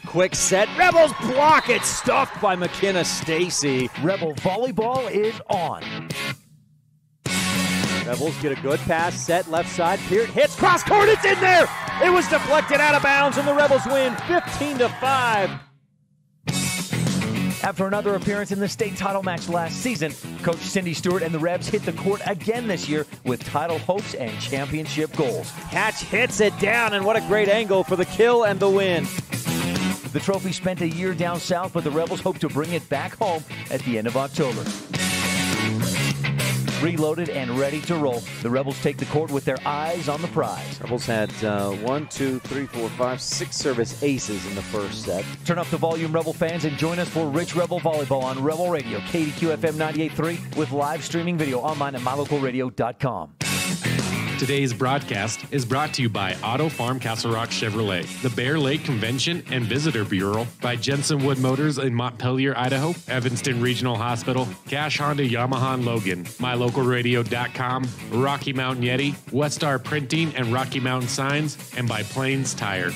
Quick set, Rebels block it, stuffed by McKenna Stacy. Rebel volleyball is on. Rebels get a good pass, set, left side, Peart hits, cross court, it's in there! It was deflected out of bounds, and the Rebels win 15-5. After another appearance in the state title match last season, Coach Cindy Stewart and the Rebs hit the court again this year with title hopes and championship goals. Hatch hits it down, and what a great angle for the kill and the win. The trophy spent a year down south, but the Rebels hope to bring it back home at the end of October. Reloaded and ready to roll, the Rebels take the court with their eyes on the prize. Rebels had 1, 2, 3, 4, 5, 6 service aces in the first set. Turn up the volume, Rebel fans, and join us for Rich Rebel Volleyball on Rebel Radio, KADQ FM 98.3, with live streaming video online at mylocalradio.com. Today's broadcast is brought to you by Auto Farm Castle Rock Chevrolet, the Bear Lake Convention and Visitor Bureau, by Jensen Wood Motors in Montpelier, Idaho, Evanston Regional Hospital, Cash Honda Yamaha and Logan, MyLocalRadio.com, Rocky Mountain Yeti, Westar Printing and Rocky Mountain Signs, and by Plains Tire.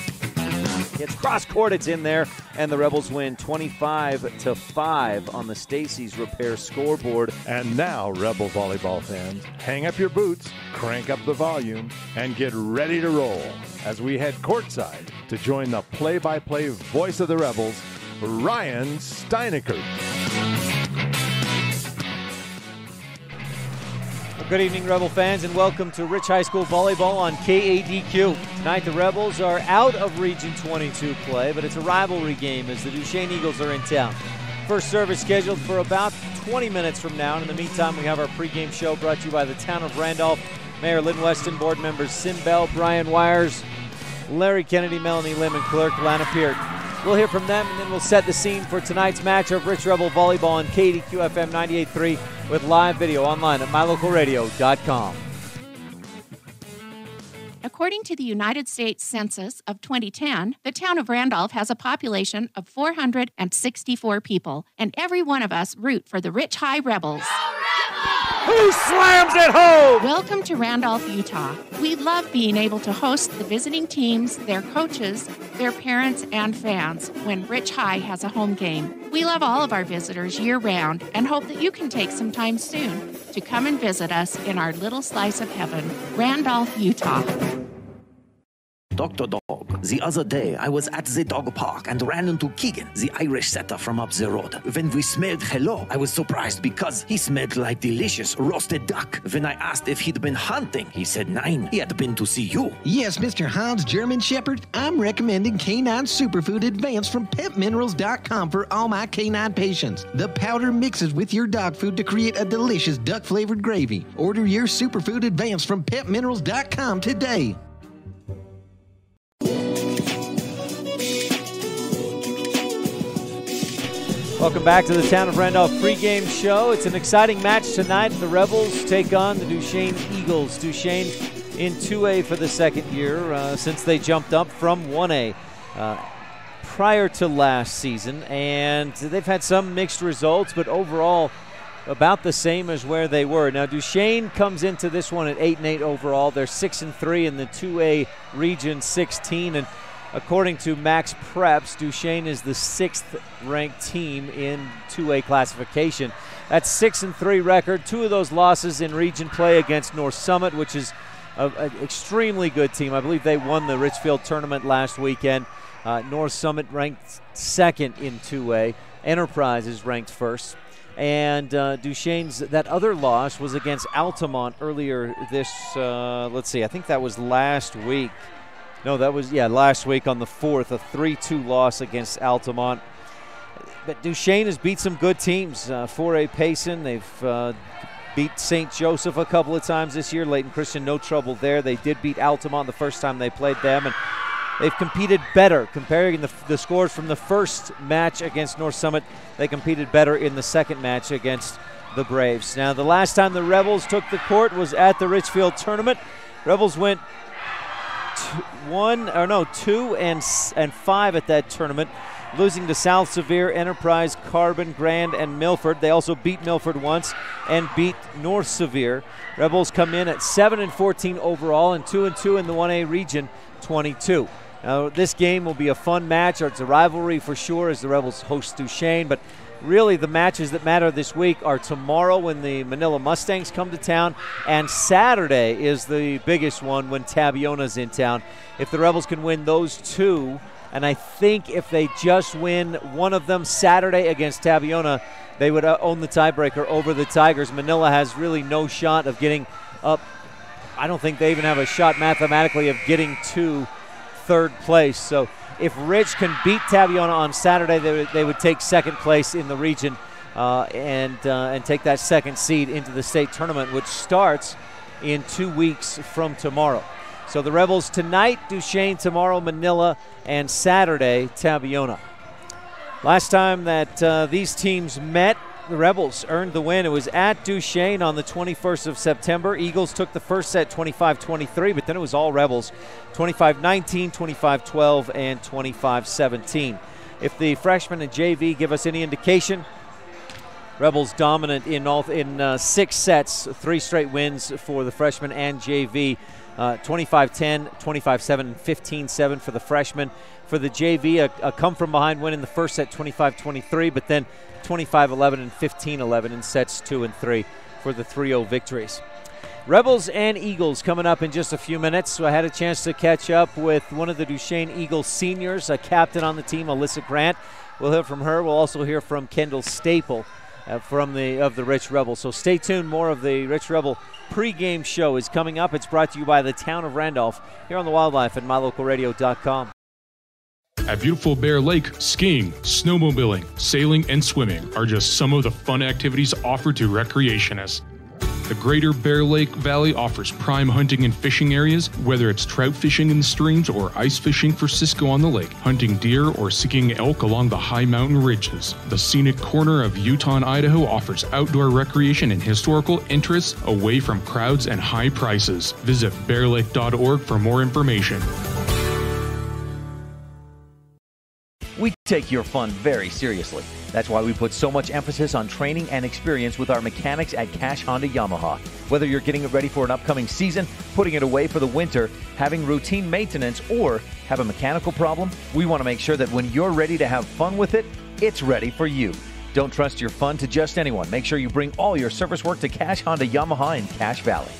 It's cross court, it's in there, and the Rebels win 25-5 on the Stacy's Repair scoreboard. And now, Rebel volleyball fans, hang up your boots, crank up the volume, and get ready to roll as we head courtside to join the play-by-play voice of the Rebels, Ryan Steineckert. Good evening, Rebel fans, and welcome to Rich High School Volleyball on KADQ. Tonight, the Rebels are out of Region 22 play, but it's a rivalry game as the Duchesne Eagles are in town. First service scheduled for about 20 minutes from now. And in the meantime, we have our pregame show brought to you by the town of Randolph. Mayor Lynn Weston, board members Sim Bell, Brian Wires, Larry Kennedy, Melanie Lim, and clerk Lana Peart. We'll hear from them, and then we'll set the scene for tonight's match of Rich Rebel Volleyball on KADQ FM 98.3 with live video online at mylocalradio.com. According to the United States Census of 2010, the town of Randolph has a population of 464 people, and every one of us root for the Rich High Rebels. Who slams it home? Welcome to Randolph, Utah. We love being able to host the visiting teams, their coaches, their parents, and fans when Rich High has a home game. We love all of our visitors year-round and hope that you can take some time soon to come and visit us in our little slice of heaven, Randolph, Utah. Dr. Dog, the other day I was at the dog park and ran into Keegan, the Irish setter from up the road. When we smelled hello, I was surprised because he smelled like delicious roasted duck. When I asked if he'd been hunting, he said nein, he had been to see you. Yes, Mr. Hans German Shepherd, I'm recommending Canine Superfood Advanced from PetMinerals.com for all my canine patients. The powder mixes with your dog food to create a delicious duck-flavored gravy. Order your Superfood Advanced from PetMinerals.com today. Welcome back to the Town of Randolph pregame show. It's an exciting match tonight. The Rebels take on the Duchesne Eagles. Duchesne in 2A for the second year since they jumped up from 1A prior to last season. And they've had some mixed results, but overall about the same as where they were. Now, Duchesne comes into this one at 8-8 overall. They're 6-3 in the 2A Region 16. And according to Max Preps, Duchesne is the 6th ranked team in 2A classification. That's 6-3 record. 2 of those losses in region play against North Summit, which is an extremely good team. I believe they won the Richfield tournament last weekend. North Summit ranked 2nd in 2A. Enterprise is ranked 1st. And Duchesne's, that other loss was against Altamont earlier this, let's see, I think that was last week. No, that was, last week on the 4th, a 3-2 loss against Altamont. But Duchesne has beat some good teams. 4A Payson, they've beat St. Joseph a couple of times this year. Layton Christian, no trouble there. They did beat Altamont the first time they played them, and they've competed better. Comparing the scores from the first match against North Summit, they competed better in the second match against the Braves. Now, the last time the Rebels took the court was at the Richfield tournament. Rebels went 2 and 5 at that tournament, losing to South Sevier, Enterprise, Carbon, Grand, and Milford. They also beat Milford once and beat North Sevier. Rebels come in at 7 and 14 overall and 2 and 2 in the 1A region 22. Now, this game will be a fun match. It's a rivalry for sure as the Rebels host Duchesne, but really the matches that matter this week are tomorrow when the Manila Mustangs come to town, and Saturday is the biggest one when Tabiona's in town. If the Rebels can win those two, and I think if they just win one of them Saturday against Tabiona, they would own the tiebreaker over the Tigers. Manila has really no shot of getting up. I don't think they even have a shot mathematically of getting to third place. So if Rich can beat Tabiona on Saturday, they would take second place in the region and take that second seed into the state tournament, which starts in 2 weeks from tomorrow. So the Rebels tonight, Duchesne, tomorrow Manila, and Saturday Tabiona. Last time that these teams met, the Rebels earned the win. It was at Duchesne on the 21st of September. Eagles took the first set 25-23, but then it was all Rebels, 25-19, 25-12, and 25-17. If the freshmen and JV give us any indication, Rebels dominant in 6 sets, 3 straight wins for the freshmen and JV. 25-10, 25-7, and 15-7 for the freshmen. For the JV, a come-from-behind win in the first set, 25-23, but then 25-11 and 15-11 in sets 2 and 3 for the 3-0 victories. Rebels and Eagles coming up in just a few minutes. So I had a chance to catch up with one of the Duchesne Eagles seniors, a captain on the team, Alyssa Grant. We'll hear from her. We'll also hear from Kendall Staple of the Rich Rebel. So stay tuned. More of the Rich Rebel pregame show is coming up. It's brought to you by the town of Randolph here on the Wildlife and MyLocalRadio.com. At beautiful Bear Lake, skiing, snowmobiling, sailing, and swimming are just some of the fun activities offered to recreationists. The Greater Bear Lake Valley offers prime hunting and fishing areas, whether it's trout fishing in the streams or ice fishing for Cisco on the lake, hunting deer or seeking elk along the high mountain ridges. The scenic corner of Utah and Idaho offers outdoor recreation and historical interests away from crowds and high prices. Visit bearlake.org for more information. We take your fun very seriously. That's why we put so much emphasis on training and experience with our mechanics at Cash Honda Yamaha. Whether you're getting it ready for an upcoming season, putting it away for the winter, having routine maintenance, or have a mechanical problem, we want to make sure that when you're ready to have fun with it, it's ready for you. Don't trust your fun to just anyone. Make sure you bring all your service work to Cash Honda Yamaha in Cache Valley.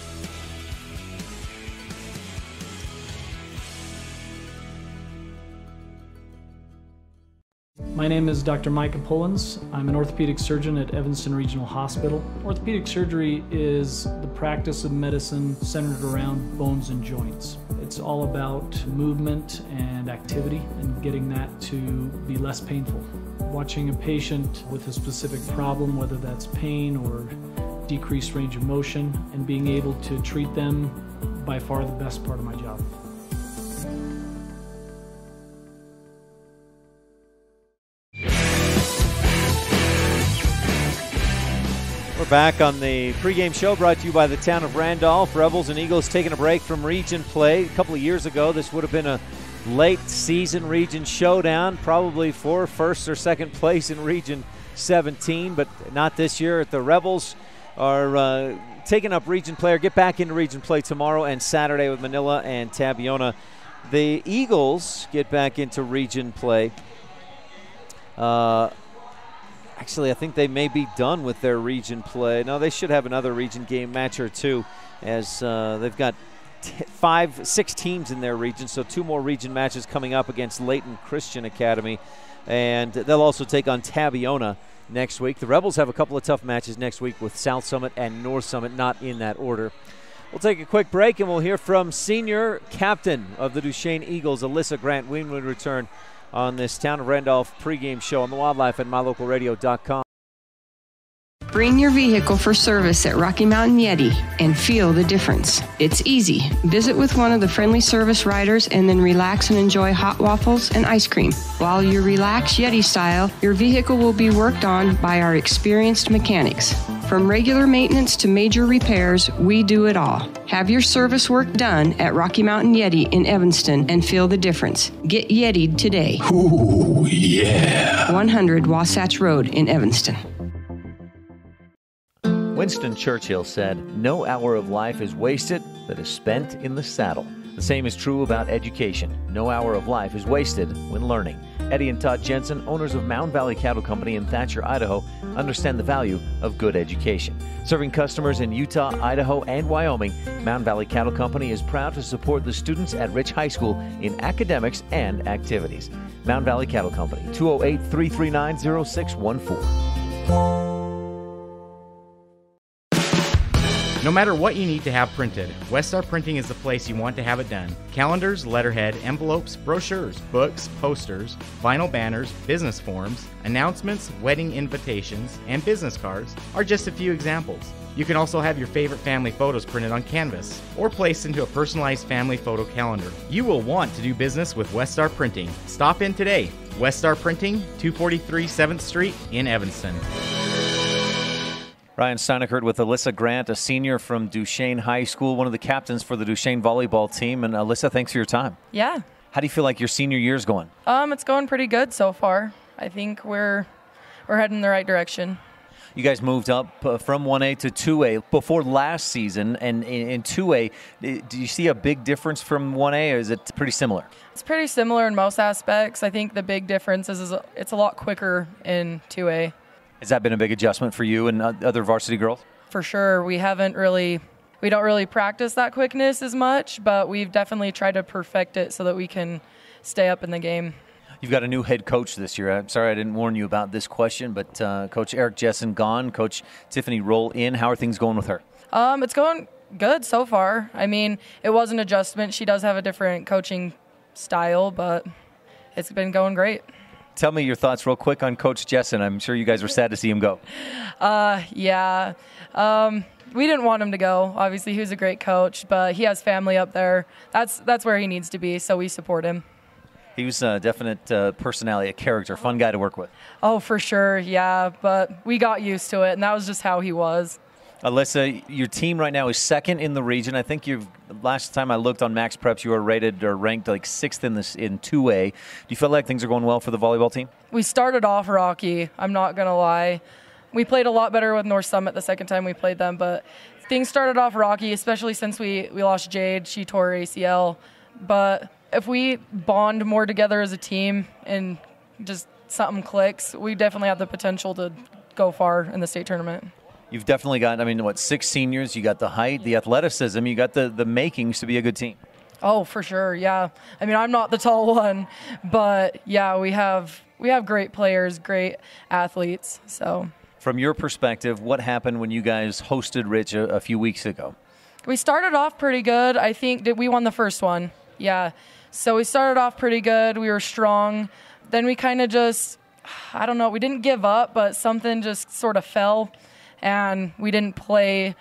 My name is Dr. Micah Pullins. I'm an orthopedic surgeon at Evanston Regional Hospital. Orthopedic surgery is the practice of medicine centered around bones and joints. It's all about movement and activity and getting that to be less painful. Watching a patient with a specific problem, whether that's pain or decreased range of motion, and being able to treat them, by far the best part of my job. We're back on the pregame show brought to you by the town of Randolph. Rebels and Eagles taking a break from region play. A couple of years ago, this would have been a late season region showdown, probably for first or second place in region 17, but not this year. The Rebels are taking up region play, or get back into region play tomorrow and Saturday with Manila and Tabiona. The Eagles get back into region play. Actually, I think they may be done with their region play. No, they should have another region game match or two, as they've got 6 teams in their region, so 2 more region matches coming up against Layton Christian Academy, and they'll also take on Tabiona next week. The Rebels have a couple of tough matches next week with South Summit and North Summit, not in that order. We'll take a quick break, and we'll hear from senior captain of the Duchesne Eagles, Alyssa Grant. We will return on this Town of Randolph pregame show on the Wildlife and MyLocalRadio.com. Bring your vehicle for service at Rocky Mountain Yeti and feel the difference. It's easy. Visit with one of the friendly service riders and then relax and enjoy hot waffles and ice cream. While you relax Yeti style, your vehicle will be worked on by our experienced mechanics. From regular maintenance to major repairs, we do it all. Have your service work done at Rocky Mountain Yeti in Evanston and feel the difference. Get Yeti'd today. Ooh, yeah. 100 Wasatch Road in Evanston. Winston Churchill said, "No hour of life is wasted that is spent in the saddle." The same is true about education. No hour of life is wasted when learning. Eddie and Todd Jensen, owners of Mound Valley Cattle Company in Thatcher, Idaho, understand the value of good education. Serving customers in Utah, Idaho, and Wyoming, Mound Valley Cattle Company is proud to support the students at Rich High School in academics and activities. Mound Valley Cattle Company, 208-339-0614. No matter what you need to have printed, Westar Printing is the place you want to have it done. Calendars, letterhead, envelopes, brochures, books, posters, vinyl banners, business forms, announcements, wedding invitations, and business cards are just a few examples. You can also have your favorite family photos printed on canvas or placed into a personalized family photo calendar. You will want to do business with Westar Printing. Stop in today. Westar Printing, 243 7th Street in Evanston. Ryan Steineckert with Alyssa Grant, a senior from Duchesne High School, one of the captains for the Duchesne volleyball team. And Alyssa, thanks for your time. Yeah. How do you feel like your senior year is going? It's going pretty good so far. I think we're heading in the right direction. You guys moved up from 1A to 2A before last season, and in 2A, do you see a big difference from 1A, or is it pretty similar? It's pretty similar in most aspects. I think the big difference is it's a lot quicker in 2A. Has that been a big adjustment for you and other varsity girls? For sure. We don't really practice that quickness as much, but we've definitely tried to perfect it so that we can stay up in the game. You've got a new head coach this year. I'm sorry I didn't warn you about this question, but Coach Eric Jessen gone, Coach Tiffany Roll in. How are things going with her? It's going good so far. I mean, it was an adjustment. She does have a different coaching style, but it's been going great. Tell me your thoughts real quick on Coach Jessen. I'm sure you guys were sad to see him go. Yeah. We didn't want him to go. Obviously, he was a great coach, but he has family up there. That's where he needs to be, so we support him. He was a definite personality, a character, fun guy to work with. Oh, for sure, yeah. But we got used to it, and that was just how he was. Alyssa, your team right now is second in the region. I think last time I looked on Max Preps, you were rated or ranked like sixth in 2A. Do you feel like things are going well for the volleyball team? We started off rocky, I'm not going to lie. We played a lot better with North Summit the second time we played them, but things started off rocky, especially since we lost Jade. She tore her ACL. But if we bond more together as a team and just something clicks, we definitely have the potential to go far in the state tournament. You've definitely got, 6 seniors. You got the height, the athleticism. You got the makings to be a good team. Oh, for sure, yeah. I'm not the tall one, but yeah, we have great players, great athletes. So, from your perspective, what happened when you guys hosted Rich a few weeks ago? We started off pretty good. I think that we won the first one. Yeah. So we started off pretty good. We were strong. Then we kind of just, we didn't give up, but something just sort of fell. And we didn't play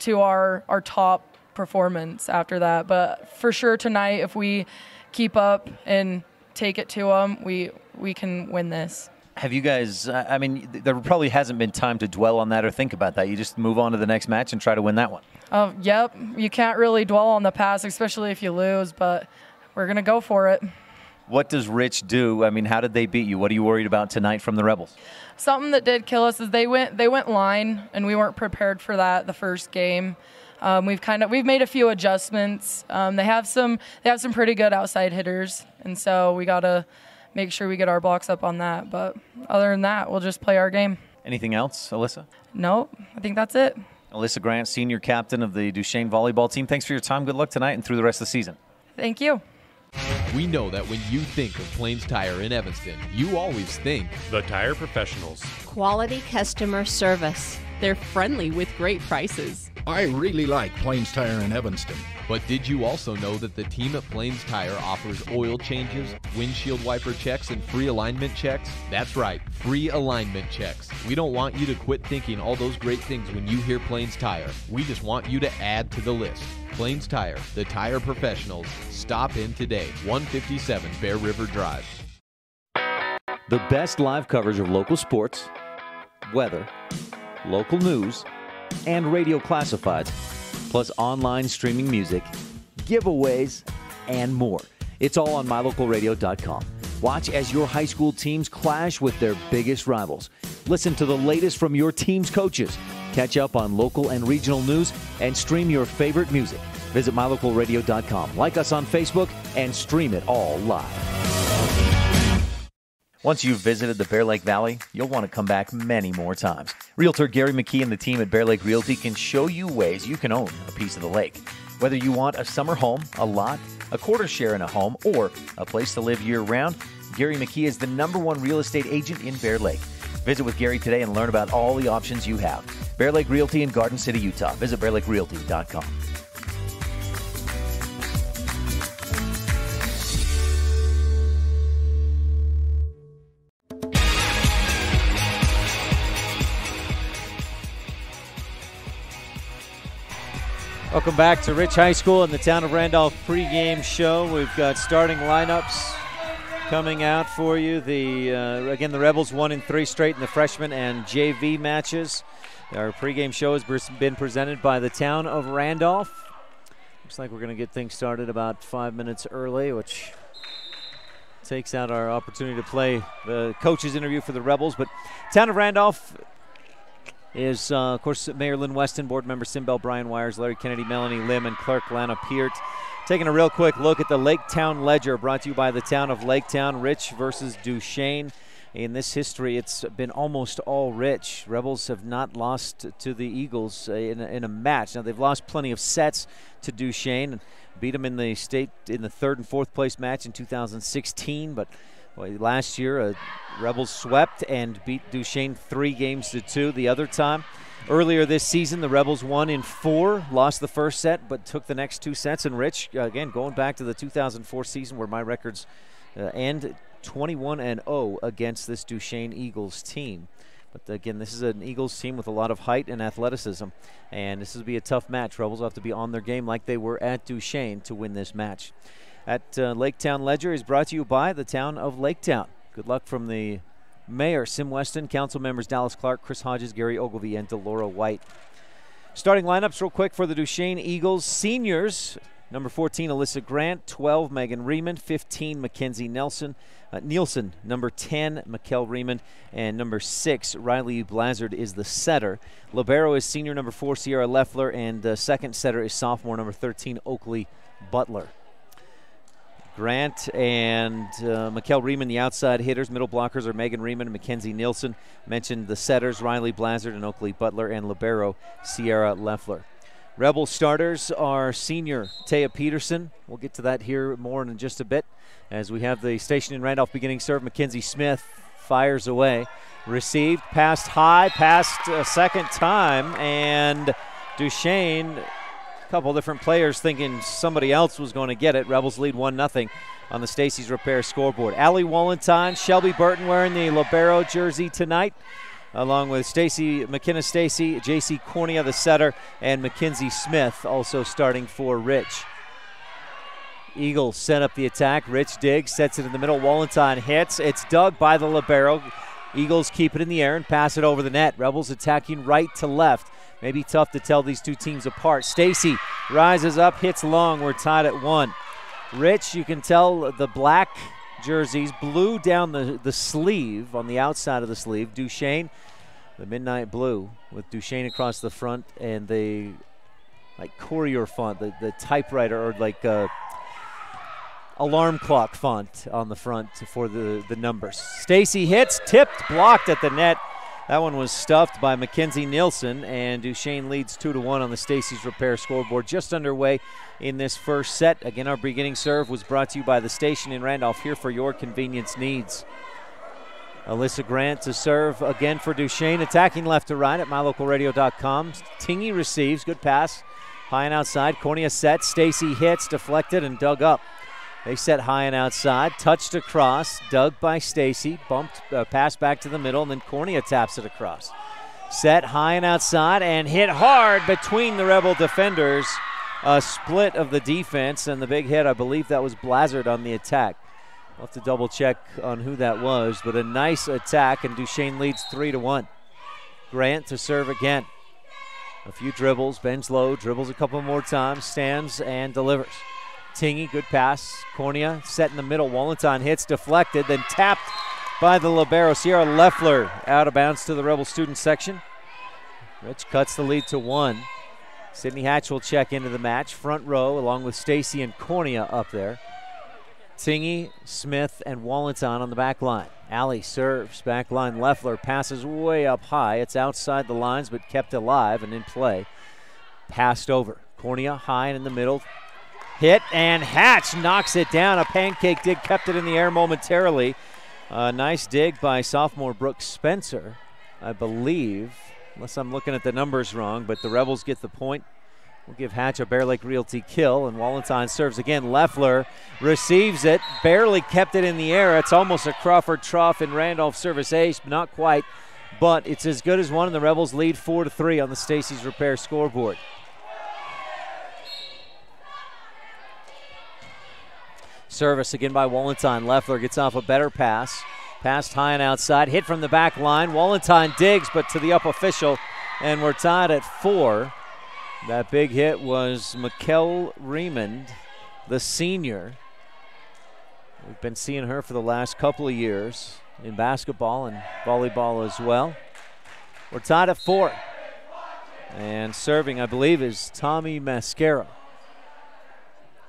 to our top performance after that. But for sure tonight, if we keep up and take it to them, we can win this. Have you guys, there probably hasn't been time to dwell on that or think about that. You just move on to the next match and try to win that one. Oh, yep. You can't really dwell on the past, especially if you lose, but we're going to go for it. What does Rich do? How did they beat you? What are you worried about tonight from the Rebels? Something that did kill us is they went line, and we weren't prepared for that the first game. We've made a few adjustments. They have some pretty good outside hitters, and so we got to make sure we get our blocks up on that. But other than that, we'll just play our game. Anything else, Alyssa? Nope, I think that's it. Alyssa Grant, senior captain of the Duchesne volleyball team. Thanks for your time. Good luck tonight and through the rest of the season. Thank you. We know that when you think of Plains Tire in Evanston, you always think the Tire Professionals. Quality customer service. They're friendly with great prices. I really like Plains Tire in Evanston. But did you also know that the team at Plains Tire offers oil changes, windshield wiper checks, and free alignment checks? That's right, free alignment checks. We don't want you to quit thinking all those great things when you hear Plains Tire. We just want you to add to the list. Plains Tire, the tire professionals. Stop in today, 157 Bear River Drive. The best live coverage of local sports, weather, local news, and radio classifieds, plus online streaming music, giveaways, and more. It's all on mylocalradio.com. Watch as your high school teams clash with their biggest rivals. Listen to the latest from your team's coaches. Catch up on local and regional news and stream your favorite music. Visit mylocalradio.com. Like us on Facebook and stream it all live. Once you've visited the Bear Lake Valley, you'll want to come back many more times. Realtor Gary McKee and the team at Bear Lake Realty can show you ways you can own a piece of the lake. Whether you want a summer home, a lot, a quarter share in a home, or a place to live year-round, Gary McKee is the #1 real estate agent in Bear Lake. Visit with Gary today and learn about all the options you have. Bear Lake Realty in Garden City, Utah. Visit bearlakerealty.com. Welcome back to Rich High School and the Town of Randolph pregame show. We've got starting lineups coming out for you. Again, the Rebels 1-3 straight in the freshman and JV matches. Our pregame show has been presented by the Town of Randolph. Looks like we're going to get things started about 5 minutes early, which takes out our opportunity to play the coach's interview for the Rebels. But Town of Randolph is, of course, Mayor Lynn Weston, board member Simbel, Brian Wires, Larry Kennedy, Melanie Lim, and clerk Lana Peart. Taking a real quick look at the Laketown Ledger, brought to you by the Town of Laketown. Rich versus Duchesne. In this history, it's been almost all Rich. Rebels have not lost to the Eagles in a match. Now, they've lost plenty of sets to Duchesne and beat them in the state in the 3rd and 4th place match in 2016, but last year, Rebels swept and beat Duchesne 3-2 the other time. Earlier this season, the Rebels won in 4, lost the first set, but took the next 2 sets. And Rich, again, going back to the 2004 season where my records end 21-0 against this Duchesne Eagles team. But again, this is an Eagles team with a lot of height and athleticism, and this will be a tough match. Rebels will have to be on their game like they were at Duchesne to win this match. At Laketown Ledger is brought to you by the Town of Laketown. Good luck from the Mayor, Sim Weston, council members Dallas Clark, Chris Hodges, Gary Ogilvie, and Delora White. Starting lineups real quick for the Duchesne Eagles. Seniors, number 14, Alyssa Grant, 12, Megan Riemann, 15, Mackenzie Nielsen, number 10, Mikkel Riemann, and number 6, Riley Blazard is the setter. Libero is senior number 4, Sierra Leffler, and second setter is sophomore number 13, Oakley Butler. Grant and Mikkel Riemann, the outside hitters. Middle blockers are Megan Riemann and Mackenzie Nielsen. Mentioned the setters, Riley Blazard and Oakley Butler, and libero, Sierra Leffler. Rebel starters are senior Taya Peterson. We'll get to that here more in just a bit as we have the station in Randolph beginning serve. Mackenzie Smith fires away. Received, passed high, passed a second time, and Duchesne, a couple different players thinking somebody else was going to get it. Rebels lead 1-0 on the Stacy's Repair scoreboard. Allie Walentine, Shelby Burton wearing the libero jersey tonight, along with McKenna Stacy, J.C. Cornea, the setter, and Mackenzie Smith also starting for Rich. Eagles set up the attack. Rich digs, sets it in the middle. Walentine hits. It's dug by the libero. Eagles keep it in the air and pass it over the net. Rebels attacking right to left. Maybe tough to tell these two teams apart. Stacy rises up, hits long. We're tied at 1. Rich, you can tell the black jerseys, blue down the sleeve, on the outside of the sleeve. Duchesne, the midnight blue with Duchesne across the front and the courier font, the typewriter or alarm clock font on the front for the numbers. Stacy hits, tipped, blocked at the net. That one was stuffed by Mackenzie Nielsen, and Duchesne leads 2-1 on the Stacy's Repair scoreboard. Just underway in this first set. Again, our beginning serve was brought to you by the station in Randolph, here for your convenience needs. Alyssa Grant to serve again for Duchesne, attacking left to right at mylocalradio.com. Tingy receives, good pass, high and outside. Cornea set, Stacy hits, deflected and dug up. They set high and outside, touched across, dug by Stacy, bumped, pass back to the middle, and then Cornea taps it across. Set high and outside and hit hard between the Rebel defenders. A split of the defense, and the big hit, I believe that was Blazard on the attack. We'll have to double check on who that was, but a nice attack, and Duchesne leads 3-1. Grant to serve again. A few dribbles, bends low, dribbles a couple more times, stands and delivers. Tingy, good pass. Cornea set in the middle. Wallenstein hits, deflected, then tapped by the libero. Sierra Leffler out of bounds to the Rebel student section. Rich cuts the lead to 1. Sydney Hatch will check into the match. Front row along with Stacy and Cornea up there. Tingy, Smith, and Wallenstein on the back line. Alley serves, back line. Leffler passes way up high. It's outside the lines but kept alive and in play. Passed over. Cornea high and in the middle. Hit, and Hatch knocks it down. A pancake dig, kept it in the air momentarily. Nice dig by sophomore Brooks Spencer, I believe, unless I'm looking at the numbers wrong, but the Rebels get the point. We'll give Hatch a Bear Lake Realty kill, and Wallenstein serves again. Leffler receives it, barely kept it in the air. It's almost a Crawford Trough and Randolph service ace, not quite, but it's as good as one, and the Rebels lead 4-3 on the Stacy's Repair scoreboard. Service again by Wallenstein. Leffler gets off a better pass. Passed high and outside. Hit from the back line. Wallenstein digs, but to the up official, and we're tied at 4. That big hit was Mikkel Riemond, the senior. We've been seeing her for the last couple of years in basketball and volleyball as well. We're tied at 4. And serving, I believe, is Tommy Mascaro.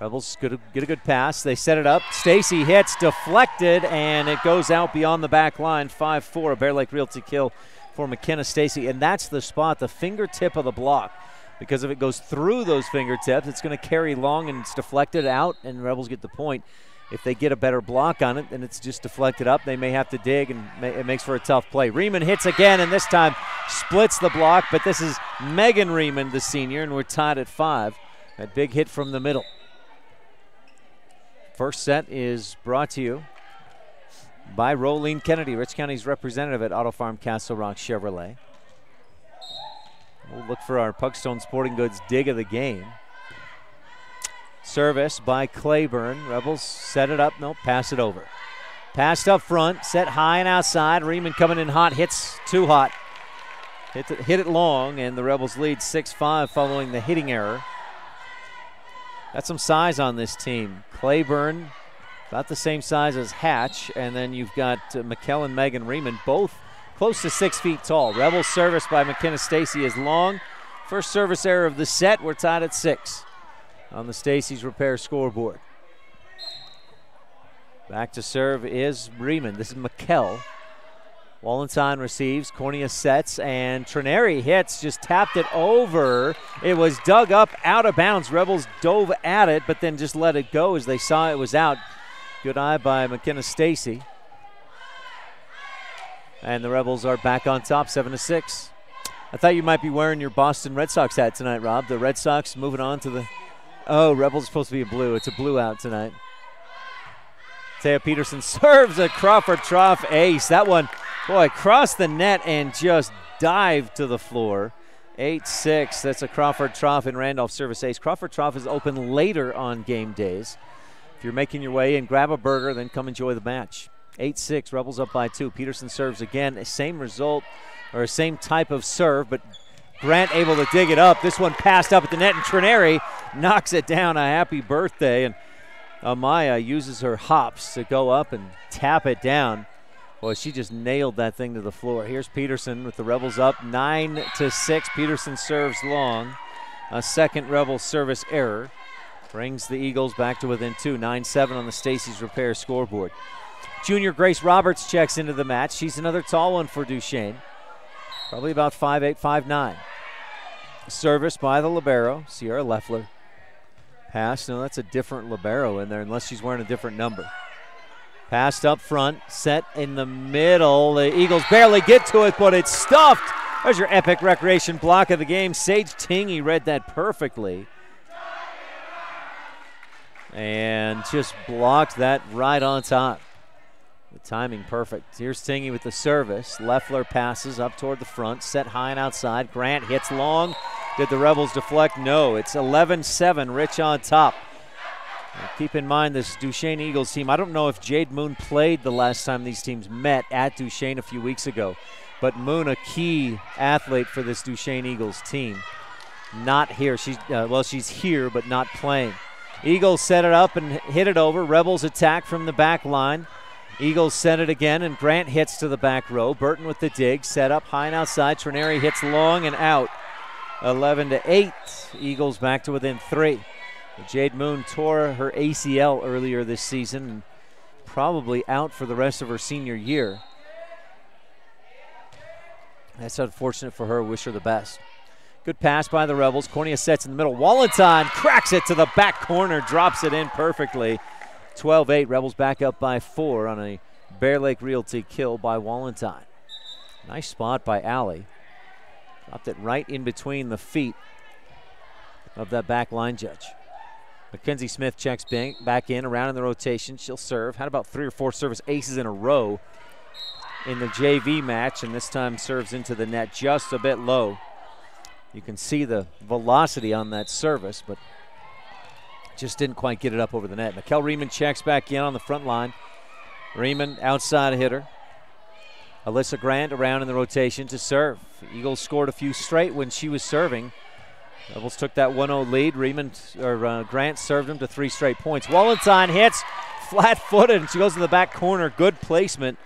Rebels get a good pass. They set it up. Stacy hits, deflected, and it goes out beyond the back line. 5-4, a Bear Lake Realty kill for McKenna Stacy. And that's the spot, the fingertip of the block. Because if it goes through those fingertips, it's going to carry long and it's deflected out, and Rebels get the point. If they get a better block on it and it's just deflected up, they may have to dig, and it makes for a tough play. Riemond hits again, and this time splits the block, but this is Megan Riemond, the senior, and we're tied at 5. That big hit from the middle. First set is brought to you by Rolene Kennedy, Rich County's representative at Auto Farm Castle Rock Chevrolet. We'll look for our Puckstone Sporting Goods dig of the game. Service by Claiborne. Rebels set it up. Nope, pass it over. Passed up front, set high and outside. Riemond coming in hot, hits too hot. Hit it long, and the Rebels lead 6-5 following the hitting error. Got some size on this team. Claiborne, about the same size as Hatch, and then you've got Mikkel and Megan Riemond, both close to 6 feet tall. Rebels service by McKenna Stacy is long. First service error of the set. We're tied at 6 on the Stacy's Repair scoreboard. Back to serve is Riemond. This is Mikkel. Wallenstein receives, Cornea sets, and Trineri hits, just tapped it over. It was dug up out of bounds. Rebels dove at it, but then just let it go as they saw it was out. Good eye by McKenna Stacy. And the Rebels are back on top, 7-6. I thought you might be wearing your Boston Red Sox hat tonight, Rob. The Red Sox moving on to the... Oh, Rebels are supposed to be a blue. It's a blue out tonight. Taya Peterson serves a Crawford Trough ace. That one, boy, crossed the net and just dived to the floor. 8-6. That's a Crawford Trough and Randolph service ace. Crawford Trough is open later on game days. If you're making your way in, grab a burger, then come enjoy the match. 8-6, Rebels up by 2. Peterson serves again. Same result, or same type of serve, but Grant able to dig it up. This one passed up at the net, and Trineri knocks it down. A happy birthday, and Amaya uses her hops to go up and tap it down. Boy, she just nailed that thing to the floor. Here's Peterson with the Rebels up 9-6. Peterson serves long. A second Rebel service error brings the Eagles back to within 2. 9-7 on the Stacy's Repair scoreboard. Junior Grace Roberts checks into the match. She's another tall one for Duchesne. Probably about 5'8", 5'9". Service by the libero, Sierra Leffler. Pass, no, that's a different libero in there unless she's wearing a different number. Passed up front, set in the middle. The Eagles barely get to it, but it's stuffed. There's your epic recreation block of the game. Sage Tingy read that perfectly. And just blocked that right on top. The timing perfect. Here's Tingy with the service. Leffler passes up toward the front, set high and outside. Grant hits long. Did the Rebels deflect? No. It's 11-7, Rich on top. Now keep in mind this Duchesne Eagles team. I don't know if Jade Moon played the last time these teams met at Duchesne a few weeks ago, but Moon, a key athlete for this Duchesne Eagles team. not here. She's here, but not playing. Eagles set it up and hit it over. Rebels attack from the back line. Eagles set it again, and Grant hits to the back row. Burton with the dig, set up high and outside. Trineri hits long and out. 11-8. Eagles back to within 3. Jade Moon tore her ACL earlier this season and probably out for the rest of her senior year. That's unfortunate for her. Wish her the best. Good pass by the Rebels. Cornea sets in the middle. Wallenstein cracks it to the back corner, drops it in perfectly. 12-8. Rebels back up by 4 on a Bear Lake Realty kill by Wallenstein. Nice spot by Allie. Dropped it right in between the feet of that back line judge. Mackenzie Smith checks back in, around in the rotation. She'll serve. Had about 3 or 4 service aces in a row in the JV match, and this time serves into the net just a bit low. You can see the velocity on that service, but just didn't quite get it up over the net. Mikkel Riemann checks back in on the front line. Riemann, outside hitter. Alyssa Grant around in the rotation to serve. Eagles scored a few straight when she was serving. Rebels took that 1-0 lead. Grant served him to 3 straight points. Wallenstein hits flat-footed, and she goes to the back corner. Good placement.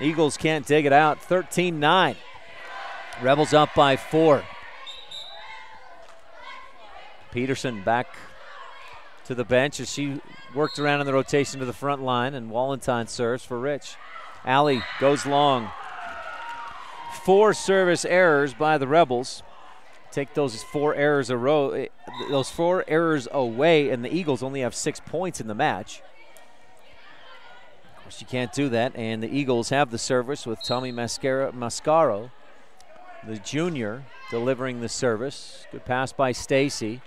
Eagles can't dig it out. 13-9. Rebels up by 4. Peterson back to the bench as she worked around in the rotation to the front line, and Wallenstein serves for Rich. Allie goes long. 4 service errors by the Rebels. Take those 4 errors away, and the Eagles only have 6 points in the match. Of course, you can't do that, and the Eagles have the service with Tommy Mascaro, the junior, delivering the service. Good pass by Stacy.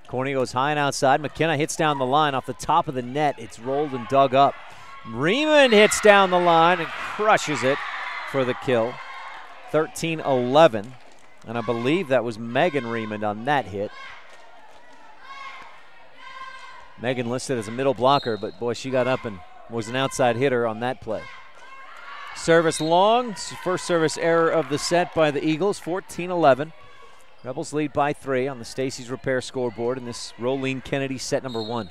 Cornea goes high and outside. McKenna hits down the line off the top of the net. It's rolled and dug up. Riemann hits down the line and crushes it for the kill. 13-11. And I believe that was Megan Riemann on that hit. Megan listed as a middle blocker, but boy, she got up and was an outside hitter on that play. Service long. First service error of the set by the Eagles. 14-11. Rebels lead by 3 on the Stacy's Repair scoreboard in this Rolene Kennedy set number 1.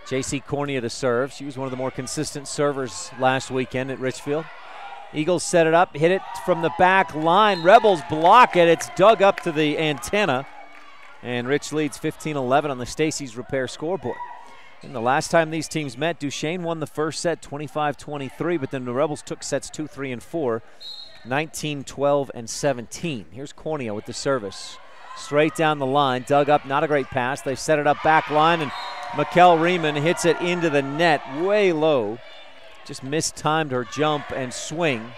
JC Cornea to serve. She was one of the more consistent servers last weekend at Richfield. Eagles set it up, hit it from the back line. Rebels block it. It's dug up to the antenna. And Rich leads 15-11 on the Stacy's Repair scoreboard. And the last time these teams met, Duchesne won the first set 25-23, but then the Rebels took sets 2, 3, and 4. 19, 12, and 17. Here's Cornea with the service. Straight down the line, dug up, not a great pass. They set it up back line, and Mikkel Riemann hits it into the net way low. Just mistimed her jump and swing.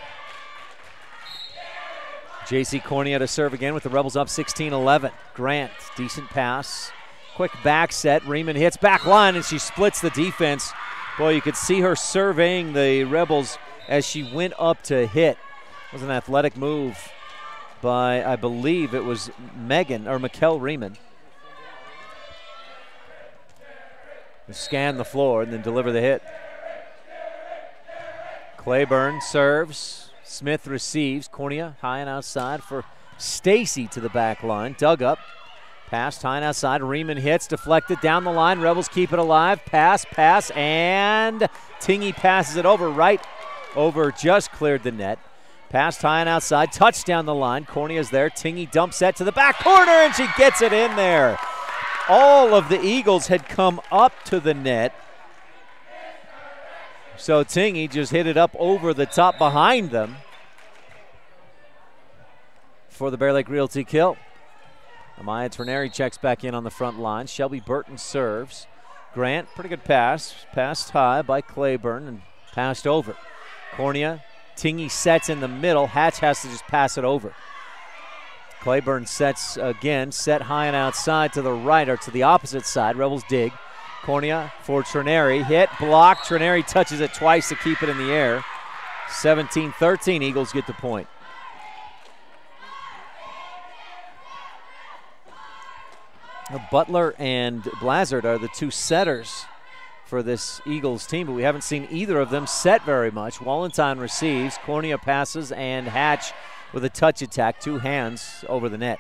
JC Cornea to serve again with the Rebels up 16-11. Grant, decent pass. Quick back set. Riemann hits back line, and she splits the defense. Boy, you could see her surveying the Rebels as she went up to hit. It was an athletic move by, I believe it was Mikkel Riemann. Scan the floor and then deliver the hit. Claiborne serves. Smith receives. Cornea high and outside for Stacy to the back line. Dug up. Pass high and outside. Riemann hits. Deflected down the line. Rebels keep it alive. Pass, and Tingy passes it over. Right over. Just cleared the net. Passed high and outside, touch down the line. Cornea's there. Tingy dumps that to the back corner, and she gets it in there. All of the Eagles had come up to the net. So Tingy just hit it up over the top behind them for the Bear Lake Realty kill. Amaya Trineri checks back in on the front line. Shelby Burton serves. Grant, pretty good pass. Passed high by Claiborne and passed over. Cornea. Tingy sets in the middle. Hatch has to just pass it over. Claiborne sets again, set high and outside to the right or to the opposite side. Rebels dig. Cornea for Trineri. Hit, block. Trineri touches it twice to keep it in the air. 17-13, Eagles get the point. Butler and Blazard are the 2 setters for this Eagles team, but we haven't seen either of them set very much. Wallenstein receives, Cornea passes, and Hatch with a touch attack, 2 hands over the net.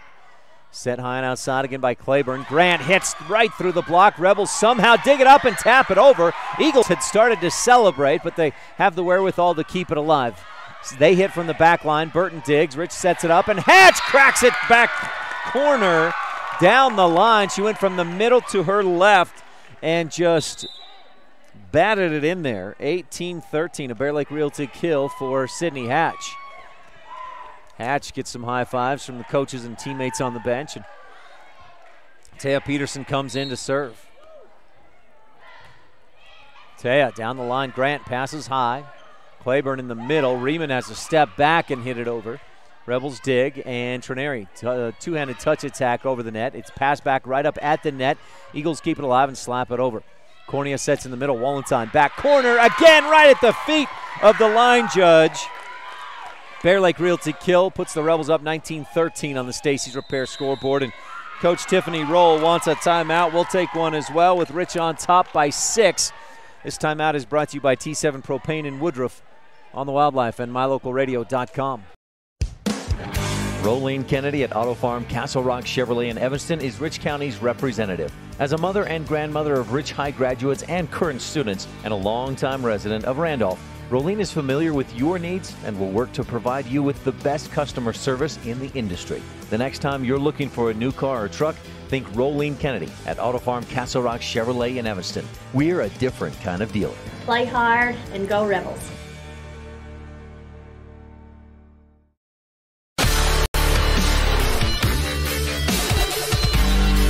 Set high and outside again by Claiborne. Grant hits right through the block. Rebels somehow dig it up and tap it over. Eagles had started to celebrate, but they have the wherewithal to keep it alive. So they hit from the back line. Burton digs. Rich sets it up, and Hatch cracks it back corner down the line. She went from the middle to her left and just batted it in there. 18-13, a Bear Lake Realty kill for Sydney Hatch. Hatch gets some high fives from the coaches and teammates on the bench. And Taya Peterson comes in to serve. Taya down the line. Grant passes high. Claiborne in the middle. Riemann has a step back and hit it over. Rebels dig, and Trineri, two-handed touch attack over the net. It's passed back right up at the net. Eagles keep it alive and slap it over. Cornea sets in the middle. Wallenstein back corner again, right at the feet of the line judge. Bear Lake Realty kill puts the Rebels up 19-13 on the Stacy's Repair scoreboard. And Coach Tiffany Roll wants a timeout. We'll take one as well with Rich on top by 6. This timeout is brought to you by T7 Propane in Woodruff on the Wildlife and MyLocalRadio.com. Rolene Kennedy at Auto Farm Castle Rock Chevrolet in Evanston is Rich County's representative. As a mother and grandmother of Rich High graduates and current students and a longtime resident of Randolph, Rolene is familiar with your needs and will work to provide you with the best customer service in the industry. The next time you're looking for a new car or truck, think Rolene Kennedy at Auto Farm Castle Rock Chevrolet in Evanston. We're a different kind of dealer. Play hard and go Rebels.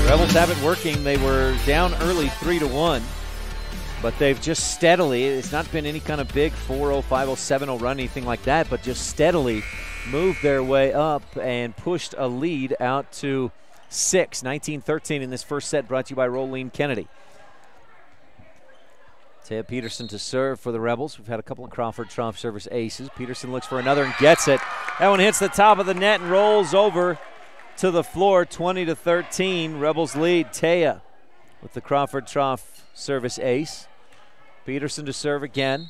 Rebels have it working. They were down early 3-1, but they've just steadily, it's not been any kind of big 4-0, 5-0, 7-0 run, anything like that, but just steadily moved their way up and pushed a lead out to 6, 19-13 in this first set, brought to you by Rolene Kennedy. Taya Peterson to serve for the Rebels. We've had a couple of Crawford Trump service aces. Peterson looks for another and gets it. That one hits the top of the net and rolls over to the floor, 20-13. Rebels lead. Taya with the Crawford Trough service ace. Peterson to serve again.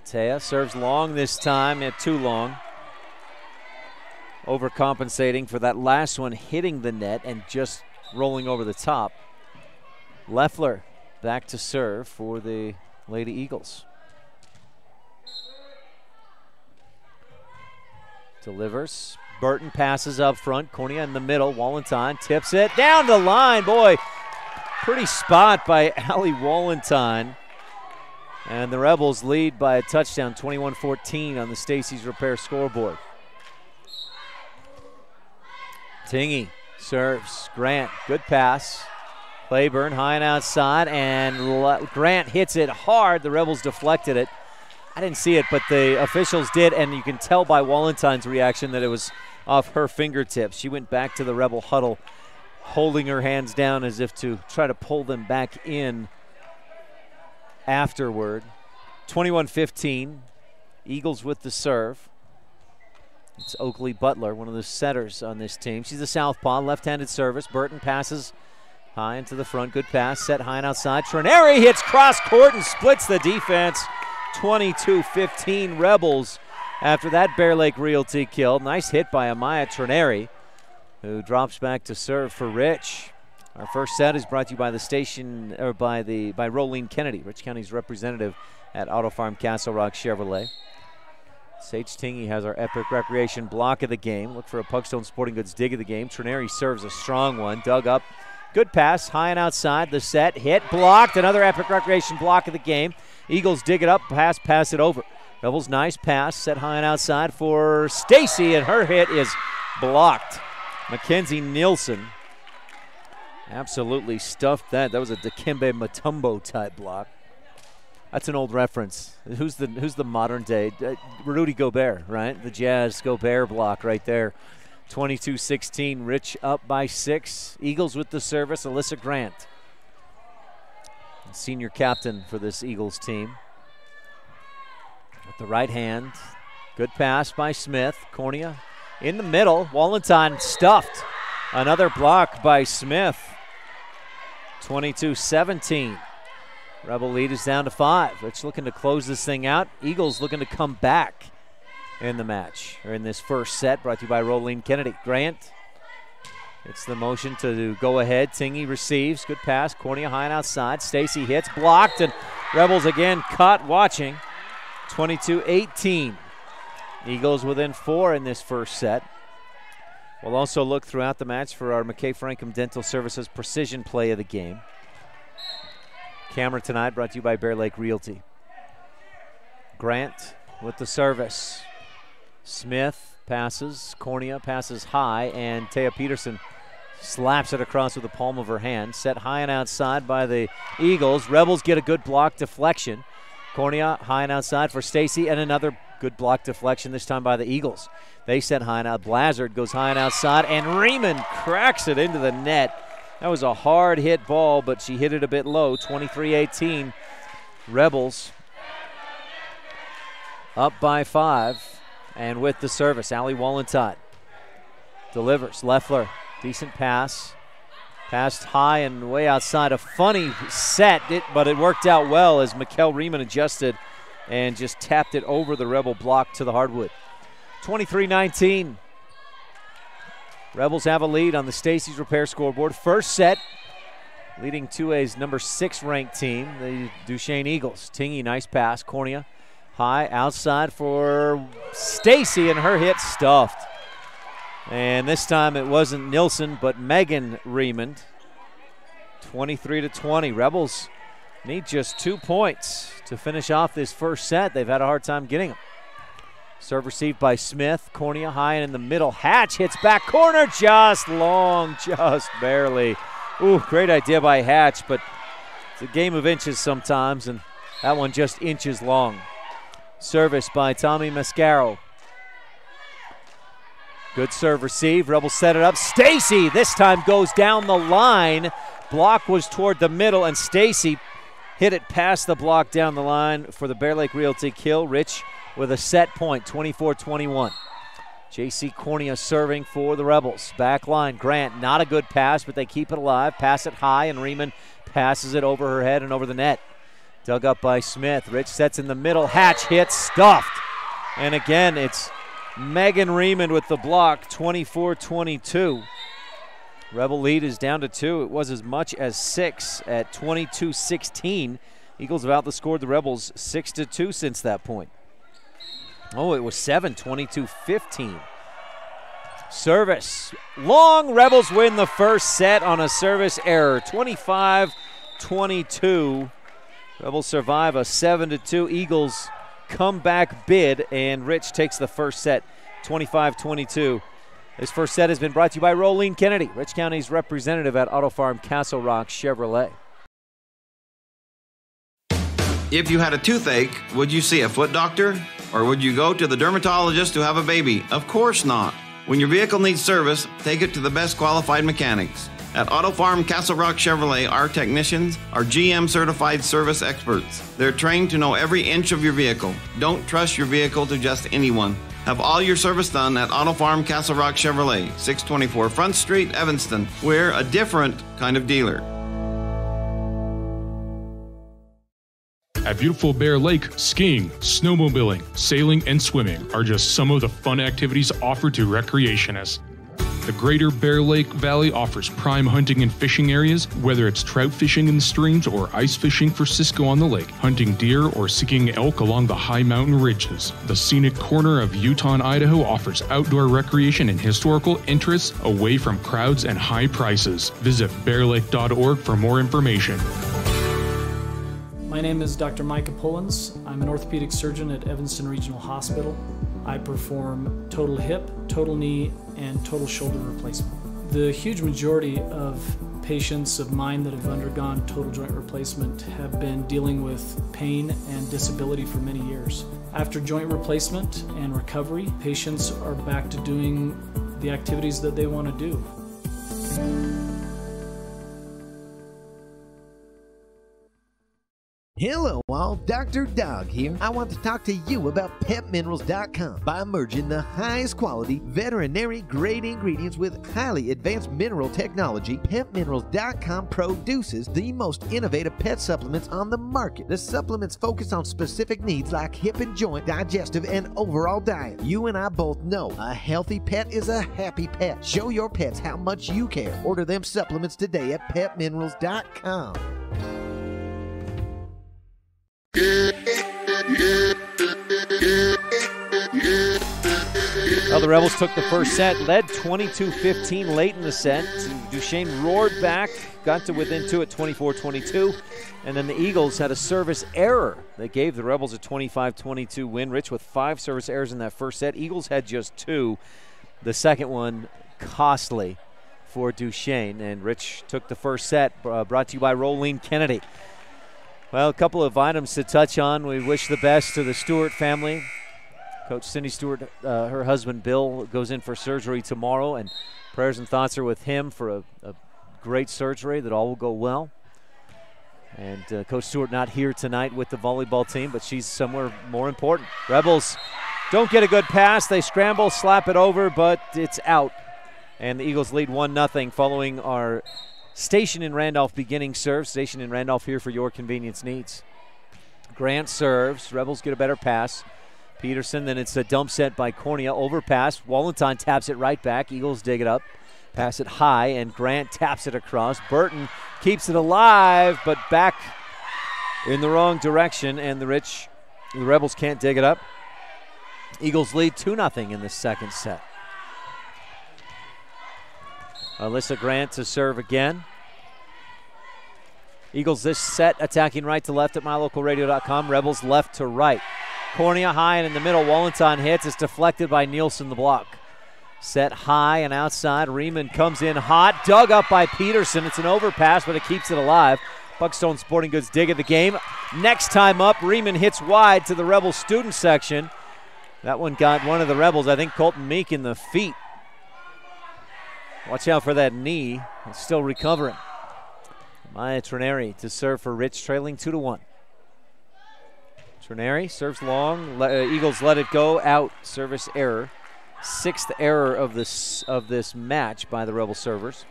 Taya serves long this time, too long. Overcompensating for that last one, hitting the net and just rolling over the top. Leffler back to serve for the Lady Eagles. Delivers. Burton passes up front. Cornea in the middle. Wallenstein tips it down the line. Boy, pretty spot by Allie Wallenstein. And the Rebels lead by a touchdown, 21-14 on the Stacy's Repair scoreboard. Tingy serves. Grant, good pass. Claiborne high and outside, and Grant hits it hard. The Rebels deflected it. I didn't see it, but the officials did, and you can tell by Wallenstein's reaction that it was off her fingertips. She went back to the Rebel huddle, holding her hands down as if to try to pull them back in afterward. 21-15, Eagles with the serve. It's Oakley Butler, one of the setters on this team. She's a southpaw, left-handed service. Burton passes high into the front, good pass, set high and outside. Trineri hits cross court and splits the defense. 22-15 Rebels after that Bear Lake Realty kill. Nice hit by Amaya Trineri, who drops back to serve for Rich. Our first set is brought to you by the station, or by Rolene Kennedy, Rich County's representative at Auto Farm Castle Rock Chevrolet. Sage Tingy has our epic recreation block of the game. Look for a Puckstone Sporting Goods dig of the game. Trineri serves a strong one, dug up. Good pass, high and outside. The set, hit, blocked. Another epic recreation block of the game. Eagles dig it up, pass it over. Rebels, nice pass, set high and outside for Stacy, and her hit is blocked. Mackenzie Nielsen absolutely stuffed that. That was a Dikembe Mutombo type block. That's an old reference. Who's the modern day? Rudy Gobert, right? The Jazz Gobert block right there. 22-16, Rich up by 6. Eagles with the service, Alyssa Grant, senior captain for this Eagles team. With the right hand, good pass by Smith. Cornea in the middle, Wallenstein stuffed. Another block by Smith. 22-17. Rebel lead is down to 5. Rich looking to close this thing out. Eagles looking to come back. in the match, or in this first set, brought to you by Rolene Kennedy. Grant, it's the motion to go ahead. Tingy receives, good pass. Cornea high and outside. Stacy hits, blocked, and Rebels again caught watching. 22-18. Eagles within 4 in this first set. We'll also look throughout the match for our McKay Frankham Dental Services Precision Play of the game. Camera tonight brought to you by Bear Lake Realty. Grant with the service. Smith passes, Cornea passes high, and Taya Peterson slaps it across with the palm of her hand. Set high and outside by the Eagles. Rebels get a good block deflection. Cornea high and outside for Stacy, and another good block deflection, this time by the Eagles. They set high and out. Blazard goes high and outside, and Riemann cracks it into the net. That was a hard hit ball, but she hit it a bit low. 23-18. Rebels up by 5. And with the service, Allie Wallentott delivers. Leffler, decent pass. Passed high and way outside. A funny set, but it worked out well as Mikkel Riemann adjusted and just tapped it over the Rebel block to the hardwood. 23-19. Rebels have a lead on the Stacey's Repair scoreboard. First set, leading 2A's number 6 ranked team, the Duchesne Eagles. Tingy, nice pass. Cornea high outside for Stacy, and her hit stuffed. And this time it wasn't Nilsson, but Megan Riemann. 23-20. Rebels need just 2 points to finish off this first set. They've had a hard time getting them. Serve received by Smith. Cornea high and in the middle. Hatch hits back corner, just long, just barely. Ooh, great idea by Hatch, but it's a game of inches sometimes, and that one just inches long. Service by Tommy Mascaro. Good serve receive. Rebels set it up. Stacy this time goes down the line. Block was toward the middle, and Stacy hit it past the block down the line for the Bear Lake Realty kill. Rich with a set point, 24-21. J.C. Cornea serving for the Rebels. Back line, Grant, not a good pass, but they keep it alive. Pass it high, and Riemann passes it over her head and over the net. Dug up by Smith. Rich sets in the middle. Hatch hits, stuffed. And again, it's Megan Riemann with the block, 24-22. Rebel lead is down to 2. It was as much as 6 at 22-16. Eagles have outscored the Rebels 6-2 since that point. Oh, it was 7, 22-15. Service. Long. Rebels win the first set on a service error, 25-22. Rebels survive a 7-2 Eagles comeback bid, and Rich takes the first set, 25-22. This first set has been brought to you by Rolene Kennedy, Rich County's representative at Auto Farm Castle Rock Chevrolet. If you had a toothache, would you see a foot doctor? Or would you go to the dermatologist to have a baby? Of course not. When your vehicle needs service, take it to the best qualified mechanics. At Auto Farm Castle Rock Chevrolet, our technicians are GM certified service experts. They're trained to know every inch of your vehicle. Don't trust your vehicle to just anyone. Have all your service done at Auto Farm Castle Rock Chevrolet, 624 Front Street, Evanston. We're a different kind of dealer. At beautiful Bear Lake, skiing, snowmobiling, sailing, and swimming are just some of the fun activities offered to recreationists. The Greater Bear Lake Valley offers prime hunting and fishing areas, whether it's trout fishing in the streams or ice fishing for Cisco on the lake, hunting deer or seeking elk along the high mountain ridges. The scenic corner of Utah and Idaho offers outdoor recreation and historical interests away from crowds and high prices. Visit bearlake.org for more information. My name is Dr. Micah Pullins. I'm an orthopedic surgeon at Evanston Regional Hospital. I perform total hip, total knee, and total shoulder replacement. The huge majority of patients of mine that have undergone total joint replacement have been dealing with pain and disability for many years. After joint replacement and recovery, patients are back to doing the activities that they want to do. Hello all, Dr. Dog here. I want to talk to you about PetMinerals.com. By merging the highest quality veterinary grade ingredients with highly advanced mineral technology, PetMinerals.com produces the most innovative pet supplements on the market. The supplements focus on specific needs like hip and joint, digestive, and overall diet. You and I both know a healthy pet is a happy pet. Show your pets how much you care. Order them supplements today at PetMinerals.com. Well, the Rebels took the first set, led 22-15 late in the set. Duchesne roared back, got to within 2 at 24-22. And then the Eagles had a service error that gave the Rebels a 25-22 win. Rich with 5 service errors in that first set. Eagles had just 2. The second one costly for Duchesne. And Rich took the first set, brought to you by Rolene Kennedy. Well, a couple of items to touch on. We wish the best to the Stewart family. Coach Cindy Stewart, her husband Bill, goes in for surgery tomorrow, and prayers and thoughts are with him for a great surgery, that all will go well. And Coach Stewart not here tonight with the volleyball team, but she's somewhere more important. Rebels don't get a good pass. They scramble, slap it over, but it's out. And the Eagles lead 1-0 following our Station in Randolph beginning serve. Station in Randolph here for your convenience needs. Grant serves. Rebels get a better pass. Peterson, then it's a dump set by Cornea. Overpass. Wallenton taps it right back. Eagles dig it up. Pass it high, and Grant taps it across. Burton keeps it alive, but back in the wrong direction, and the Rebels can't dig it up. Eagles lead 2-0 in the second set. Alyssa Grant to serve again. Eagles this set attacking right to left at mylocalradio.com. Rebels left to right. Cornea high and in the middle. Wallenton hits. It's deflected by Nielsen, the block. Set high and outside. Riemann comes in hot. Dug up by Peterson. It's an overpass, but it keeps it alive. Buckstone Sporting Goods dig of the game. Next time up, Riemann hits wide to the Rebel student section. That one got one of the Rebels, I think Colton Meek, in the feet. Watch out for that knee. It's still recovering. Maya Trineri to serve for Rich, trailing 2-1. Trineri serves long. Eagles let it go out. Service error. 6th error of this match by the Rebel servers.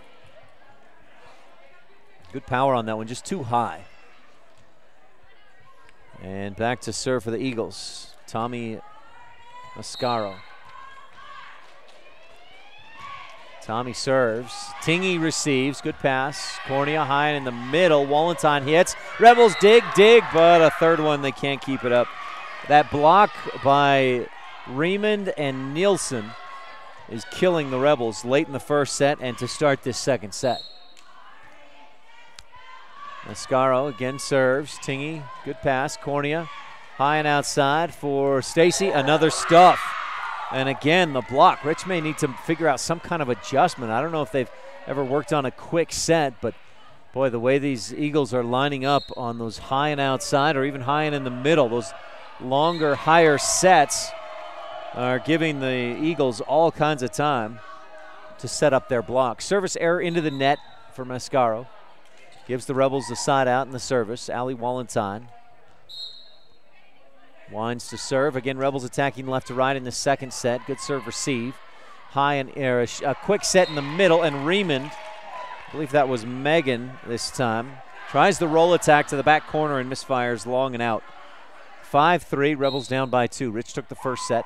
Good power on that one, just too high. And back to serve for the Eagles. Tommy Mascaro. Tommy serves. Tingy receives. Good pass. Cornea high and in the middle. Wallenton hits. Rebels dig, but a third one, they can't keep it up. That block by Riemann and Nielsen is killing the Rebels late in the first set and to start this second set. Mascaro again serves. Tingy, good pass. Cornea high and outside for Stacy. Another stuff. And again, the block. Rich may need to figure out some kind of adjustment. I don't know if they've ever worked on a quick set, but boy, the way these Eagles are lining up on those high and outside or even high and in the middle, those longer, higher sets are giving the Eagles all kinds of time to set up their block. Service error into the net for Mascaro. Gives the Rebels the side out in the service. Ali Wallenton winds to serve. Again, Rebels attacking left to right in the second set. Good serve receive. High and air. A quick set in the middle, and Riemann, I believe that was Megan this time, tries the roll attack to the back corner and misfires long and out. 5-3, Rebels down by 2. Rich took the first set.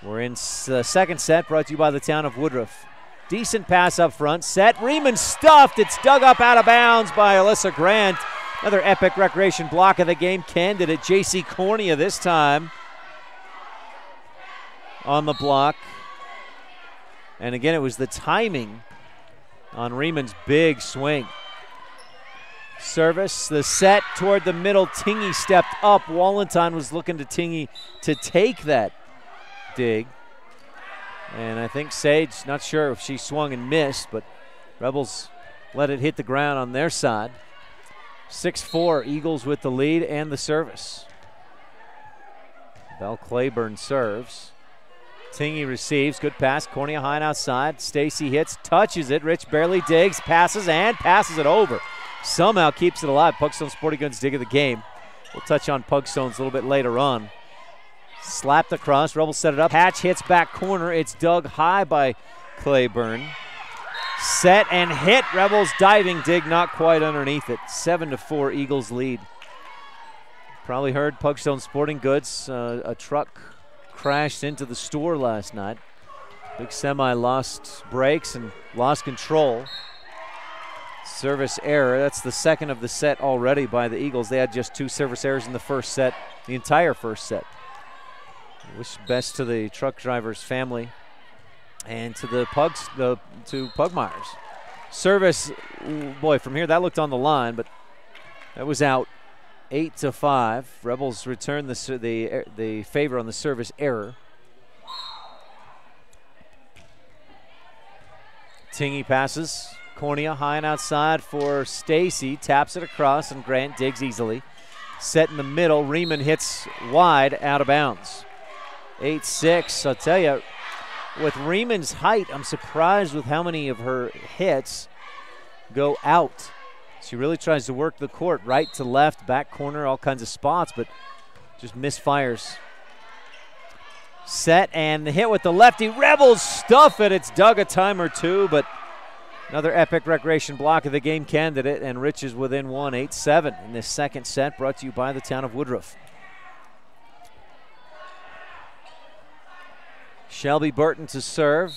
We're in the second set, brought to you by the town of Woodruff. Decent pass up front. Set. Riemann stuffed. It's dug up out of bounds by Alyssa Grant. Another epic recreation block of the game candidate. J.C. Cornea this time on the block. And again, it was the timing on Riemann's big swing. Service, the set toward the middle. Tingy stepped up. Wallenton was looking to Tingy to take that dig. And I think Sage, not sure if she swung and missed, but Rebels let it hit the ground on their side. 6-4, Eagles with the lead and the service. Belle Claiborne serves. Tingy receives, good pass, Cornea high and outside. Stacy hits, touches it, Rich barely digs, passes and passes it over. Somehow keeps it alive. Buckstone Sporting Goods dig of the game. We'll touch on Pugstones a little bit later on. Slapped across, Rebels set it up. Hatch hits back corner. It's dug high by Claiborne. Set and hit. Rebels diving dig, not quite underneath it. 7-4 Eagles lead. Probably heard Pugstone Sporting Goods. A truck crashed into the store last night. Big semi lost brakes and lost control. Service error. That's the second of the set already by the Eagles. They had just 2 service errors in the first set, the entire first set. Wish best to the truck driver's family and to the Pugs, to Pugmires. Service, boy, from here that looked on the line, but that was out. 8-5. Rebels return the favor on the service error. Tingy passes. Cornea high and outside for Stacy. Taps it across, and Grant digs easily. Set in the middle. Riemann hits wide, out of bounds. 8-6. I'll tell you, with Riemann's height, I'm surprised with how many of her hits go out. She really tries to work the court right to left, back corner, all kinds of spots, but just misfires. Set and the hit with the lefty. Rebels stuff it. It's dug a time or two, but another Epic Recreation block of the game candidate, and Rich is within 1, 8-7 in this second set, brought to you by the town of Woodruff. Shelby Burton to serve.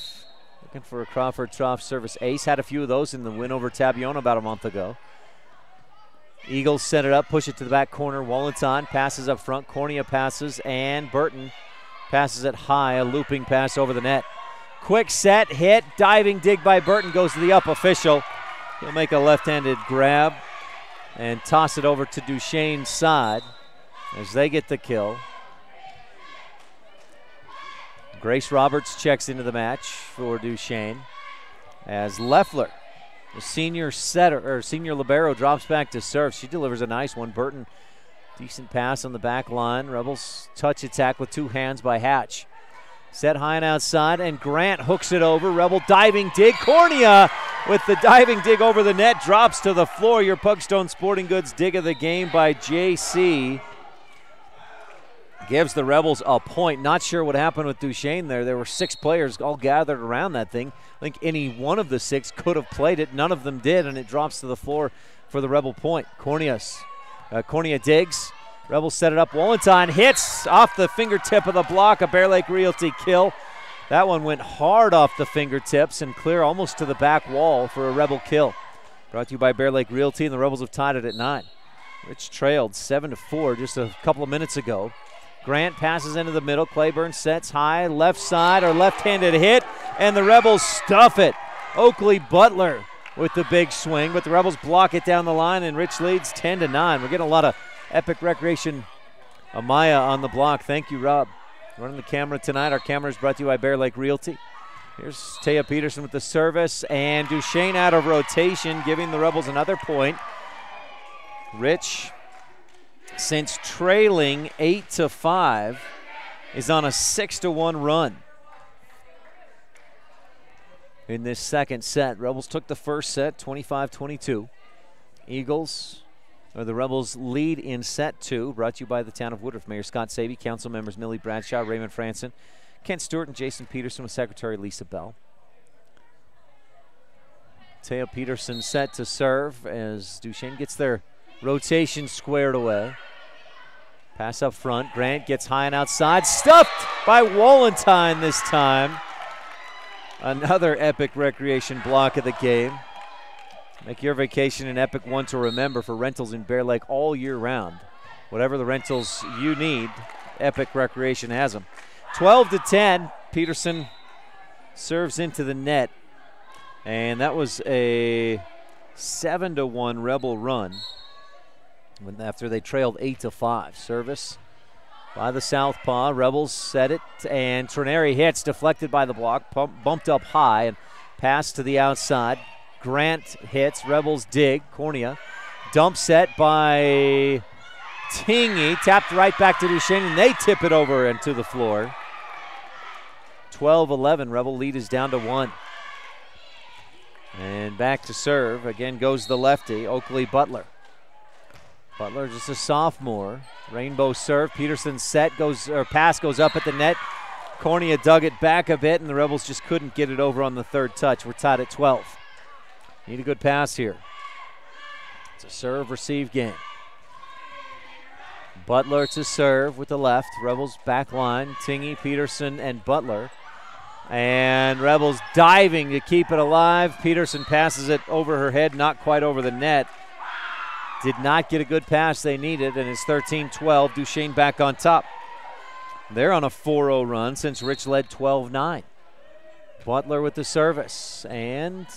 Looking for a Crawford Trough service ace. Had a few of those in the win over Tabiona about a month ago. Eagles set it up, push it to the back corner. Wallenton passes up front. Cornea passes, and Burton passes it high. A looping pass over the net. Quick set, hit, diving dig by Burton. Goes to the up official. He'll make a left-handed grab and toss it over to Duchesne's side as they get the kill. Grace Roberts checks into the match for Duchesne as Leffler, the senior setter or senior libero, drops back to serve. She delivers a nice one. Burton, decent pass on the back line. Rebels touch attack with 2 hands by Hatch. Set high and outside, and Grant hooks it over. Rebel diving dig. Cornea with the diving dig over the net, drops to the floor. Your Pugstone Sporting Goods dig of the game by JC. Gives the Rebels a point. Not sure what happened with Duchesne there. There were 6 players all gathered around that thing. I think any one of the 6 could have played it. None of them did, and it drops to the floor for the Rebel point. Cornea digs. Rebels set it up. Wallenton hits off the fingertip of the block. A Bear Lake Realty kill. That one went hard off the fingertips and clear almost to the back wall for a Rebel kill. Brought to you by Bear Lake Realty, and the Rebels have tied it at 9. Rich trailed 7-4 just a couple of minutes ago. Grant passes into the middle. Claiborne sets high, left side or left-handed hit, and the Rebels stuff it. Oakley Butler with the big swing, but the Rebels block it down the line, and Rich leads 10-9. We're getting a lot of Epic Recreation Amaya on the block. Thank you, Rob. Running the camera tonight. Our camera is brought to you by Bear Lake Realty. Here's Taya Peterson with the service, and Duchesne out of rotation, giving the Rebels another point. Rich, since trailing 8-5, is on a 6-1 run in this second set. Rebels took the first set, 25-22. The Rebels lead in set 2, brought to you by the town of Woodruff. Mayor Scott Sabey, council members Millie Bradshaw, Raymond Franson, Kent Stewart, and Jason Peterson with Secretary Lisa Bell. Taya Peterson set to serve as Duchesne gets their rotation squared away. Pass up front. Grant gets high and outside. Stuffed by Wallenton this time. Another Epic Recreation block of the game. Make your vacation an epic one to remember for rentals in Bear Lake all year round. Whatever the rentals you need, Epic Recreation has them. 12-10. Peterson serves into the net. And that was a 7-1 Rebel run after they trailed 8-5. Service by the southpaw. Rebels set it, and Trineri hits, deflected by the block, bumped up high, and passed to the outside. Grant hits, Rebels dig. Cornea, dump set by Tingy, tapped right back to Duchesne, and they tip it over and to the floor. 12-11, Rebel lead is down to 1. And back to serve, again goes the lefty, Oakley Butler. Butler just a sophomore. Rainbow serve. Peterson's pass goes up at the net. Cornea dug it back a bit, and the Rebels just couldn't get it over on the third touch. We're tied at 12. Need a good pass here. It's a serve-receive game. Butler to serve with the left. Rebels back line. Tingy, Peterson, and Butler. And Rebels diving to keep it alive. Peterson passes it over her head, not quite over the net. Did not get a good pass they needed, and it's 13-12. Duchesne back on top. They're on a 4-0 run since Rich led 12-9. Butler with the service, and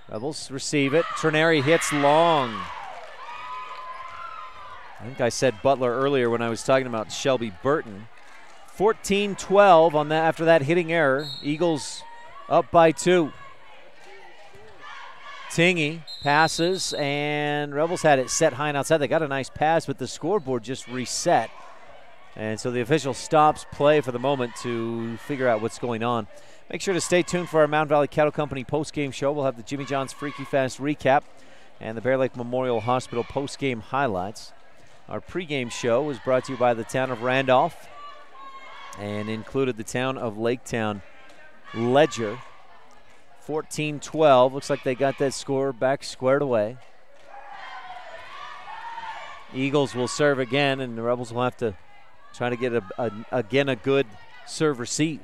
Rebels receive it. Trineri hits long. I think I said Butler earlier when I was talking about Shelby Burton. 14-12 on that after that hitting error. Eagles up by 2. Tingy passes, and Rebels had it set high and outside. They got a nice pass, but the scoreboard just reset. And so the official stops play for the moment to figure out what's going on. Make sure to stay tuned for our Mountain Valley Cattle Company post-game show. We'll have the Jimmy John's Freaky Fast recap and the Bear Lake Memorial Hospital post-game highlights. Our pregame show was brought to you by the town of Randolph and included the town of Laketown Ledger. 14-12. Looks like they got that score back squared away. Eagles will serve again, and the Rebels will have to try to get a good serve-receive.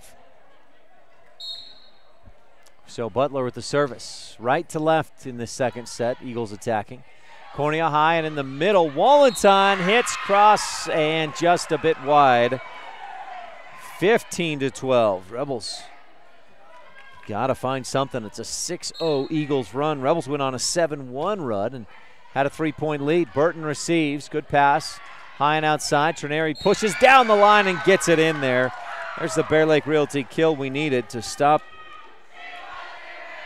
So Butler with the service. Right to left in the second set. Eagles attacking. Cornea high and in the middle. Wallenstein hits cross and just a bit wide. 15-12. Rebels got to find something. It's a 6-0 Eagles run. Rebels went on a 7-1 run and had a 3-point lead. Burton receives. Good pass. High and outside. Trineri pushes down the line and gets it in there. There's the Bear Lake Realty kill we needed to stop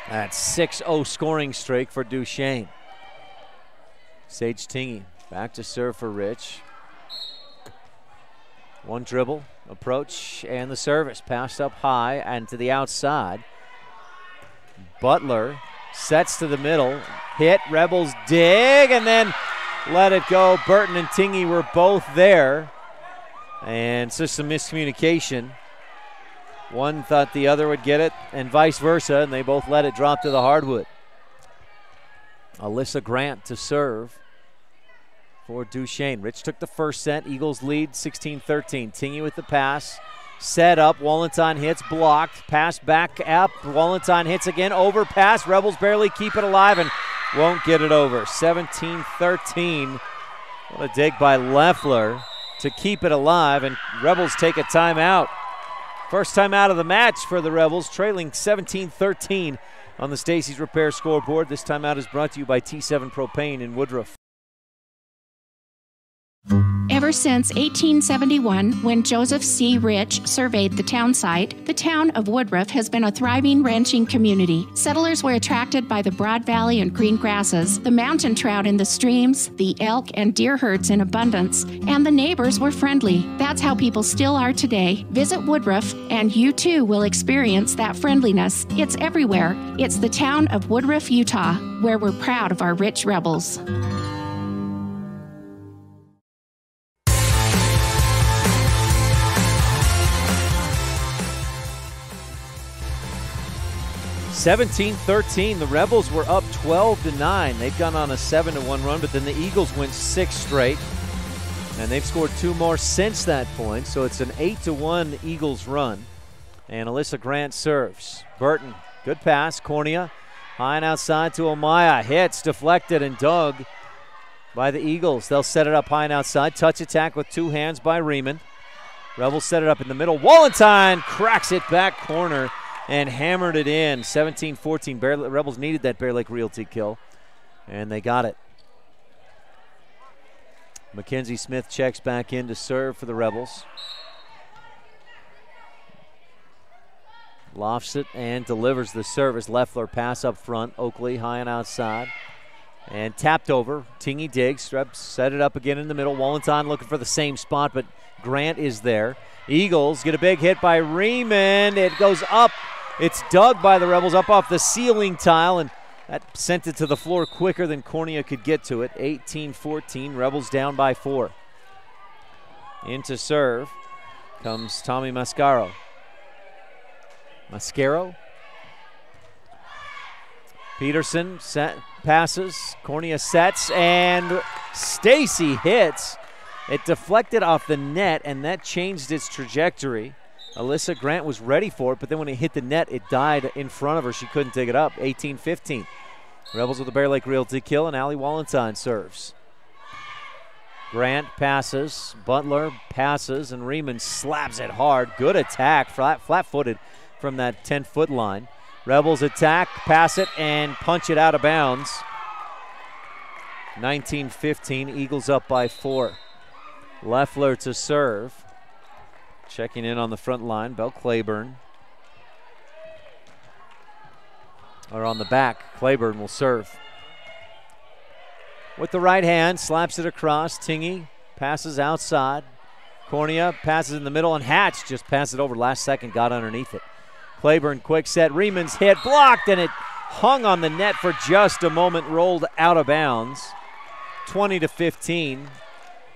that 6-0 scoring streak for Duchesne. Sage Tingy back to serve for Rich. One dribble, approach, and the service. Passed up high and to the outside. Butler sets to the middle. Hit, Rebels dig, and then let it go. Burton and Tingy were both there. And it's just some miscommunication. One thought the other would get it, and vice versa, and they both let it drop to the hardwood. Alyssa Grant to serve for Duchesne. Rich took the first set. Eagles lead 16-13. Tingy with the pass. Set up. Wallenstein hits. Blocked. Pass back up. Wallenstein hits again. Overpass. Rebels barely keep it alive and won't get it over. 17-13. What a dig by Leffler to keep it alive, and Rebels take a timeout. First time out of the match for the Rebels, trailing 17-13 on the Stacy's Repair scoreboard. This timeout is brought to you by T7 Propane in Woodruff. Ever since 1871, when Joseph C. Rich surveyed the town site, the town of Woodruff has been a thriving ranching community. Settlers were attracted by the broad valley and green grasses, the mountain trout in the streams, the elk and deer herds in abundance, and the neighbors were friendly. That's how people still are today. Visit Woodruff, and you too will experience that friendliness. It's everywhere. It's the town of Woodruff, Utah, where we're proud of our rich Rebels. 17-13, the Rebels were up 12-9. They've gone on a 7-1 run, but then the Eagles went 6 straight, and they've scored 2 more since that point, so it's an 8-1 Eagles run. And Alyssa Grant serves. Burton, good pass. Cornea, high and outside to Amaya. Hits, deflected, and dug by the Eagles. They'll set it up high and outside. Touch attack with 2 hands by Riemann. Rebels set it up in the middle. Wallenstein cracks it back corner and hammered it in. 17-14. Rebels needed that Bear Lake Realty kill, and they got it. Mackenzie Smith checks back in to serve for the Rebels. Lofts it and delivers the service. Leffler pass up front. Oakley high and outside. And tapped over. Tingy digs. Set it up again in the middle. Wallenstein looking for the same spot, but Grant is there. Eagles get a big hit by Riemann. It goes up. It's dug by the Rebels up off the ceiling tile, and That sent it to the floor quicker than Cornea could get to it. 18-14, Rebels down by 4. Into serve comes Tommy Mascaro. Peterson passes, Cornea sets, and Stacy hits. It deflected off the net, and that changed its trajectory. Alyssa Grant was ready for it, but then when it hit the net, it died in front of her. She couldn't dig it up. 18-15. Rebels with the Bear Lake Realty kill, and Allie Wallenstein serves. Grant passes, Butler passes, and Riemann slaps it hard. Good attack, flat-footed from that 10-foot line. Rebels attack, pass it, and punch it out of bounds. 19-15, Eagles up by 4. Leffler to serve. Checking in on the front line, Belle Claiborne. Or on the back, Claiborne will serve. With the right hand, slaps it across. Tingy passes outside. Cornea passes in the middle, and Hatch just passed it over last second, got underneath it. Claiborne quick set, Riemann's hit, blocked, and it hung on the net for just a moment, rolled out of bounds. 20-15.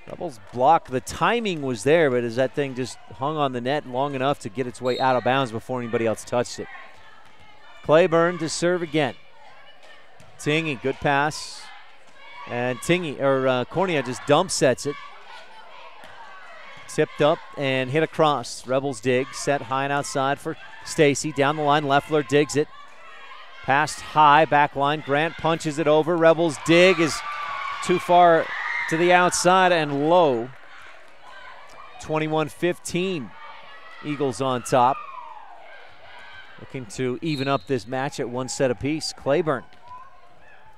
Rebels blocked. The timing was there, but as that thing just hung on the net long enough to get its way out of bounds before anybody else touched it. Claiborne to serve again. Tingy, good pass. And Cornea just dump sets it. Tipped up and hit across. Rebels dig, set high and outside for Stacy. Down the line, Leffler digs it. Passed high, back line. Grant punches it over. Rebels dig is too far to the outside and low. 21-15. Eagles on top. Looking to even up this match at 1 set apiece. Claiborne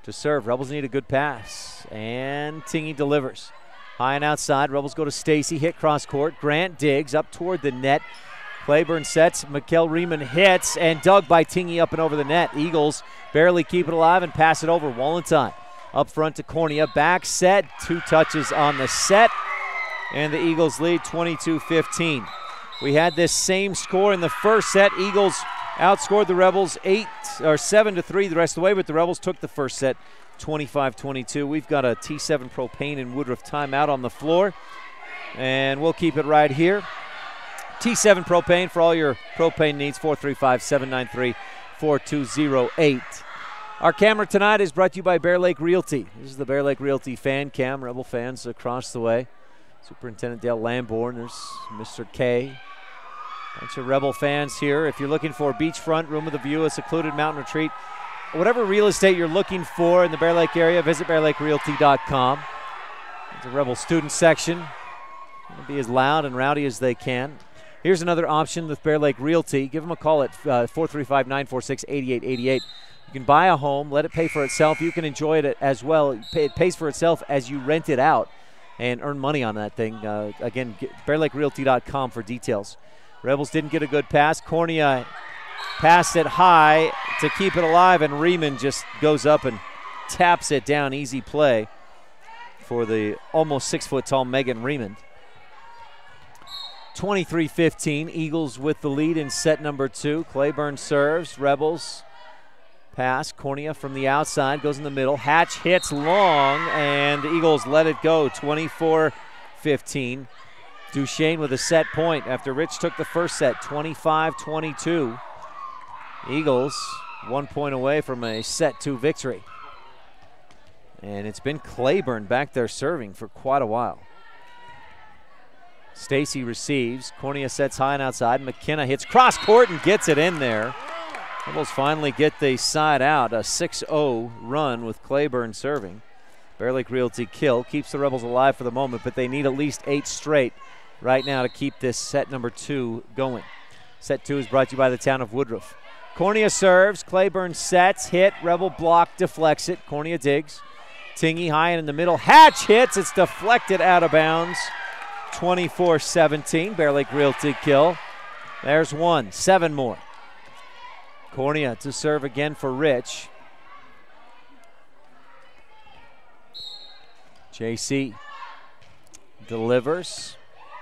to serve. Rebels need a good pass. And Tingy delivers. High and outside. Rebels go to Stacy. Hit cross court. Grant digs up toward the net. Claiborne sets. Mikkel Riemann hits and dug by Tingy up and over the net. Eagles barely keep it alive and pass it over. Wallenstein up front to Cornea. Back set. 2 touches on the set. And the Eagles lead 22-15. We had this same score in the first set. Eagles outscored the Rebels 7-3 the rest of the way, but the Rebels took the first set 25-22. We've got a T7 Propane and Woodruff timeout on the floor, and we'll keep it right here. T7 Propane for all your propane needs, 435-793-4208. Our camera tonight is brought to you by Bear Lake Realty. This is the Bear Lake Realty fan cam. Rebel fans across the way. Superintendent Dale Lamborn, there's Mr. K. Bunch of Rebel fans here. If you're looking for beachfront, room with a view, a secluded mountain retreat, whatever real estate you're looking for in the Bear Lake area, visit bearlakerealty.com. There's a Rebel student section. It'll be as loud and rowdy as they can. Here's another option with Bear Lake Realty. Give them a call at 435-946-8888. You can buy a home, let it pay for itself. You can enjoy it as well. It pays for itself as you rent it out and earn money on that thing. Again, bearlakerealty.com for details. Rebels didn't get a good pass. Cornea passed it high to keep it alive, and Riemann just goes up and taps it down. Easy play for the almost 6-foot-tall Megan Riemann. 23-15, Eagles with the lead in set number 2. Claiborne serves, Rebels pass. Cornea from the outside, goes in the middle. Hatch hits long, and the Eagles let it go, 24-15. Duchesne with a set point after Rich took the first set, 25-22. Eagles 1 point away from a set 2 victory. And it's been Claiborne back there serving for quite a while. Stacy receives. Cornea sets high and outside. McKenna hits cross court and gets it in there. Rebels finally get the side out. A 6-0 run with Claiborne serving. Bear Lake Realty kill. Keeps the Rebels alive for the moment, but they need at least 8 straight right now to keep this set number 2 going. Set 2 is brought to you by the town of Woodruff. Cornea serves. Claiborne sets. Hit. Rebel block. Deflects it. Cornea digs. Tingy high and in the middle. Hatch hits. It's deflected out of bounds. 24-17. Bear Lake Realty kill. There's 1. 7 more. Cornea to serve again for Rich. JC delivers.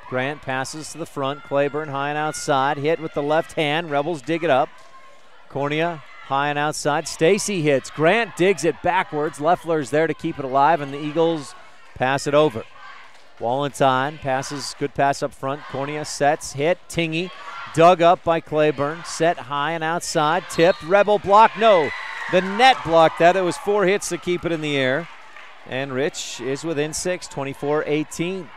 Grant passes to the front. Claiborne high and outside. Hit with the left hand. Rebels dig it up. Cornea high and outside. Stacy hits. Grant digs it backwards. Loeffler's there to keep it alive, and the Eagles pass it over. Wallenstein passes, good pass up front. Cornea sets, hit, Tingy. Dug up by Claiborne, set high and outside. Tipped, Rebel block, no. The net blocked that. It was 4 hits to keep it in the air. And Rich is within 6, 24-18.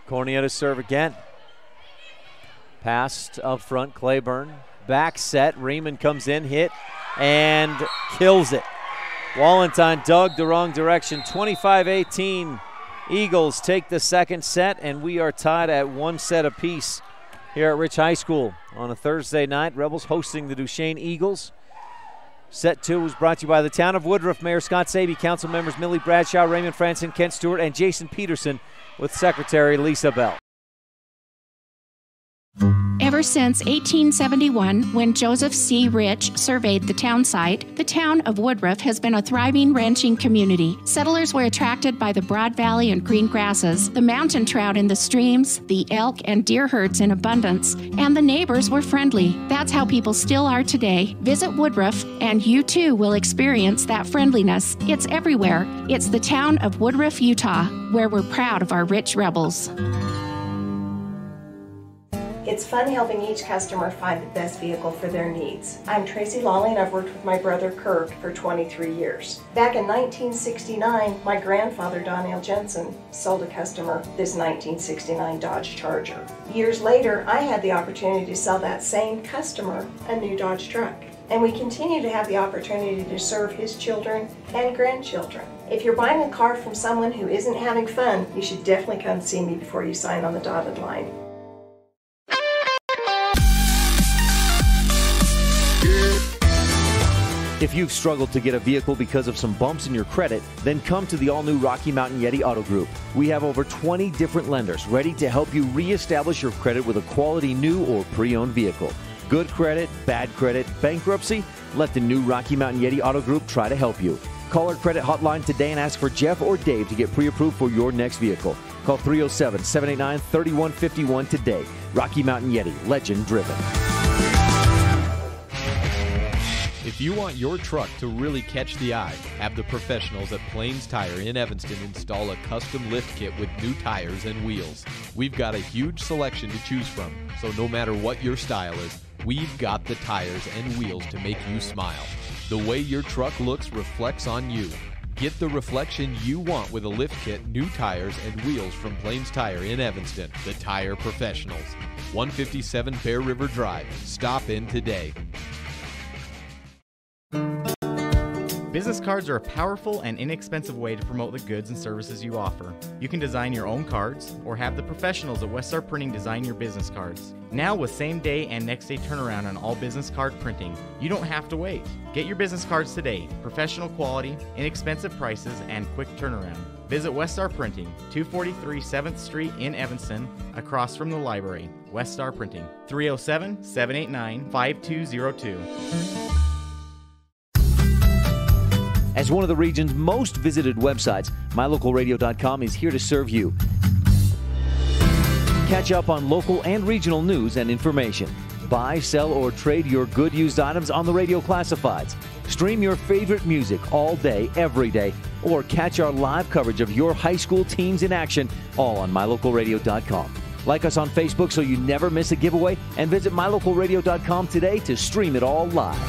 Cornea to serve again. Passed up front, Claiborne. Back set, Riemann comes in, hit, and kills it. Wallenstein dug the wrong direction. 25-18. Eagles take the second set, and we are tied at 1 set apiece here at Rich High School on a Thursday night. Rebels hosting the Duchesne Eagles. Set 2 was brought to you by the Town of Woodruff, Mayor Scott Sabie, council members Millie Bradshaw, Raymond Franson, Kent Stewart, and Jason Peterson, with Secretary Lisa Bell. Ever since 1871, when Joseph C. Rich surveyed the town site, the town of Woodruff has been a thriving ranching community. Settlers were attracted by the broad valley and green grasses, the mountain trout in the streams, the elk and deer herds in abundance, and the neighbors were friendly. That's how people still are today. Visit Woodruff, and you too will experience that friendliness. It's everywhere. It's the town of Woodruff, Utah, where we're proud of our rich rebels. It's fun helping each customer find the best vehicle for their needs. I'm Tracy Lawley, and I've worked with my brother Kirk for 23 years. Back in 1969, my grandfather Donnell Jensen sold a customer this 1969 Dodge Charger. Years later, I had the opportunity to sell that same customer a new Dodge truck. And we continue to have the opportunity to serve his children and grandchildren. If you're buying a car from someone who isn't having fun, you should definitely come see me before you sign on the dotted line. If you've struggled to get a vehicle because of some bumps in your credit, then come to the all-new Rocky Mountain Yeti Auto Group. We have over 20 different lenders ready to help you reestablish your credit with a quality new or pre-owned vehicle. Good credit, bad credit, bankruptcy? Let the new Rocky Mountain Yeti Auto Group try to help you. Call our credit hotline today and ask for Jeff or Dave to get pre-approved for your next vehicle. Call 307-789-3151 today. Rocky Mountain Yeti, legend driven. If you want your truck to really catch the eye, have the professionals at Plains Tire in Evanston install a custom lift kit with new tires and wheels. We've got a huge selection to choose from, so no matter what your style is, we've got the tires and wheels to make you smile. The way your truck looks reflects on you. Get the reflection you want with a lift kit, new tires, and wheels from Plains Tire in Evanston, the tire professionals. 157 Bear River Drive. Stop in today. Business cards are a powerful and inexpensive way to promote the goods and services you offer. You can design your own cards or have the professionals at Westar Printing design your business cards. Now with same day and next day turnaround on all business card printing, you don't have to wait. Get your business cards today. Professional quality, inexpensive prices, and quick turnaround. Visit Westar Printing, 243 7th Street in Evanston, across from the library. Westar Printing, 307-789-5202. As one of the region's most visited websites, MyLocalRadio.com is here to serve you. Catch up on local and regional news and information. Buy, sell, or trade your good used items on the radio classifieds. Stream your favorite music all day, every day, or catch our live coverage of your high school teams in action, all on MyLocalRadio.com. Like us on Facebook so you never miss a giveaway, and visit MyLocalRadio.com today to stream it all live.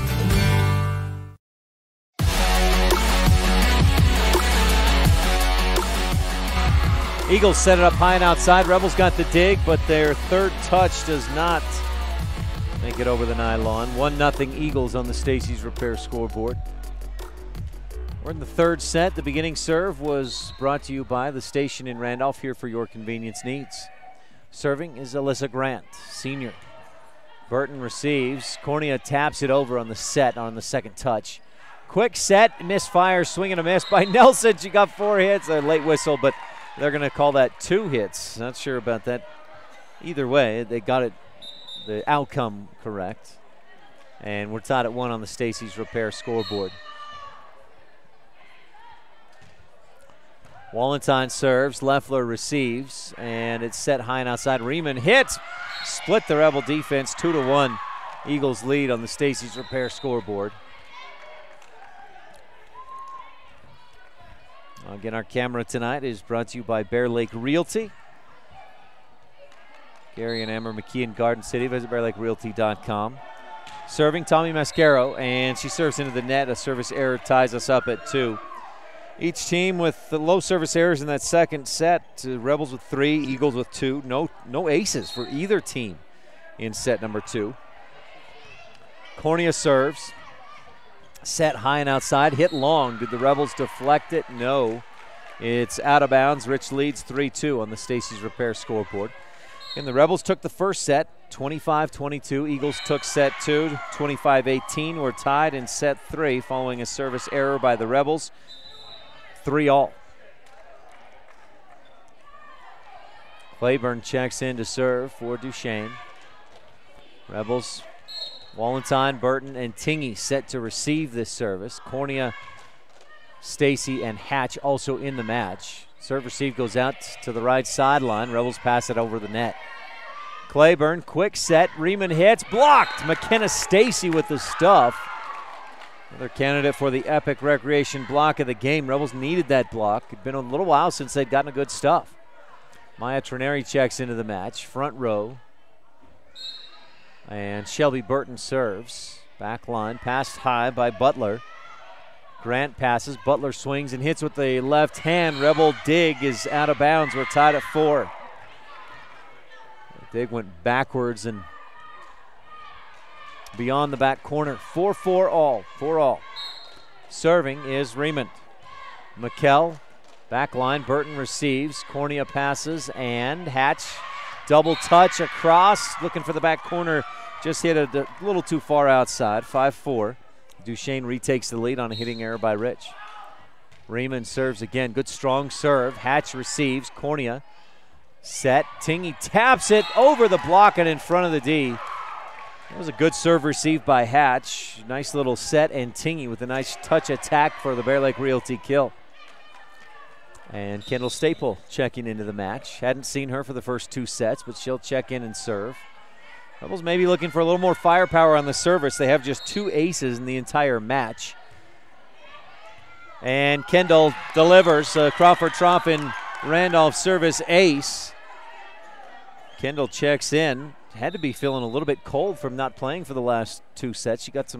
Eagles set it up high and outside. Rebels got the dig, but their third touch does not make it over the nylon. 1-0 Eagles on the Stacy's Repair scoreboard. We're in the third set. The beginning serve was brought to you by the station in Randolph, here for your convenience needs. Serving is Alyssa Grant, senior. Burton receives. Cornea taps it over on the set on the second touch. Quick set, misfire, swing and a miss by Nelson. She got 4 hits, a late whistle, but they're going to call that 2 hits. Not sure about that. Either way, they got it, the outcome correct. And we're tied at 1 on the Stacy's Repair scoreboard. Wallenstein serves, Loeffler receives, and it's set high and outside. Riemann hits, split the Rebel defense 2-1. Eagles lead on the Stacy's Repair scoreboard. Again, our camera tonight is brought to you by Bear Lake Realty. Gary and Amber McKee in Garden City. Visit bearlakerealty.com. Serving Tommy Mascaro, and she serves into the net. A service error ties us up at 2. Each team with the low service errors in that second set. Rebels with 3, Eagles with 2. No aces for either team in set number 2. Cornea serves. Set high and outside, hit long. Did the Rebels deflect it? No. It's out of bounds. Rich leads 3-2 on the Stacy's Repair scoreboard. And the Rebels took the first set, 25-22. Eagles took set 2, 25-18. We're tied in set 3 following a service error by the Rebels. 3-all. Claiborne checks in to serve for Duchesne. Rebels, Wallenstein, Burton, and Tingy set to receive this service. Cornea, Stacy, and Hatch also in the match. Serve receive goes out to the right sideline. Rebels pass it over the net. Claiborne, quick set. Riemann hits, blocked. McKenna Stacy with the stuff. Another candidate for the Epic Recreation block of the game. Rebels needed that block. It'd been a little while since they'd gotten a good stuff. Maya Trineri checks into the match. Front row. And Shelby Burton serves. Back line, passed high by Butler. Grant passes. Butler swings and hits with the left hand. Rebel dig is out of bounds. We're tied at 4. The dig went backwards and beyond the back corner. 4-4 all. 4 all. Serving is Riemann. McKell, back line. Burton receives. Cornea passes and Hatch. Double touch across. Looking for the back corner. Just hit it a little too far outside. 5-4. Duchesne retakes the lead on a hitting error by Rich. Riemann serves again. Good strong serve. Hatch receives. Cornea set. Tingy taps it over the block and in front of the D. That was a good serve received by Hatch. Nice little set, and Tingy with a nice touch attack for the Bear Lake Realty kill. And Kendall Staple checking into the match. Hadn't seen her for the first 2 sets, but she'll check in and serve. Rebels maybe looking for a little more firepower on the service. They have just 2 aces in the entire match. And Kendall delivers. Crawford Tromp and Randolph service ace. Kendall checks in. Had to be feeling a little bit cold from not playing for the last 2 sets. She got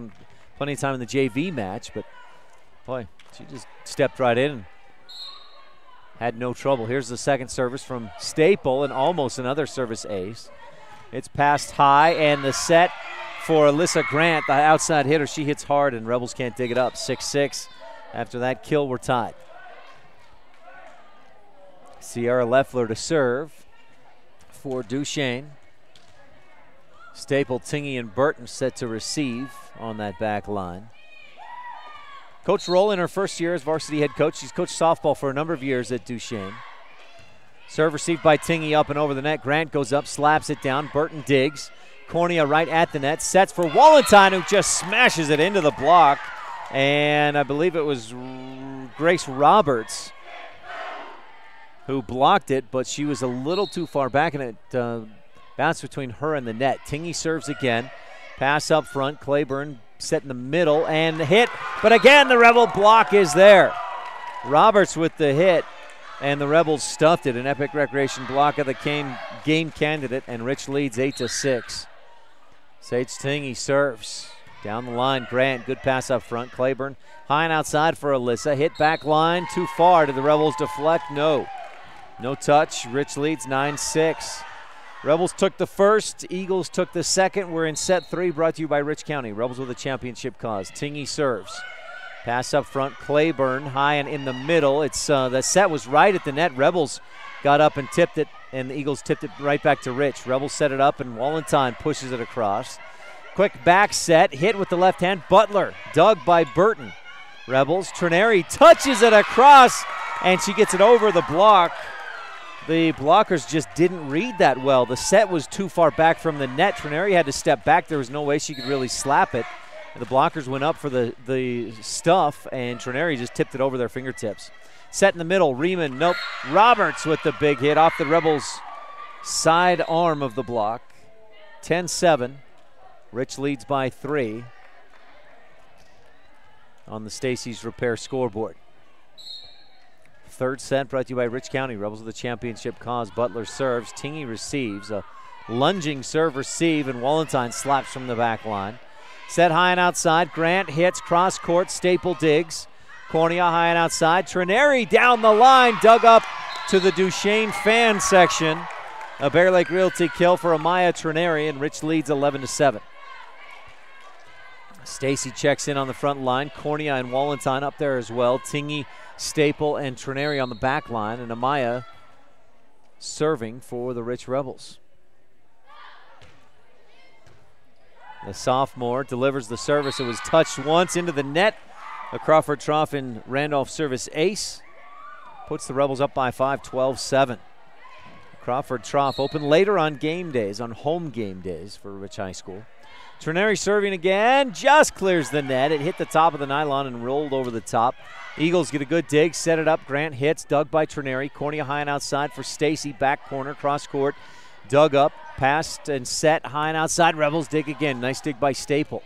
plenty of time in the JV match, but boy, she just stepped right in and had no trouble. Here's the second service from Staple and almost another service ace. It's passed high, and the set for Alyssa Grant, the outside hitter. She hits hard, and Rebels can't dig it up. 6-6. After that kill, we're tied. Sierra Leffler to serve for Duchesne. Staple, Tingy, and Burton set to receive on that back line. Coach Roll in her first year as varsity head coach. She's coached softball for a number of years at Duchesne. Serve received by Tingy up and over the net. Grant goes up, slaps it down. Burton digs. Cornea right at the net. Sets for Wallenstein, who just smashes it into the block. And I believe it was Grace Roberts who blocked it, but she was a little too far back, and it bounced between her and the net. Tingy serves again. Pass up front. Claiborne set in the middle and hit. But again, the Rebel block is there. Roberts with the hit. And the Rebels stuffed it. An Epic Recreation block of the game candidate, and Rich leads 8-6. Sage Tingy serves. Down the line, Grant, good pass up front. Claiborne, high and outside for Alyssa. Hit back line, too far. Did the Rebels deflect? No. No touch. Rich leads 9-6. Rebels took the first. Eagles took the second. We're in set 3, brought to you by Rich County. Rebels with a championship cause. Tingy serves. Pass up front, Claiborne, high and in the middle. It's the set was right at the net. Rebels got up and tipped it, and the Eagles tipped it right back to Rich. Rebels set it up, and Wallenstein pushes it across. Quick back set, hit with the left hand. Butler, dug by Burton. Rebels, Trineri touches it across, and she gets it over the block. The blockers just didn't read that well. The set was too far back from the net. Trineri had to step back. There was no way she could really slap it. The blockers went up for the stuff, and Trineri just tipped it over their fingertips. Set in the middle, Riemann, nope. Roberts with the big hit off the Rebels' side arm of the block. 10-7. Rich leads by 3 on the Stacy's Repair scoreboard. Third set brought to you by Rich County. Rebels of the championship cause. Butler serves. Tingy receives. A lunging serve receive, and Wallenstein slaps from the back line. Set high and outside. Grant hits cross court. Staple digs. Cornea high and outside. Trineri down the line. Dug up to the Duchesne fan section. A Bear Lake Realty kill for Amaya Trineri, and Rich leads 11-7. Stacy checks in on the front line. Cornea and Wallenstein up there as well. Tingy, Staple, and Trineri on the back line, and Amaya serving for the Rich Rebels. The sophomore delivers the service. It was touched once into the net. A Crawford Trough and Randolph service ace puts the Rebels up by 5, 12-7. Crawford Trough open later on game days, on home game days for Rich High School. Trineri serving again, just clears the net. It hit the top of the nylon and rolled over the top. Eagles get a good dig, set it up. Grant hits, dug by Trineri. Cornea high and outside for Stacy, back corner, cross court. Dug up, passed and set, high and outside. Rebels dig again, nice dig by Staple.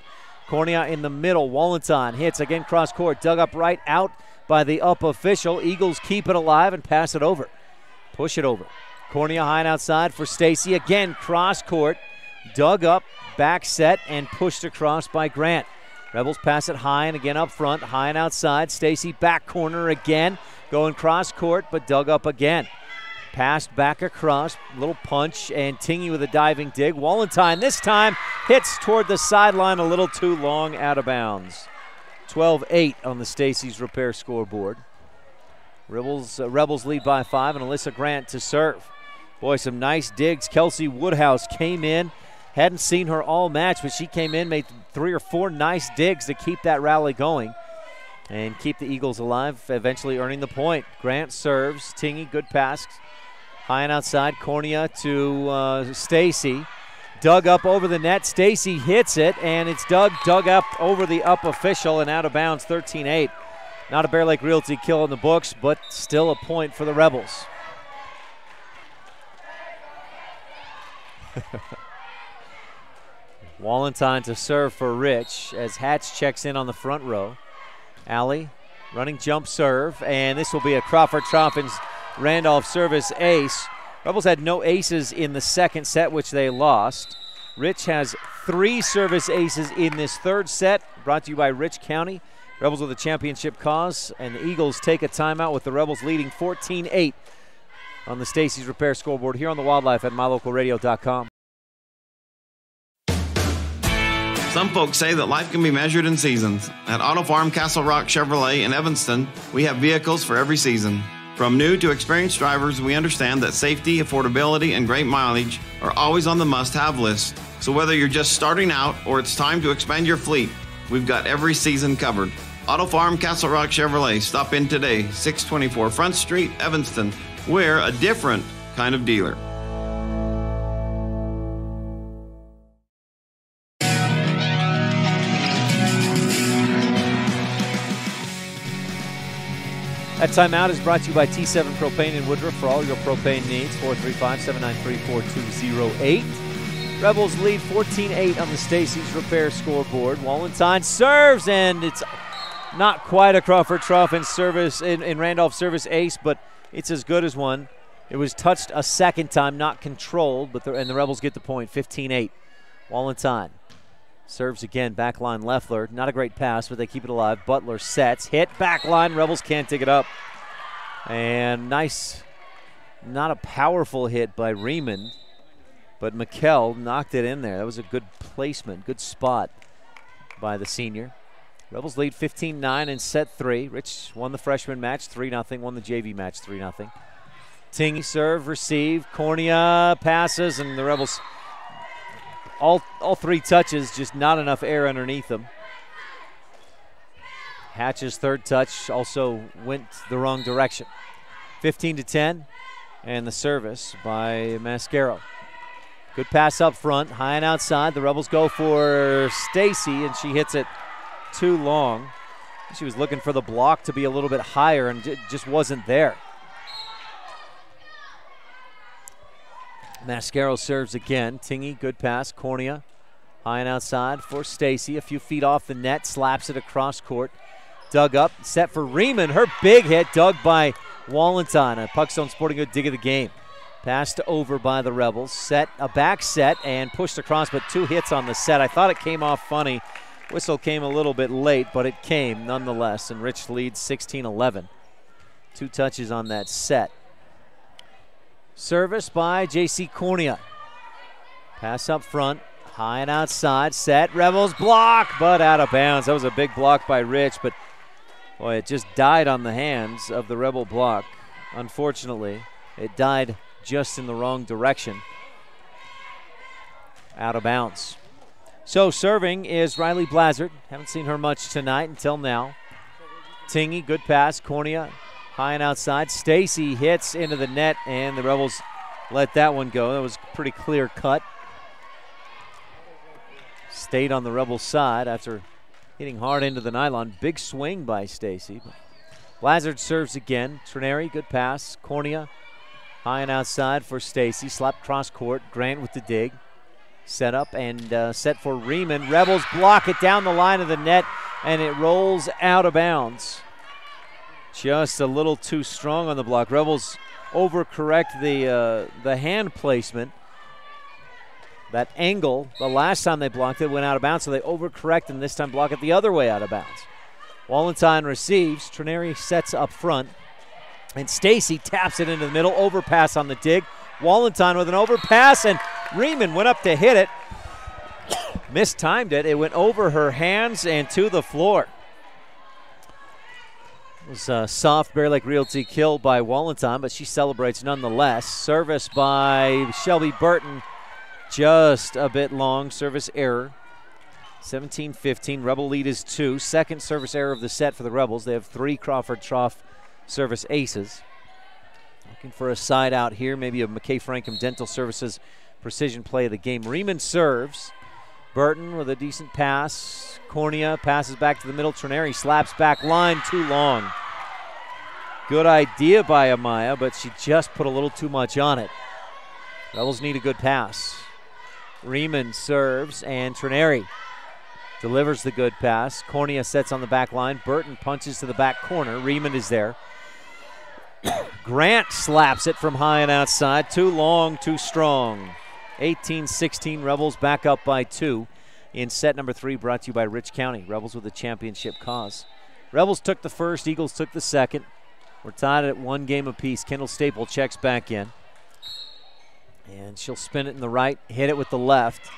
Cornea in the middle, Wallenstein hits again cross court. Dug up right out by the up official. Eagles keep it alive and pass it over. Push it over. Cornea high and outside for Stacy. Again, cross court. Dug up, back set, and pushed across by Grant. Rebels pass it high and again up front. High and outside. Stacy back corner again. Going cross court, but dug up again. Passed back across. Little punch, and Tingy with a diving dig. Wallenstein this time hits toward the sideline a little too long, out of bounds. 12-8 on the Stacy's Repair scoreboard. Rebels lead by 5, and Alyssa Grant to serve. Boy, some nice digs. Kelsey Woodhouse came in. Hadn't seen her all match, but she came in, made 3 or 4 nice digs to keep that rally going and keep the Eagles alive, eventually earning the point. Grant serves. Tingy, good pass. High and outside. Cornea to Stacy. Dug up over the net. Stacy hits it, and it's dug up over the up official and out of bounds, 13-8. Not a Bear Lake Realty kill in the books, but still a point for the Rebels. Wallenstein to serve for Rich as Hatch checks in on the front row. Alley, running jump serve, and this will be a Crawford Trough and Randolph service ace. Rebels had no aces in the second set, which they lost. Rich has 3 service aces in this third set, brought to you by Rich County. Rebels with a championship cause, and the Eagles take a timeout with the Rebels leading 14-8 on the Stacy's Repair scoreboard here on the Wildlife at mylocalradio.com. Some folks say that life can be measured in seasons. At Auto Farm Castle Rock Chevrolet in Evanston, we have vehicles for every season. From new to experienced drivers, we understand that safety, affordability, and great mileage are always on the must-have list. So whether you're just starting out or it's time to expand your fleet, we've got every season covered. Auto Farm Castle Rock Chevrolet. Stop in today, 624 Front Street, Evanston. We're a different kind of dealer. That timeout is brought to you by T7 Propane in Woodruff for all your propane needs. 435-793-4208. Rebels lead 14-8 on the Stacy's Repair scoreboard. Wallenstein serves, and it's not quite a Crawford Trough in service in Randolph service ace, but it's as good as one. It was touched a second time, not controlled, but the Rebels get the point. 15-8. Wallenstein serves again, back line Leffler. Not a great pass, but they keep it alive. Butler sets, hit, back line. Rebels can't dig it up. And nice, not a powerful hit by Riemann, but Mikkel knocked it in there. That was a good placement, good spot by the senior. Rebels lead 15-9 in set 3. Rich won the freshman match 3-0, won the JV match 3-0. Tingy serve, receive, Cornea passes, and the Rebels all 3 touches, just not enough air underneath them. Hatch's third touch also went the wrong direction. 15-10, and the service by Mascaro. Good pass up front, high and outside. The Rebels go for Stacy, and she hits it too long. She was looking for the block to be a little bit higher, and it just wasn't there. Mascaro serves again. Tingy, good pass. Cornea High and outside for Stacy. A few feet off the net. Slaps it across court. Dug up. Set for Riemann. Her big hit. Dug by Wallenstein. A Puckstone Sporting Good dig of the game. Passed over by the Rebels. Set, a back set, and pushed across, but 2 hits on the set. I thought it came off funny. Whistle came a little bit late, but it came nonetheless, and Rich leads 16-11. 2 touches on that set. Service by J.C. Cornea. Pass up front, high and outside, set, Rebels block, but out of bounds. That was a big block by Rich, but boy, it just died on the hands of the Rebel block. Unfortunately, it died just in the wrong direction. Out of bounds. So serving is Riley Blazard. Haven't seen her much tonight until now. Tingy, good pass. Cornea, high and outside. Stacy hits into the net, and the Rebels let that one go. That was pretty clear cut. Stayed on the Rebels side after hitting hard into the nylon. Big swing by Stacy. Blazard serves again. Trineri, good pass. Cornea, high and outside for Stacy. Slapped cross court. Grant with the dig. Set up and set for Riemann. Rebels block it down the line of the net, and it rolls out of bounds. Just a little too strong on the block. Rebels overcorrect the hand placement. That angle, the last time they blocked it, went out of bounds, so they overcorrect and this time block it the other way out of bounds. Wallenstein receives. Trineri sets up front. And Stacy taps it into the middle. Overpass on the dig. Wallenstein with an overpass, and Riemann went up to hit it. Mistimed it. It went over her hands and to the floor. It was a soft Bear Lake Realty kill by Wallenstein, but she celebrates nonetheless. Service by Shelby Burton. Just a bit long. Service error. 17-15. Rebel lead is 2. Second service error of the set for the Rebels. They have 3 Crawford Trough service aces. Looking for a side out here, maybe a McKay Frankham Dental Services precision play of the game. Riemann serves. Burton with a decent pass. Cornea passes back to the middle. Trineri slaps back line, too long. Good idea by Amaya, but she just put a little too much on it. Rebels need a good pass. Riemann serves, and Trineri delivers the good pass. Cornea sets on the back line. Burton punches to the back corner. Riemann is there. Grant slaps it from high and outside. Too long, too strong. 18-16, Rebels back up by 2 in set number 3, brought to you by Rich County. Rebels with a championship cause. Rebels took the first, Eagles took the second. We're tied at 1 game apiece. Kendall Staple checks back in. And she'll spin it in the right, hit it with the left.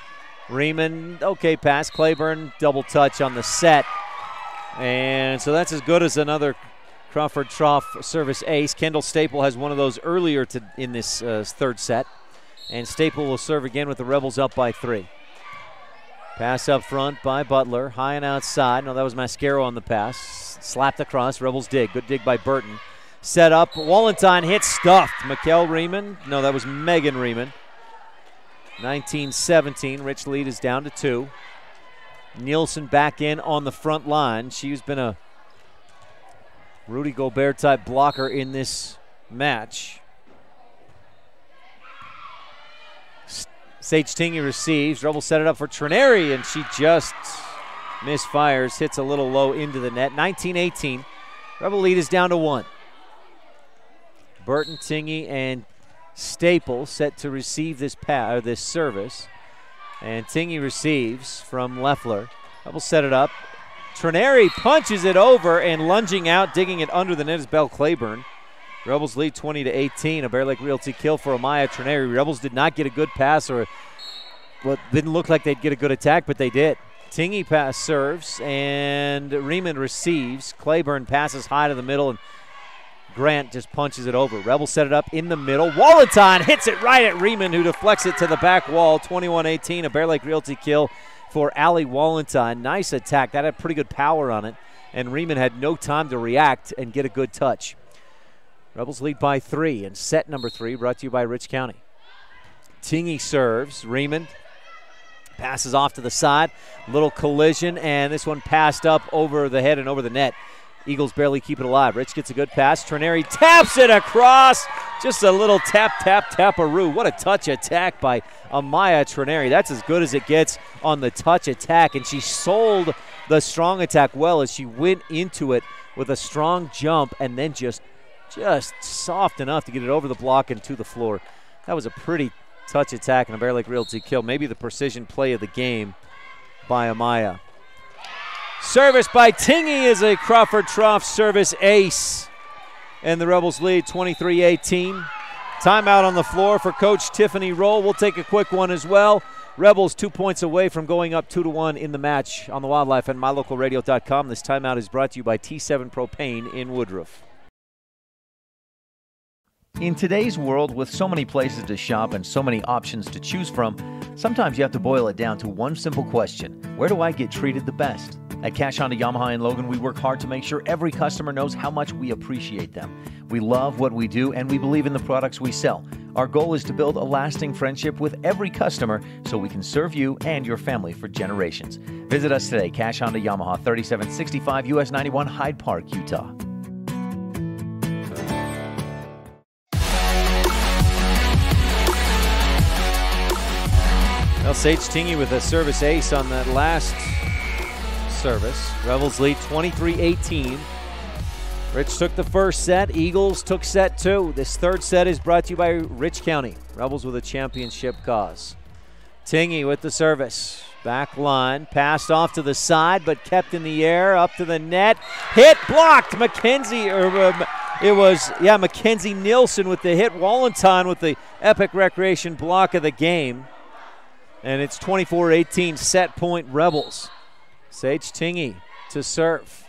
Riemann, okay pass. Claiborne, double touch on the set. And so that's as good as another Crawford Trough service ace. Kendall Staple has one of those earlier in this third set. And Staple will serve again with the Rebels up by 3. Pass up front by Butler. High and outside. No, that was Mascaro on the pass. Slapped across. Rebels dig. Good dig by Burton. Set up. Wallenstein hit, stuffed. Mikkel Riemann. No, that was Megan Riemann. 19-17. Rich lead is down to 2. Nielsen back in on the front line. She's been a Rudy Gobert type blocker in this match. Sage Tingy receives. Rebel set it up for Trineri, and she just misfires. Hits a little low into the net. 19-18. Rebel lead is down to 1. Burton, Tingy, and Staple set to receive this service. And Tingy receives from Leffler. Rebel set it up. Trineri punches it over, and lunging out, digging it under the net is Belle Claiborne. Rebels lead 20-18. A Bear Lake Realty kill for Amaya Trineri. Rebels did not get a good pass, or what didn't look like they'd get a good attack, but they did. Tingy pass serves, and Riemann receives. Claiborne passes high to the middle, and Grant just punches it over. Rebels set it up in the middle. Wallenstein hits it right at Riemann, who deflects it to the back wall. 21-18. A Bear Lake Realty kill for Allie Wallenstein. Nice attack. That had pretty good power on it, and Riemann had no time to react and get a good touch. Rebels lead by 3 in set number 3, brought to you by Rich County. Tingy serves. Riemann passes off to the side. Little collision, and this one passed up over the head and over the net. Eagles barely keep it alive. Rich gets a good pass. Trenary taps it across. Just a little tap-a-roo. What a touch attack by Amaya Trenary. That's as good as it gets on the touch attack, and she sold the strong attack well as she went into it with a strong jump and then just soft enough to get it over the block and to the floor. That was a pretty touch attack and a Bear Lake Realty kill. Maybe the precision play of the game by Amaya. Service by Tingy is a Crawford Trough service ace. And the Rebels lead 23-18. Timeout on the floor for Coach Tiffany Roll. We'll take a quick one as well. Rebels 2 points away from going up 2-1 in the match on the Wildlife and MyLocalRadio.com. This timeout is brought to you by T7 Propane in Woodruff. In today's world, with so many places to shop and so many options to choose from, sometimes you have to boil it down to one simple question: where do I get treated the best? At Cash Honda Yamaha in Logan, we work hard to make sure every customer knows how much we appreciate them. We love what we do and we believe in the products we sell. Our goal is to build a lasting friendship with every customer so we can serve you and your family for generations. Visit us today, Cash Honda Yamaha, 3765 US 91, Hyde Park, Utah. Well, Sage Tingy with a service ace on that last service. Rebels lead 23-18. Rich took the first set. Eagles took set 2. This third set is brought to you by Rich County. Rebels with a championship cause. Tingy with the service. Back line. Passed off to the side, but kept in the air. Up to the net. Hit, blocked. Mackenzie Nielsen with the hit. Wallenton with the epic recreation block of the game. And it's 24-18, set point Rebels. Sage Tingy to serve.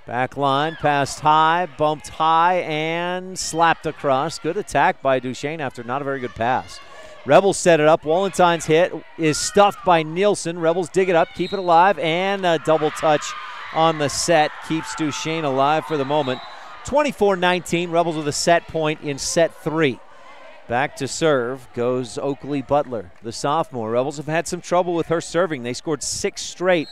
Back line, passed high, bumped high, and slapped across. Good attack by Duchesne after not a very good pass. Rebels set it up. Wallenstein's hit is stuffed by Nielsen. Rebels dig it up, keep it alive, and a double touch on the set keeps Duchesne alive for the moment. 24-19, Rebels with a set point in set 3. Back to serve goes Oakley Butler, the sophomore. Rebels have had some trouble with her serving. They scored 6 straight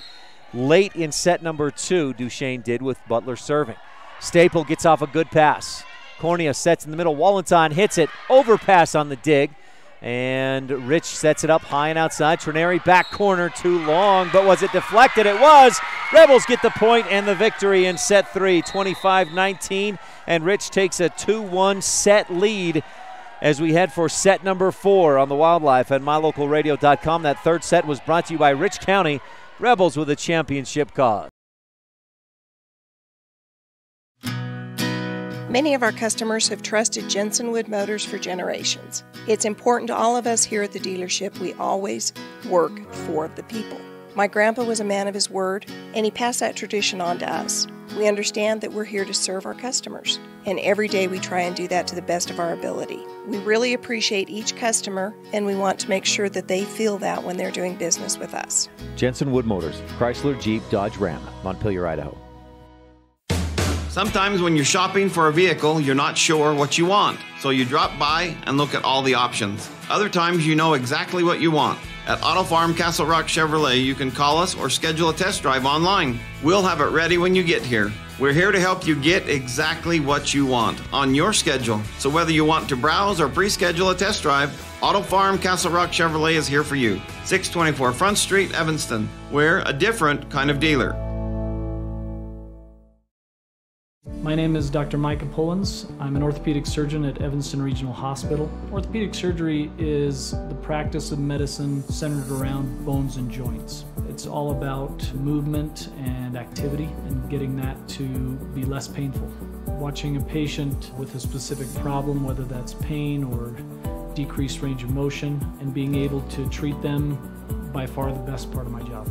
late in set number 2, Duchesne did, with Butler serving. Staple gets off a good pass. Cornea sets in the middle. Wallenstein hits it. Overpass on the dig. And Rich sets it up high and outside. Trenary back corner too long, but was it deflected? It was. Rebels get the point and the victory in set 3, 25-19. And Rich takes a 2-1 set lead as we head for set number 4 on the Wildlife and MyLocalRadio.com. That third set was brought to you by Rich County. Rebels with a championship cause. Many of our customers have trusted Jensen Wood Motors for generations. It's important to all of us here at the dealership we always work for the people. My grandpa was a man of his word, and he passed that tradition on to us. We understand that we're here to serve our customers, and every day we try and do that to the best of our ability. We really appreciate each customer, and we want to make sure that they feel that when they're doing business with us. Jensen Wood Motors, Chrysler, Jeep, Dodge, Ram, Montpelier, Idaho. Sometimes when you're shopping for a vehicle, you're not sure what you want, so you drop by and look at all the options. Other times you know exactly what you want. At Auto Farm Castle Rock Chevrolet, you can call us or schedule a test drive online. We'll have it ready when you get here. We're here to help you get exactly what you want on your schedule. So whether you want to browse or pre-schedule a test drive, Auto Farm Castle Rock Chevrolet is here for you. 624 Front Street, Evanston. We're a different kind of dealer. My name is Dr. Micah Pullins. I'm an orthopedic surgeon at Evanston Regional Hospital. Orthopedic surgery is the practice of medicine centered around bones and joints. It's all about movement and activity and getting that to be less painful. Watching a patient with a specific problem, whether that's pain or decreased range of motion, and being able to treat them, by far the best part of my job.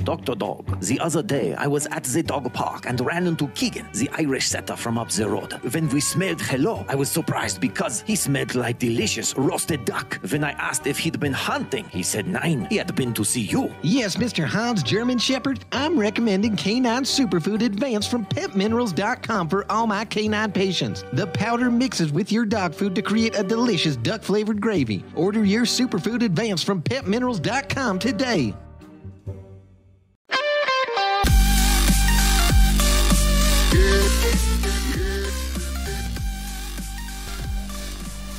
Dr. Dog, the other day I was at the dog park and ran into Keegan, the Irish setter from up the road. When we smelled hello, I was surprised because he smelled like delicious roasted duck. When I asked if he'd been hunting, he said nein, he had been to see you. Yes, Mr. Hans German Shepherd, I'm recommending Canine Superfood Advanced from PetMinerals.com for all my canine patients. The powder mixes with your dog food to create a delicious duck-flavored gravy. Order your Superfood Advanced from PetMinerals.com today.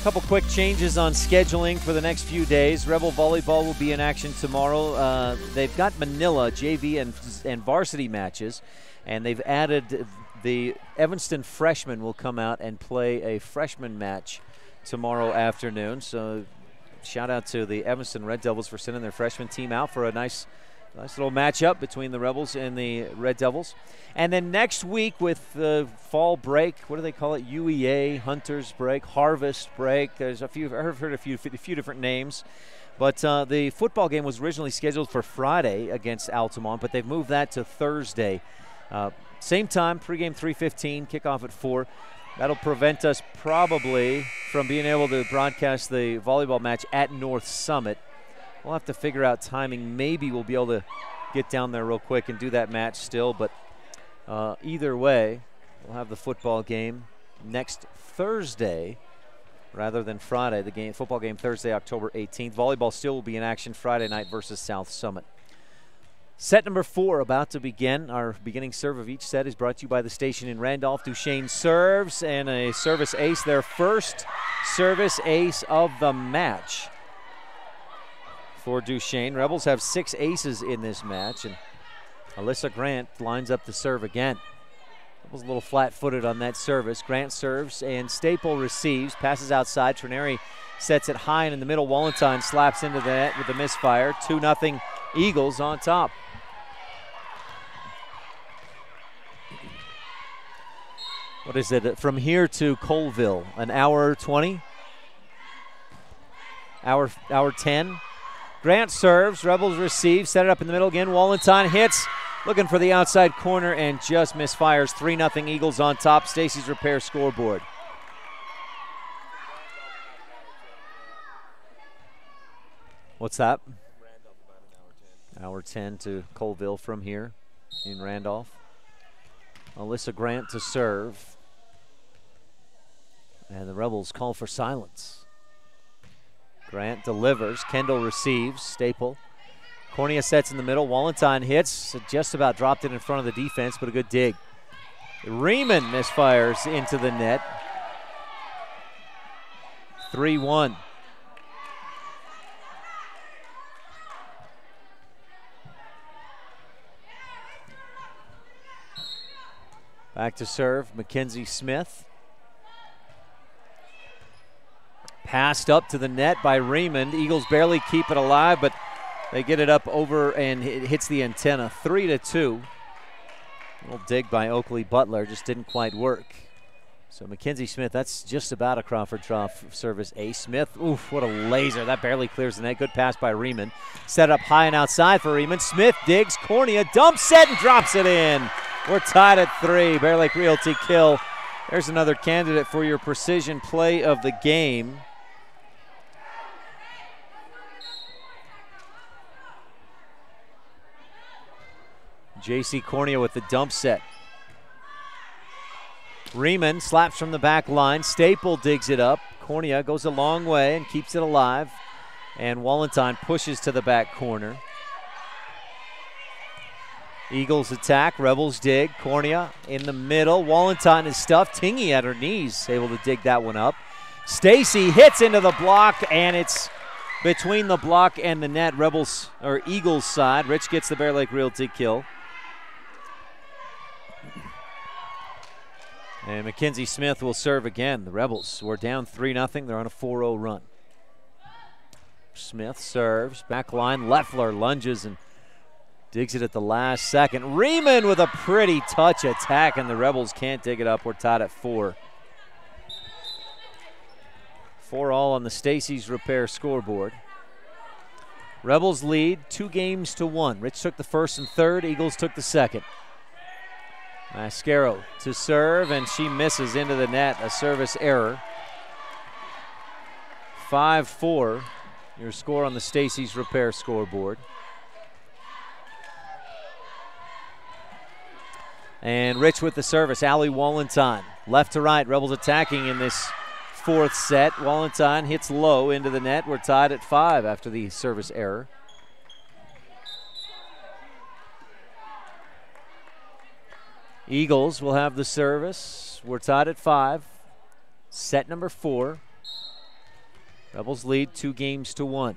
Couple quick changes on scheduling for the next few days. Rebel Volleyball will be in action tomorrow. They've got Manila JV and varsity matches, and they've added the Evanston freshmen will come out and play a freshman match tomorrow afternoon. So shout out to the Evanston Red Devils for sending their freshman team out for a nice little matchup between the Rebels and the Red Devils. And then next week with the fall break, what do they call it? UEA, Hunters break, Harvest break. There's a few, I've heard a few different names. But the football game was originally scheduled for Friday against Altamont, but they've moved that to Thursday. Same time, pregame 3:15, kickoff at 4. That'll prevent us probably from being able to broadcast the volleyball match at North Summit. We'll have to figure out timing. Maybe we'll be able to get down there real quick and do that match still. But either way, we'll have the football game next Thursday rather than Friday. The football game Thursday, October 18th. Volleyball still will be in action Friday night versus South Summit. Set number 4 about to begin. Our beginning serve of each set is brought to you by the station in Randolph. Duchesne serves and a service ace, their first service ace of the match for Duchesne. Rebels have 6 aces in this match, and Alyssa Grant lines up the serve again. Rebels a little flat-footed on that service. Grant serves and Staple receives, passes outside. Trineri sets it high and in the middle. Wallenstein slaps into the net with a misfire. 2-0 Eagles on top. What is it, from here to Colville, an hour 20? Hour 10? Grant serves, Rebels receive, set it up in the middle again. Wallenstein hits, looking for the outside corner and just misfires. 3-0 Eagles on top. Stacy's Repair scoreboard. What's that? Hour 10 to Colville from here in Randolph. Alyssa Grant to serve. And the Rebels call for silence. Grant delivers. Kendall receives. Staple. Cornea sets in the middle. Wallenstein hits. Just about dropped it in front of the defense, but a good dig. Riemann misfires into the net. 3-1. Back to serve, Mackenzie Smith. Passed up to the net by Raymond. Eagles barely keep it alive, but they get it up over and it hits the antenna. 3-2. Little dig by Oakley Butler, just didn't quite work. So Mackenzie Smith, that's just about a Crawford Trough service ace. Smith, oof, what a laser. That barely clears the net. Good pass by Riemann. Set up high and outside for Riemann. Smith digs, Cornea dumps set and drops it in. We're tied at 3. Bear Lake Realty kill. There's another candidate for your precision play of the game. J.C. Cornea with the dump set. Riemann slaps from the back line. Staple digs it up. Cornea goes a long way and keeps it alive. And Wallenstein pushes to the back corner. Eagles attack, Rebels dig. Cornea in the middle. Wallenstein is stuffed. Tingy at her knees, able to dig that one up. Stacy hits into the block, and it's between the block and the net. Rebels or Eagles side. Rich gets the Bear Lake Realty kill. And Mackenzie Smith will serve again. The Rebels were down 3-0. They're on a 4-0 run. Smith serves, back line. Leffler lunges and digs it at the last second. Riemann with a pretty touch attack, and the Rebels can't dig it up. We're tied at 4. 4-all on the Stacy's Repair scoreboard. Rebels lead 2-1. Rich took the first and third. Eagles took the second. Mascaro to serve, and she misses into the net. A service error. 5-4, your score on the Stacy's Repair scoreboard. And Rich with the service. Allie Wallenstein, left to right. Rebels attacking in this fourth set. Wallenstein hits low into the net. We're tied at 5 after the service error. Eagles will have the service. We're tied at 5. Set number 4. Rebels lead 2-1.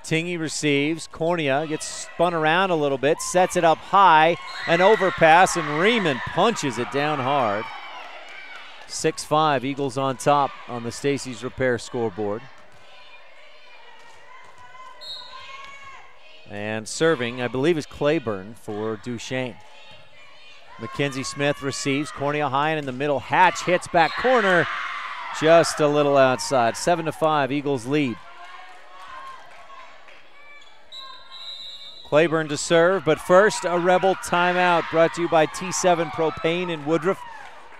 Tingy receives. Cornea gets spun around a little bit, sets it up high, an overpass, and Riemann punches it down hard. 6-5, Eagles on top on the Stacy's Repair scoreboard. And serving, I believe, is Claiborne for Duchesne. Mackenzie Smith receives. Cornea high and in the middle. Hatch hits back corner. Just a little outside. 7-5, Eagles lead. Claiborne to serve, but first a Rebel timeout brought to you by T7 Propane in Woodruff.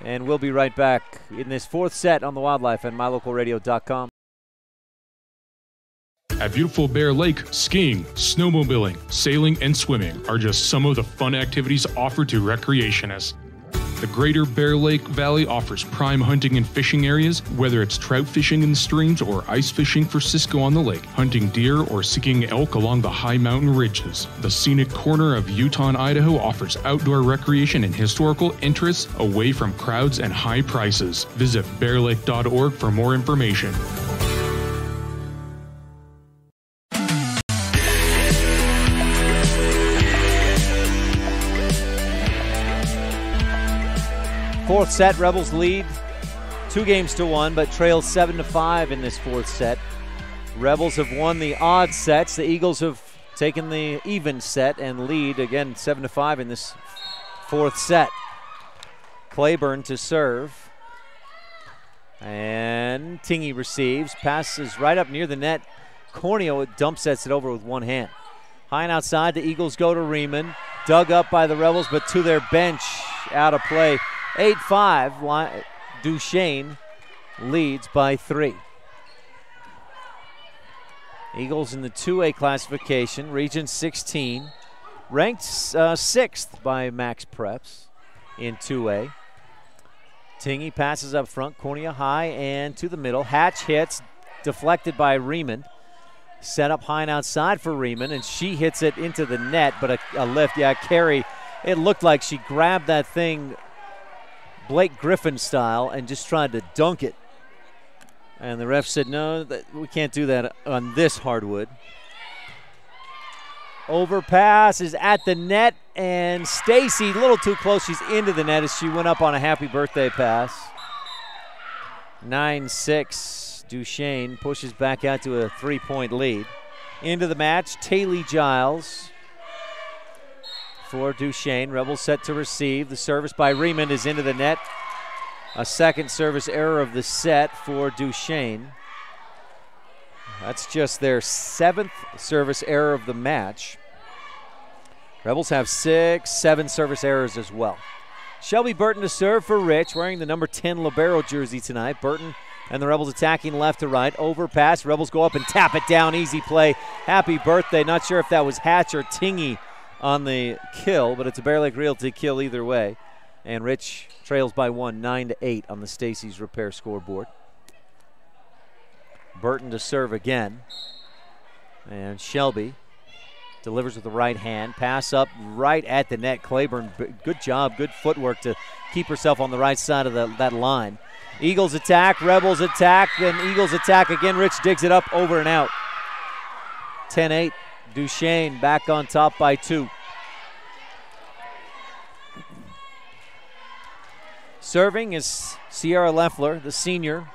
And we'll be right back in this fourth set on the Wildlife and MyLocalRadio.com. At beautiful Bear Lake, skiing, snowmobiling, sailing, and swimming are just some of the fun activities offered to recreationists. The Greater Bear Lake Valley offers prime hunting and fishing areas, whether it's trout fishing in the streams or ice fishing for Cisco on the lake, hunting deer or seeking elk along the high mountain ridges. The scenic corner of Utah and Idaho offers outdoor recreation and historical interests away from crowds and high prices. Visit bearlake.org for more information. Fourth set, Rebels lead 2-1, but trail 7-5 in this fourth set. Rebels have won the odd sets. The Eagles have taken the even set and lead again 7-5 in this fourth set. Claiborne to serve. And Tingy receives. Passes right up near the net. Corneo dump sets it over with one hand. High and outside, the Eagles go to Riemann. Dug up by the Rebels, but to their bench, out of play. 8-5, Duchesne leads by 3. Eagles in the 2A classification, Region 16, ranked 6th by Max Preps in 2A. Tingy passes up front, Cornea high and to the middle. Hatch hits, deflected by Riemann. Set up high and outside for Riemann, and she hits it into the net, but a lift, Carey. It looked like she grabbed that thing Blake Griffin style and just tried to dunk it. And the ref said, no, we can't do that on this hardwood. Overpass is at the net, and Stacy, a little too close. She's into the net as she went up on a happy birthday pass. 9-6, Duchesne pushes back out to a 3-point lead. Into the match, Taylor Giles for Duchesne. Rebels set to receive. The service by Riemann is into the net. A second service error of the set for Duchesne. That's just their 7th service error of the match. Rebels have 7 service errors as well. Shelby Burton to serve for Rich, wearing the number 10 libero jersey tonight. Burton and the Rebels attacking left to right. Overpass. Rebels go up and tap it down. Easy play. Happy birthday. Not sure if that was Hatch or Tingy on the kill, but it's a Bear Lake Realty kill either way. And Rich trails by 1, 9-8 on the Stacy's Repair scoreboard. Burton to serve again. And Shelby delivers with the right hand. Pass up right at the net. Claiborne, good job, good footwork to keep herself on the right side of that line. Eagles attack, Rebels attack, then Eagles attack again. Rich digs it up, over and out. 10-8. Duchesne back on top by 2. Serving is Sierra Leffler, the senior.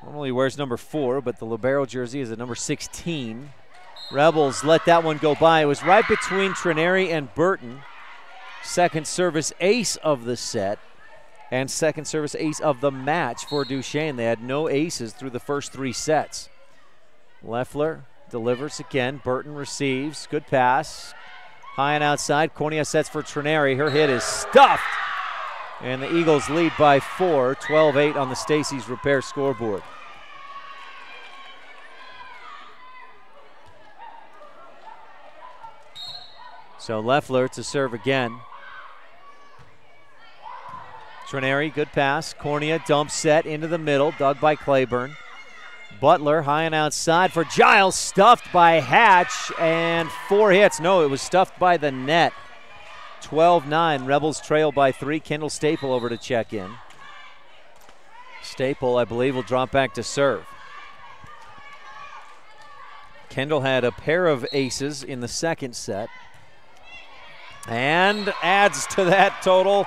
Normally wears number 4, but the libero jersey is at number 16. Rebels let that one go by. It was right between Trineri and Burton. Second service ace of the set and second service ace of the match for Duchesne. They had no aces through the first 3 sets. Leffler delivers again. Burton receives. Good pass. High and outside. Cornea sets for Trineri. Her hit is stuffed. And the Eagles lead by 4, 12-8 on the Stacy's Repair scoreboard. So Leffler to serve again. Trineri, good pass. Cornea dump set into the middle, dug by Claiborne. Butler high and outside for Giles, stuffed by Hatch, and 4 hits. No, it was stuffed by the net. 12-9, Rebels trail by 3. Kendall Staple over to check in. Staple, I believe, will drop back to serve. Kendall had a pair of aces in the second set and adds to that total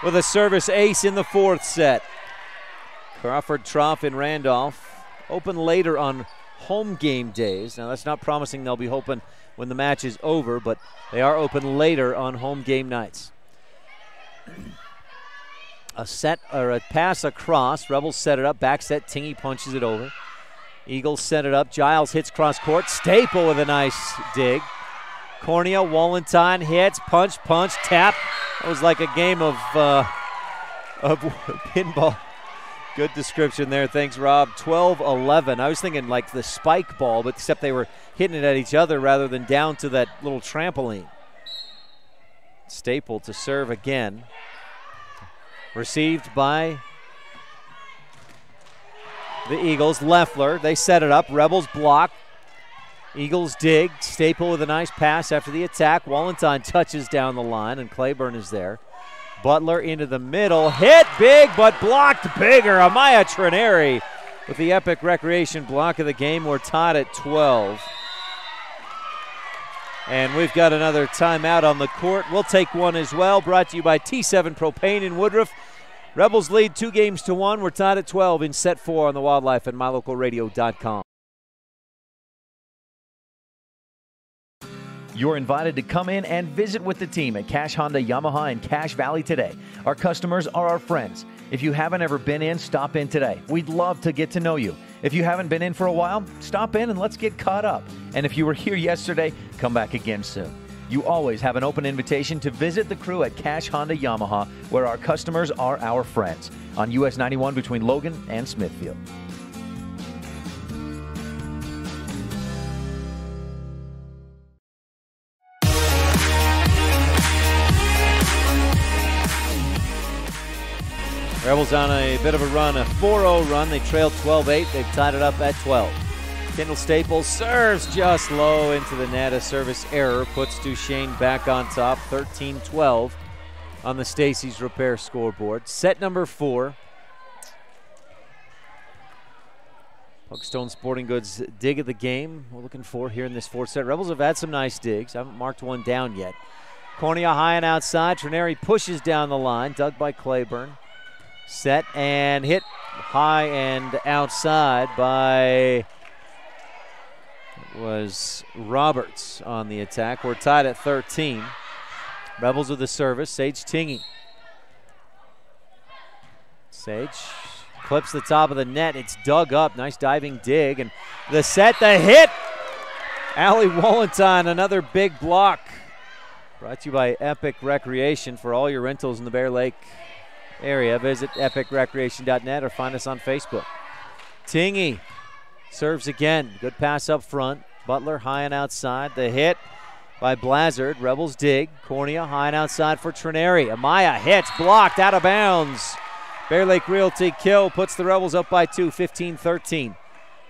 with a service ace in the fourth set. Crawford Trough in Randolph open later on home game days. Now, that's not promising they'll be open when the match is over, but they are open later on home game nights. A set or a pass across. Rebels set it up. Back set. Tingy punches it over. Eagles set it up. Giles hits cross court. Staple with a nice dig. Cornea, Wallenstein hits. Punch, tap. That was like a game of pinball. Good description there. Thanks, Rob. 12-11. I was thinking like the spike ball, but except they were hitting it at each other rather than down to that little trampoline. Staple to serve again. Received by the Eagles. Leffler, they set it up. Rebels block. Eagles dig. Staple with a nice pass after the attack. Wallenstein touches down the line, and Claiborne is there. Butler into the middle. Hit big, but blocked bigger. Amaya Trineri with the epic recreation block of the game. We're tied at 12. And we've got another timeout on the court. We'll take one as well. Brought to you by T7 Propane in Woodruff. Rebels lead 2-1. We're tied at 12 in set 4 on the Wildlife and MyLocalRadio.com. You're invited to come in and visit with the team at Cash Honda Yamaha in Cache Valley today. Our customers are our friends. If you haven't ever been in, stop in today. We'd love to get to know you. If you haven't been in for a while, stop in and let's get caught up. And if you were here yesterday, come back again soon. You always have an open invitation to visit the crew at Cache Honda Yamaha, where our customers are our friends, on US 91 between Logan and Smithfield. Rebels on a bit of a run, a 4-0 run. They trailed 12-8. They've tied it up at 12. Kendall Staples serves just low into the net. A service error puts Duchesne back on top, 13-12 on the Stacy's Repair scoreboard. Set number 4. Pugstone Sporting Goods dig of the game we're looking for here in this fourth set. Rebels have had some nice digs. I haven't marked one down yet. Cornea high and outside. Trineri pushes down the line, dug by Claiborne. Set and hit high and outside by was Roberts on the attack. We're tied at 13. Rebels with the service. Sage Tingy. Sage clips the top of the net. It's dug up. Nice diving dig. And the set, the hit. Allie Wallenstein, another big block. Brought to you by Epic Recreation. For all your rentals in the Bear Lake area, visit epicrecreation.net or find us on Facebook. Tingy serves again. Good pass up front. Butler high and outside. The hit by Blazard. Rebels dig. Cornea high and outside for Trineri. Amaya hits, blocked, out of bounds. Bear Lake Realty kill puts the Rebels up by 2, 15-13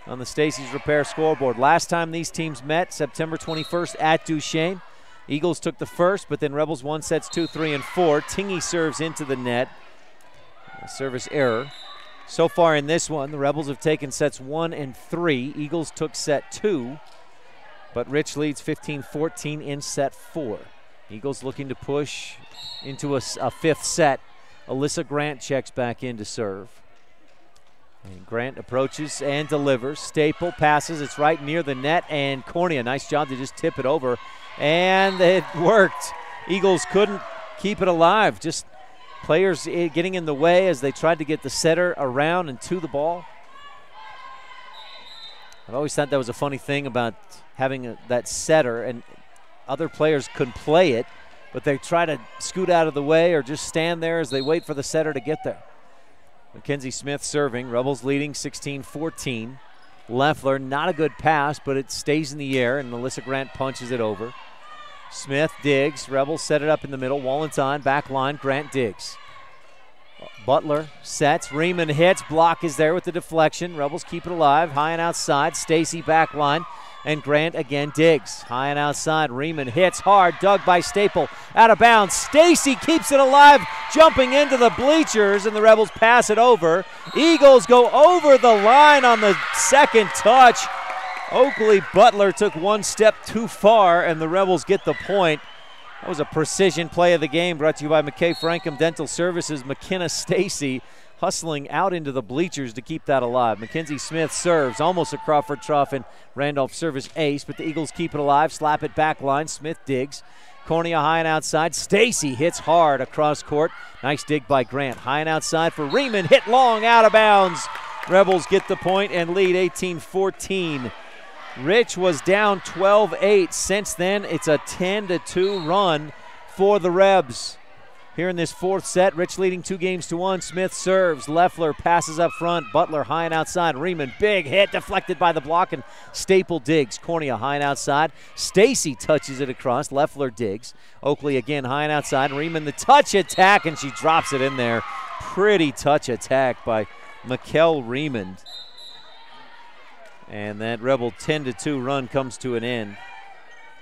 on the Stacy's Repair scoreboard. Last time these teams met, September 21st at Duchesne. Eagles took the first, but then Rebels won sets 2, 3, and 4. Tingy serves into the net. A service error. So far in this one, the Rebels have taken sets 1 and 3. Eagles took set 2, but Rich leads 15-14 in set 4. Eagles looking to push into a fifth set. Alyssa Grant checks back in to serve. And Grant approaches and delivers. Staple passes. It's right near the net, and Cornea, nice job to just tip it over. And it worked. Eagles couldn't keep it alive. Just players getting in the way as they tried to get the setter around and to the ball. I've always thought that was a funny thing about having that setter, and other players couldn't play it, but they try to scoot out of the way or just stand there as they wait for the setter to get there. Mackenzie Smith serving. Rebels leading 16-14. Leffler, not a good pass, but it stays in the air, and Melissa Grant punches it over. Smith digs. Rebels set it up in the middle. Wallenstein, back line. Grant digs. Butler sets. Riemann hits. Block is there with the deflection. Rebels keep it alive. High and outside. Stacy back line. and Grant again digs. High and outside, Riemann hits hard, dug by Staple, out of bounds. Stacy keeps it alive, jumping into the bleachers, and the Rebels pass it over. Eagles go over the line on the second touch. Oakley Butler took one step too far, and the Rebels get the point. That was a precision play of the game, brought to you by McKay Frankham Dental Services. McKenna Stacy hustling out into the bleachers to keep that alive. Mackenzie Smith serves, almost a Crawford Trough and Randolph service ace, but the Eagles keep it alive, slap it back line. Smith digs. Cornea high and outside. Stacy hits hard across court. Nice dig by Grant. High and outside for Riemann, hit long, out of bounds. Rebels get the point and lead 18-14. Rich was down 12-8. Since then, it's a 10-2 run for the Rebs. Here in this fourth set, Rich leading 2-1. Smith serves. Leffler passes up front. Butler high and outside. Riemann, big hit, deflected by the block, and Staple digs. Cornea high and outside. Stacy touches it across. Leffler digs. Oakley again high and outside. Riemann the touch attack, and she drops it in there. Pretty touch attack by Mikkel Riemann. And that Rebel 10-2 run comes to an end.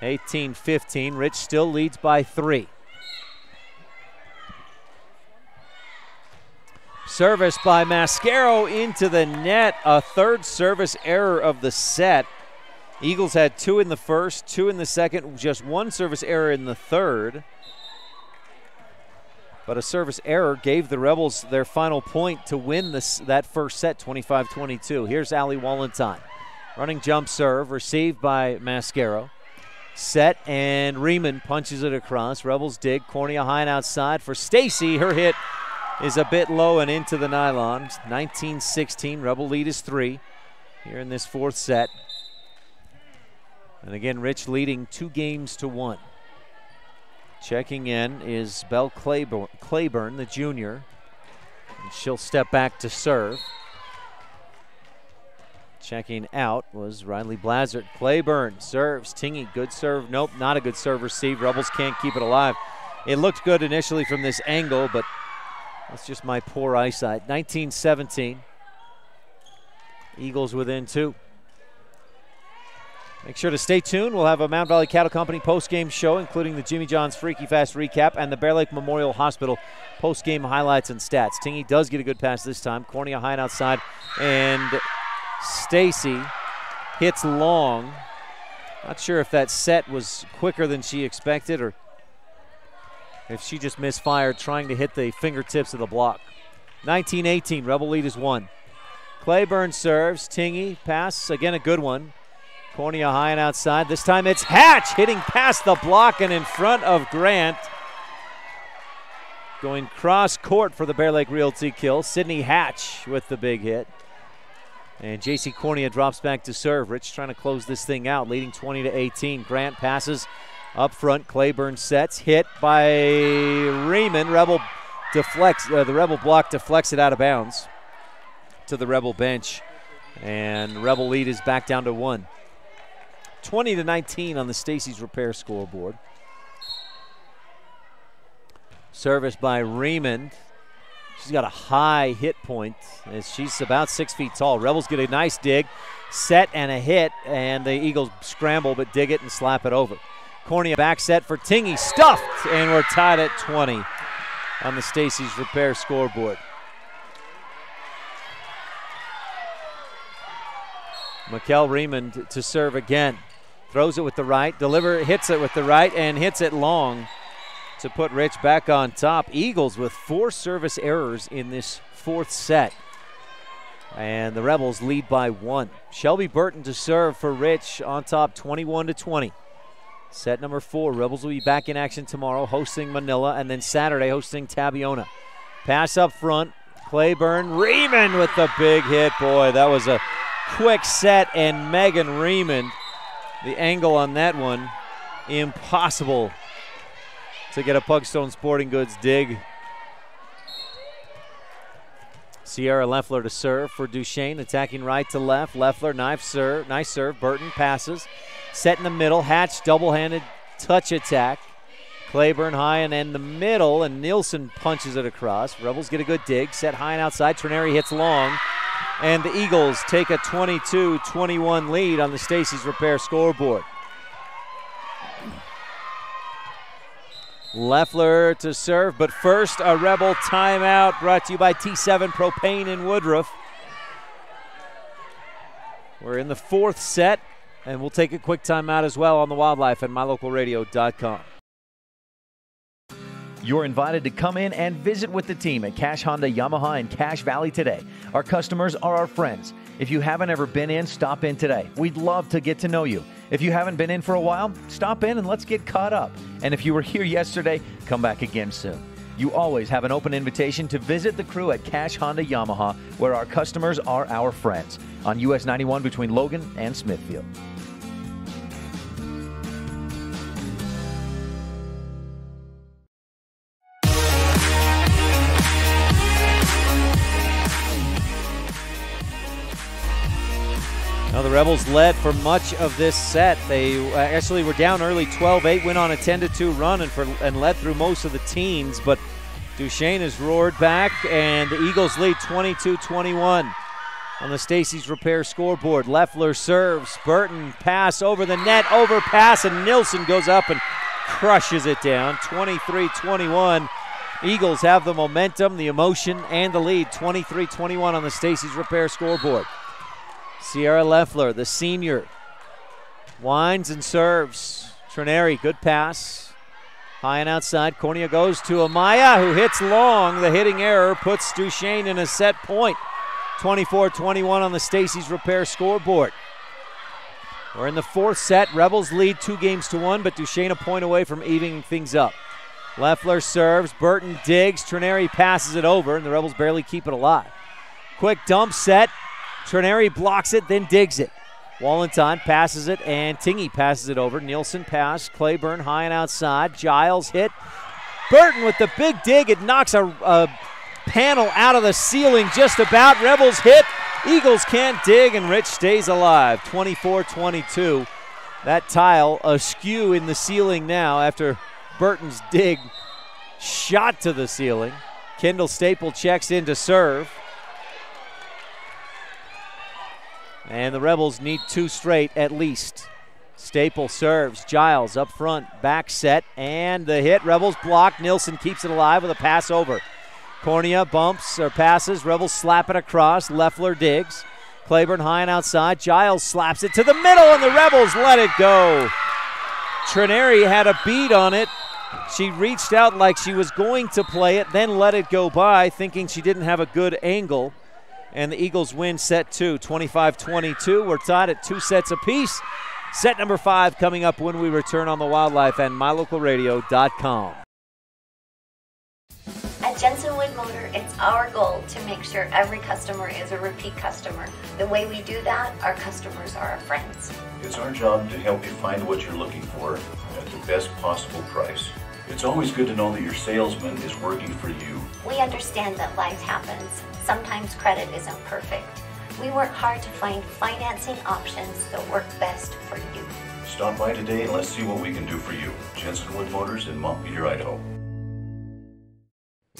18-15. Rich still leads by 3. Service by Mascaro into the net. A third service error of the set. Eagles had 2 in the first, 2 in the second, just 1 service error in the third. But a service error gave the Rebels their final point to win that first set, 25-22. Here's Allie Wallenstein. Running jump serve, received by Mascaro. Set, and Riemann punches it across. Rebels dig. Cornea high and outside for Stacy. Her hit is a bit low and into the nylon. 19-16. Rebel lead is 3 here in this fourth set. And again, Rich leading 2-1. Checking in is Belle Claiborne, the junior. And she'll step back to serve. Checking out was Riley Blazert. Claiborne serves. Tingy, good serve. Nope, not a good serve receive. Rebels can't keep it alive. It looked good initially from this angle, but that's just my poor eyesight. 19-17. Eagles within 2. Make sure to stay tuned. We'll have a Mount Valley Cattle Company post-game show, including the Jimmy John's Freaky Fast recap and the Bear Lake Memorial Hospital post-game highlights and stats. Tingy does get a good pass this time. Cornea high and outside, and Stacy hits long. Not sure if that set was quicker than she expected or if she just misfired trying to hit the fingertips of the block. 19-18, Rebel lead is 1. Claiborne serves. Tingy, pass, again a good one. Cornea high and outside. This time it's Hatch hitting past the block and in front of Grant. Going cross court for the Bear Lake Realty kill. Sydney Hatch with the big hit. And J.C. Cornea drops back to serve. Rich trying to close this thing out, leading 20-18. Grant passes up front. Claiborne sets. Hit by Riemann. Rebel deflects. The Rebel block deflects it out of bounds to the Rebel bench. And Rebel lead is back down to 1. 20-19 on the Stacy's Repair scoreboard. Service by Riemann. She's got a high hit point as she's about 6 feet tall. Rebels get a nice dig, set and a hit, and the Eagles scramble but dig it and slap it over. Cornea back set for Tingy, stuffed, and we're tied at 20 on the Stacy's Repair scoreboard. Mikkel Riemann to serve again. Throws it with the right, hits it with the right, and hits it long to put Rich back on top. Eagles with 4 service errors in this fourth set. And the Rebels lead by 1. Shelby Burton to serve for Rich on top, 21-20. Set number 4. Rebels will be back in action tomorrow, hosting Manila, and then Saturday hosting Tabiona. Pass up front. Claiborne. Riemann with the big hit. Boy, that was a quick set, and Megan Riemann, the angle on that one, impossible to get a Pugstone Sporting Goods dig. Sierra Leffler to serve for Duchesne, attacking right to left. Leffler, nice serve. Burton passes. Set in the middle. Hatch, double-handed touch attack. Claiborne high and in the middle, and Nielsen punches it across. Rebels get a good dig. Set high and outside. Trineri hits long. And the Eagles take a 22-21 lead on the Stacy's Repair scoreboard. Leffler to serve, but first a Rebel timeout brought to you by T7 Propane in Woodruff. We're in the fourth set, and we'll take a quick timeout as well on the Wildlife at mylocalradio.com. You're invited to come in and visit with the team at Cache Honda Yamaha in Cache Valley today. Our customers are our friends. If you haven't ever been in, stop in today. We'd love to get to know you. If you haven't been in for a while, stop in and let's get caught up. And if you were here yesterday, come back again soon. You always have an open invitation to visit the crew at Cache Honda Yamaha, where our customers are our friends, on US 91 between Logan and Smithfield. Now the Rebels led for much of this set. They actually were down early 12-8, went on a 10-2 run and led through most of the teens, but Duchesne has roared back, and the Eagles lead 22-21 on the Stacy's Repair scoreboard. Leffler serves, Burton pass over the net, overpass, and Nilsson goes up and crushes it down. 23-21. Eagles have the momentum, the emotion, and the lead. 23-21 on the Stacy's Repair scoreboard. Sierra Leffler, the senior, winds and serves. Trineri, good pass. High and outside. Cornea goes to Amaya, who hits long. The hitting error puts Duchesne in a set point. 24-21 on the Stacy's Repair scoreboard. We're in the fourth set. Rebels lead 2-1, but Duchesne a point away from evening things up. Leffler serves. Burton digs. Trineri passes it over, and the Rebels barely keep it alive. Quick dump set. Trineri blocks it, then digs it. Wallenstein passes it, and Tingy passes it over. Nielsen pass, Claiborne high and outside. Giles hit. Burton with the big dig. It knocks a panel out of the ceiling just about. Rebels hit. Eagles can't dig, and Rich stays alive. 24-22. That tile askew in the ceiling now after Burton's dig shot to the ceiling. Kendall Staple checks in to serve. And the Rebels need 2 straight at least. Staple serves. Giles up front. Back set. And the hit. Rebels block. Nilsson keeps it alive with a pass over. Cornea bumps or passes. Rebels slap it across. Leffler digs. Claiborne high and outside. Giles slaps it to the middle, and the Rebels let it go. Trineri had a bead on it. She reached out like she was going to play it, then let it go by, thinking she didn't have a good angle. And the Eagles win set 2, 25-22. We're tied at 2 sets apiece. Set number 5 coming up when we return on the Wildlife and mylocalradio.com. At Jensen Wood Motor, it's our goal to make sure every customer is a repeat customer. The way we do that, our customers are our friends. It's our job to help you find what you're looking for at the best possible price. It's always good to know that your salesman is working for you. We understand that life happens. Sometimes credit isn't perfect. We work hard to find financing options that work best for you. Stop by today and let's see what we can do for you. Jensen Wood Motors in Montpelier, Idaho.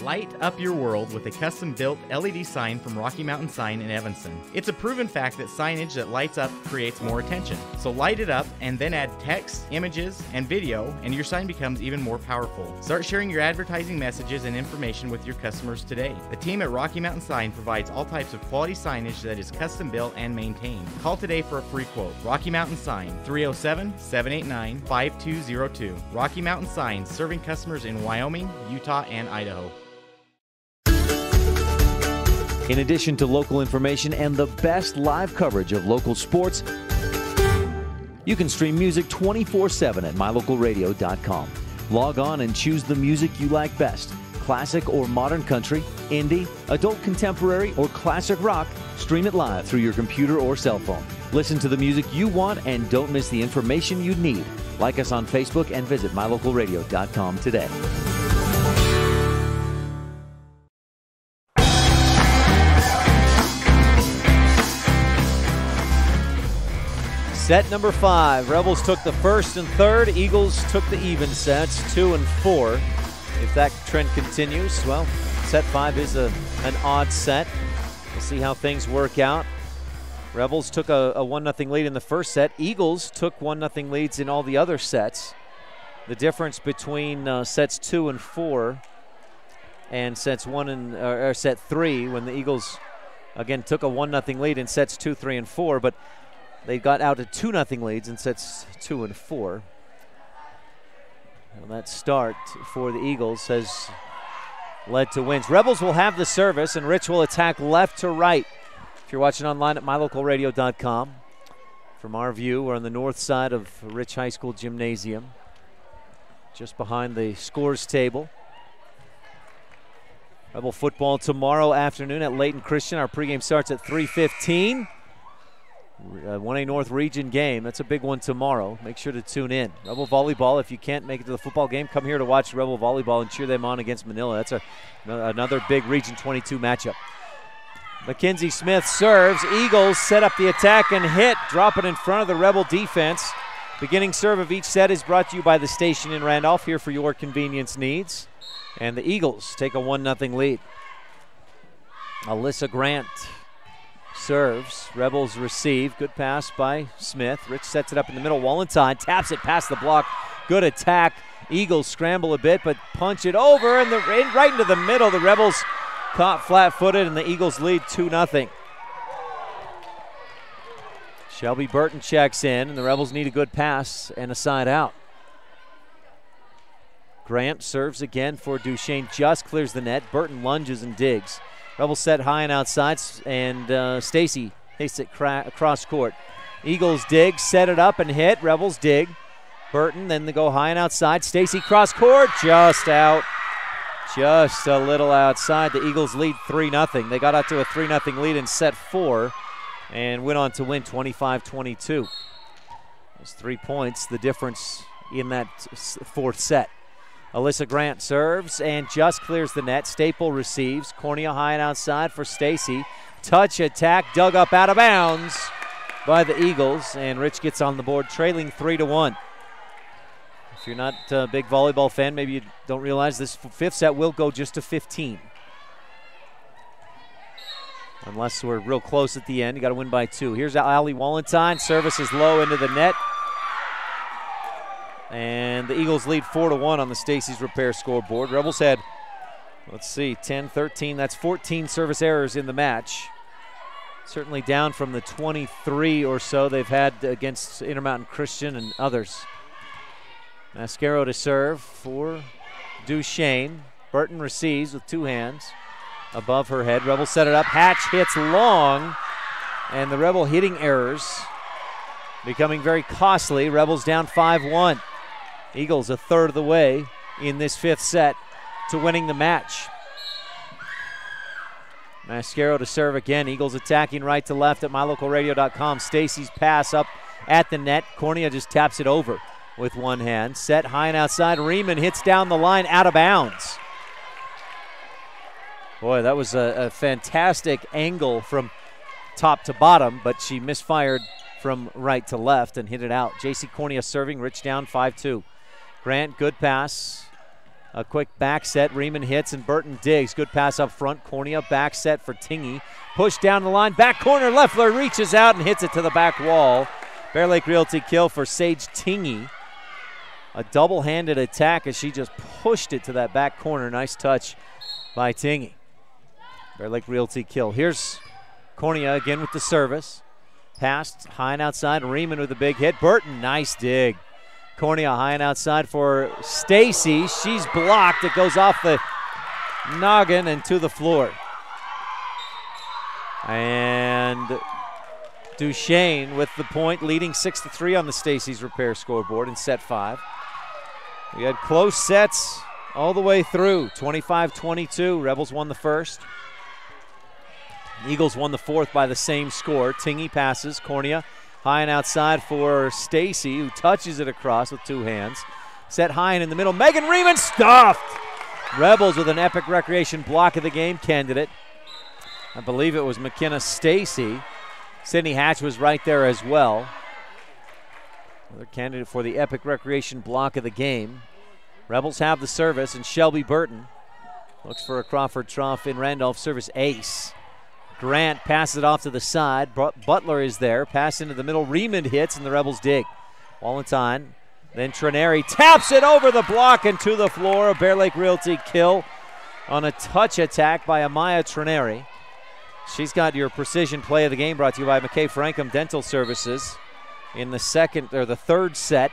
Light up your world with a custom-built LED sign from Rocky Mountain Sign in Evanston. It's a proven fact that signage that lights up creates more attention. So light it up and then add text, images, and video, and your sign becomes even more powerful. Start sharing your advertising messages and information with your customers today. The team at Rocky Mountain Sign provides all types of quality signage that is custom-built and maintained. Call today for a free quote. Rocky Mountain Sign, 307-789-5202. Rocky Mountain Sign, serving customers in Wyoming, Utah, and Idaho. In addition to local information and the best live coverage of local sports, you can stream music 24/7 at mylocalradio.com. Log on and choose the music you like best. Classic or modern country, indie, adult contemporary, or classic rock. Stream it live through your computer or cell phone. Listen to the music you want and don't miss the information you need. Like us on Facebook and visit mylocalradio.com today. Set number 5. Rebels took the first and third. Eagles took the even sets, 2 and 4. If that trend continues, well, set 5 is an odd set. We'll see how things work out. Rebels took a 1-0 lead in the first set. Eagles took 1-0 leads in all the other sets. The difference between sets 2 and 4 and set 3, when the Eagles again took a 1-0 lead in sets 2, 3, and 4, but they got out to 2-0 leads in sets 2 and 4. And that start for the Eagles has led to wins. Rebels will have the service, and Rich will attack left to right. If you're watching online at mylocalradio.com, from our view, we're on the north side of Rich High School Gymnasium, just behind the scores table. Rebel football tomorrow afternoon at Layton Christian. Our pregame starts at 3:15. 1A North Region game. That's a big one tomorrow. Make sure to tune in. Rebel volleyball, if you can't make it to the football game, come here to watch Rebel volleyball and cheer them on against Manila. That's another big Region 22 matchup. Mackenzie Smith serves. Eagles set up the attack and hit. Drop it in front of the Rebel defense. Beginning serve of each set is brought to you by the station in Randolph, here for your convenience needs. And the Eagles take a 1-0 lead. Alyssa Grant serves. Rebels receive. Good pass by Smith. Rich sets it up in the middle. Wallentine taps it past the block. Good attack. Eagles scramble a bit, but punch it over and right into the middle. The Rebels caught flat-footed, and the Eagles lead 2-0. Shelby Burton checks in, and the Rebels need a good pass and a side out. Grant serves again for Duchesne, just clears the net. Burton lunges and digs. Rebels set high and outside, and Stacy takes it across court. Eagles dig, set it up and hit. Rebels dig. Burton, then they go high and outside. Stacy cross court, just out. Just a little outside. The Eagles lead 3-0. They got out to a 3-0 lead in set 4 and went on to win 25-22. Those 3 points, the difference in that fourth set. Alyssa Grant serves and just clears the net. Staple receives. Cornea high and outside for Stacy. Touch attack, dug up out of bounds by the Eagles, and Rich gets on the board, trailing 3-1. If you're not a big volleyball fan, maybe you don't realize this fifth set will go just to 15. Unless we're real close at the end. You got to win by 2. Here's Allie Wallentine. Service is low into the net. And the Eagles lead 4-1 on the Stacy's Repair scoreboard. Rebels had, let's see, 10, 13. That's 14 service errors in the match. Certainly down from the 23 or so they've had against Intermountain Christian and others. Mascaro to serve for Duchesne. Burton receives with 2 hands above her head. Rebel set it up. Hatch hits long, and the Rebel hitting errors becoming very costly. Rebels down 5-1. Eagles a third of the way in this fifth set to winning the match. Mascaro to serve again. Eagles attacking right to left at mylocalradio.com. Stacy's pass up at the net. Cornea just taps it over with 1 hand. Set high and outside. Riemann hits down the line out of bounds. Boy, that was a fantastic angle from top to bottom, but she misfired from right to left and hit it out. J.C. Cornea serving. Rich down 5-2. Grant, good pass. A quick back set. Riemann hits and Burton digs. Good pass up front. Cornea back set for Tingy. Push down the line. Back corner. Leffler reaches out and hits it to the back wall. Bear Lake Realty kill for Sage Tingy. A double-handed attack as she just pushed it to that back corner. Nice touch by Tingy. Bear Lake Realty kill. Here's Cornea again with the service. Passed high and outside. Riemann with a big hit. Burton, nice dig. Cornea high and outside for Stacy. She's blocked. It goes off the noggin and to the floor. And Duchesne with the point, leading 6-3 on the Stacy's Repair scoreboard in set 5. We had close sets all the way through. 25-22. Rebels won the first. Eagles won the fourth by the same score. Tingy passes. Cornea high and outside for Stacy, who touches it across with 2 hands. Set high and in the middle. Megan Riemann stuffed. Rebels with an Epic Recreation Block of the Game candidate. I believe it was McKenna Stacy. Sydney Hatch was right there as well. Another candidate for the Epic Recreation Block of the Game. Rebels have the service, and Shelby Burton looks for a Crawford Trough in Randolph service ace. Grant passes it off to the side. Butler is there. Pass into the middle. Riemann hits, and the Rebels dig. Wallenstein. Then Trineri taps it over the block and to the floor. A Bear Lake Realty kill on a touch attack by Amaya Trineri. She's got your precision play of the game, brought to you by McKay Frankham Dental Services. In the third set,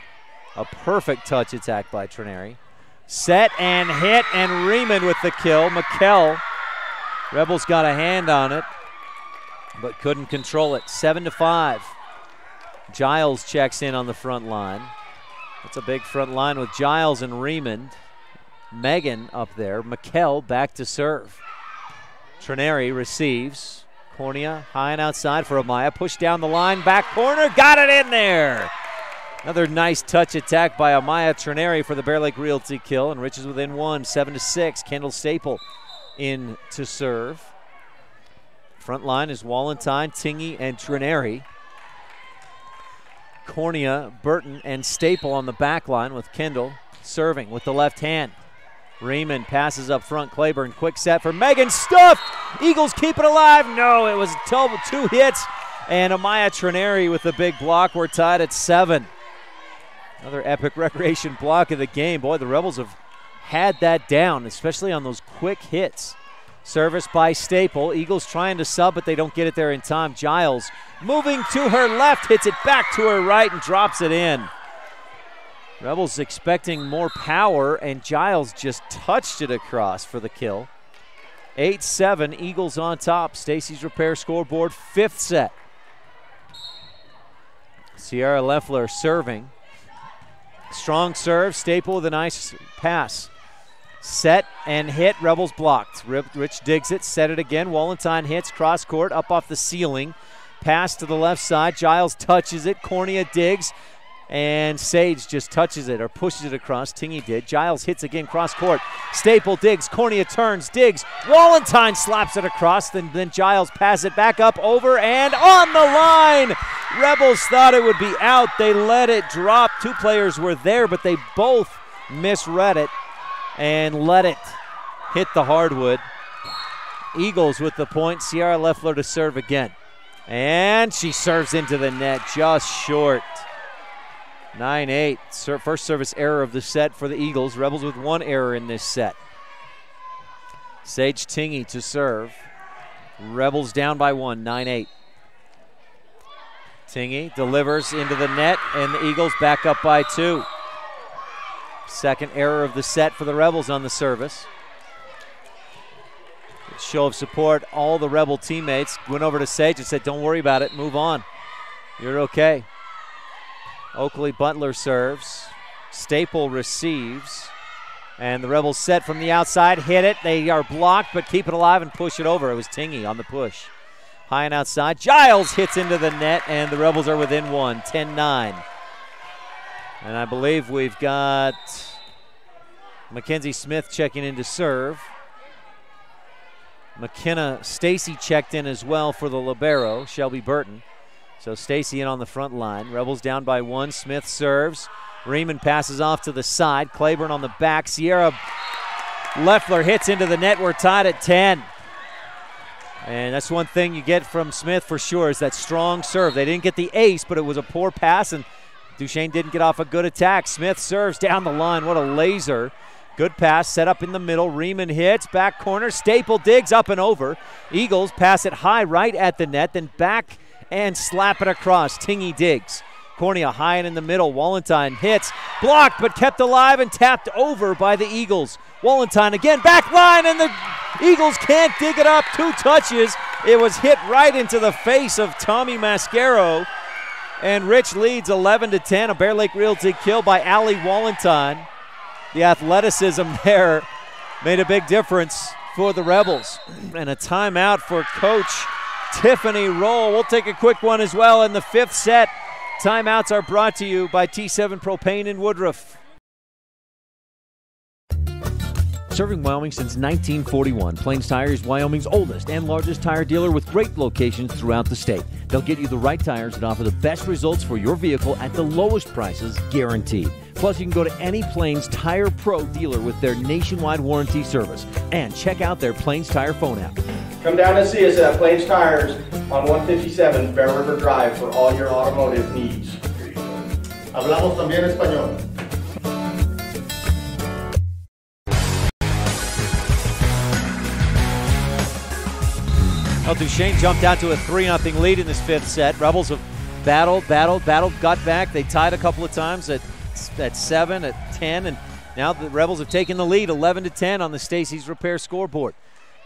a perfect touch attack by Trineri. Set and hit, and Riemann with the kill. McKell. Rebels got a hand on it, but couldn't control it. 7-5. Giles checks in on the front line. That's a big front line with Giles and Riemann. Megan up there. McKell back to serve. Trineri receives. Cornea high and outside for Amaya. Push down the line. Back corner. Got it in there. Another nice touch attack by Amaya Trineri for the Bear Lake Realty kill. And Rich is within 1. 7-6. Kendall Staple in to serve. Front line is Wallenstein, Tingy, and Trineri. Cornea, Burton, and Staple on the back line with Kendall serving with the left hand. Riemann passes up front. Claiborne, quick set for Megan. Stuffed! Eagles keep it alive. No, it was two hits. And Amaya Trineri with the big block. We're tied at 7. Another epic recreation block of the game. Boy, the Rebels have had that down, especially on those quick hits. Service by Staple. Eagles trying to sub, but they don't get it there in time. Giles moving to her left, hits it back to her right and drops it in. Rebels expecting more power, and Giles just touched it across for the kill. 8-7, Eagles on top. Stacy's Repair scoreboard, 5th set. Sierra Leffler serving. Strong serve, Staple with a nice pass. Set and hit, Rebels blocked. Rich digs it, set it again. Wallenstein hits, cross court, up off the ceiling. Pass to the left side, Giles touches it, Cornea digs, and Sage just touches it or pushes it across. Tingy did. Giles hits again, cross court. Staple digs, Cornea turns, digs. Wallenstein slaps it across, then Giles passes it back up, over, and on the line! Rebels thought it would be out. They let it drop. 2 players were there, but they both misread it and let it hit the hardwood. Eagles with the point. Sierra Leffler to serve again. And she serves into the net, just short. 9-8. First service error of the set for the Eagles. Rebels with 1 error in this set. Sage Tingy to serve. Rebels down by 1, 9-8. Tingy delivers into the net, and the Eagles back up by 2. Second error of the set for the Rebels on the service. Show of support. All the Rebel teammates went over to Sage and said, don't worry about it, move on. You're okay. Oakley Butler serves. Staple receives. And the Rebels set from the outside, hit it. They are blocked, but keep it alive and push it over. It was Tingy on the push. High and outside. Giles hits into the net, and the Rebels are within 1, 10-9. And I believe we've got Mackenzie Smith checking in to serve. McKenna Stacy checked in as well for the libero, Shelby Burton. So Stacy in on the front line. Rebels down by 1. Smith serves. Riemann passes off to the side. Claiborne on the back. Sierra Leffler hits into the net. We're tied at 10. And that's one thing you get from Smith for sure, is that strong serve. They didn't get the ace, but it was a poor pass, and Duchesne didn't get off a good attack. Smith serves down the line. What a laser. Good pass set up in the middle. Riemann hits. Back corner. Staple digs up and over. Eagles pass it high right at the net, then back and slap it across. Tingy digs. Cornea high and in the middle. Wallenstein hits. Blocked but kept alive and tapped over by the Eagles. Wallenstein again. Back line, and the Eagles can't dig it up. 2 touches. It was hit right into the face of Tommy Mascaro. And Rich leads 11-10. A Bear Lake Realty kill by Allie Wallenstein. The athleticism there made a big difference for the Rebels. And a timeout for Coach Tiffany Roll. We'll take a quick one as well in the 5th set. Timeouts are brought to you by T7 Propane in Woodruff. Serving Wyoming since 1941, Plains Tire is Wyoming's oldest and largest tire dealer with great locations throughout the state. They'll get you the right tires that offer the best results for your vehicle at the lowest prices, guaranteed. Plus, you can go to any Plains Tire Pro dealer with their nationwide warranty service. And check out their Plains Tire phone app. Come down and see us at Plains Tires on 157 Bear River Drive for all your automotive needs. Hablamos también español. Well, Duchesne jumped out to a 3-0 lead in this 5th set. Rebels have battled, got back. They tied a couple of times at 7, at 10, and now the Rebels have taken the lead 11-10 on the Stacy's Repair scoreboard.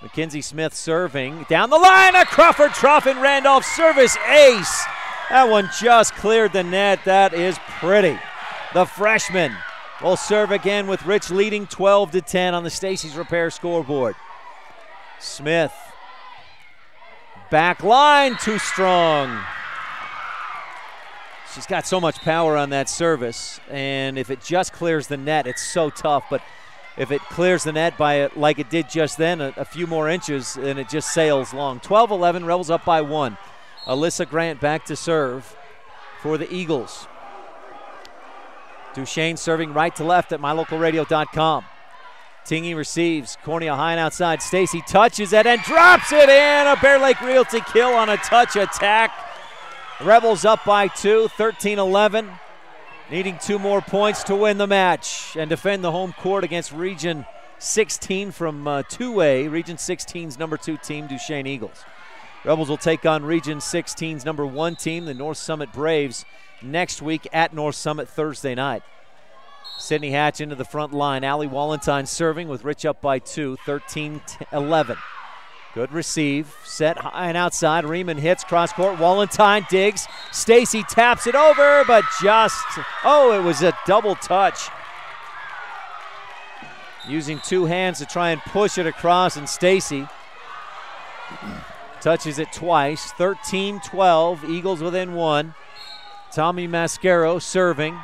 Mackenzie Smith serving down the line. A Crawford Trough Randolph service ace. That one just cleared the net. That is pretty. The freshman will serve again with Rich leading 12-10 on the Stacy's Repair scoreboard. Smith. Back line too strong. She's got so much power on that service, and if it just clears the net, it's so tough. But if it clears the net by like it did just then, a few more inches, and it just sails long. 12-11, Rebels up by 1. Alyssa Grant back to serve for the Eagles. Duchesne serving right to left at mylocalradio.com. Tingy receives. Cornea high and outside. Stacy touches it and drops it in. A Bear Lake Realty kill on a touch attack. Rebels up by 2, 13-11. Needing 2 more points to win the match and defend the home court against Region 16 from 2A. Region 16's number 2 team, Duchesne Eagles. Rebels will take on Region 16's number 1 team, the North Summit Braves, next week at North Summit Thursday night. Sydney Hatch into the front line. Allie Wallentine serving with Rich up by 2, 13-11. Good receive. Set high and outside. Riemann hits cross court. Wallentine digs. Stacy taps it over, but it was a double touch. Using 2 hands to try and push it across, and Stacy touches it twice. 13-12. Eagles within 1. Tommy Mascaro serving.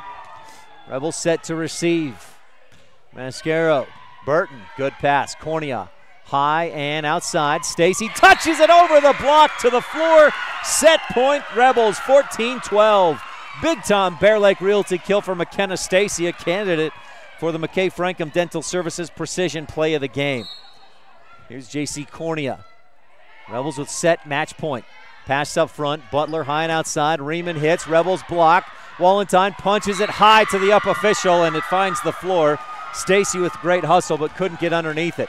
Rebels set to receive. Mascaro. Burton. Good pass. Cornea. High and outside. Stacy touches it over the block to the floor. Set point. Rebels 14-12. Big time Bear Lake Realty kill for McKenna Stacy, a candidate for the McKay Frankham Dental Services Precision Play of the Game. Here's JC Cornea. Rebels with set match point. Pass up front. Butler high and outside. Riemann hits. Rebels block. Wallentine punches it high to the up official, and it finds the floor. Stacy with great hustle, but couldn't get underneath it.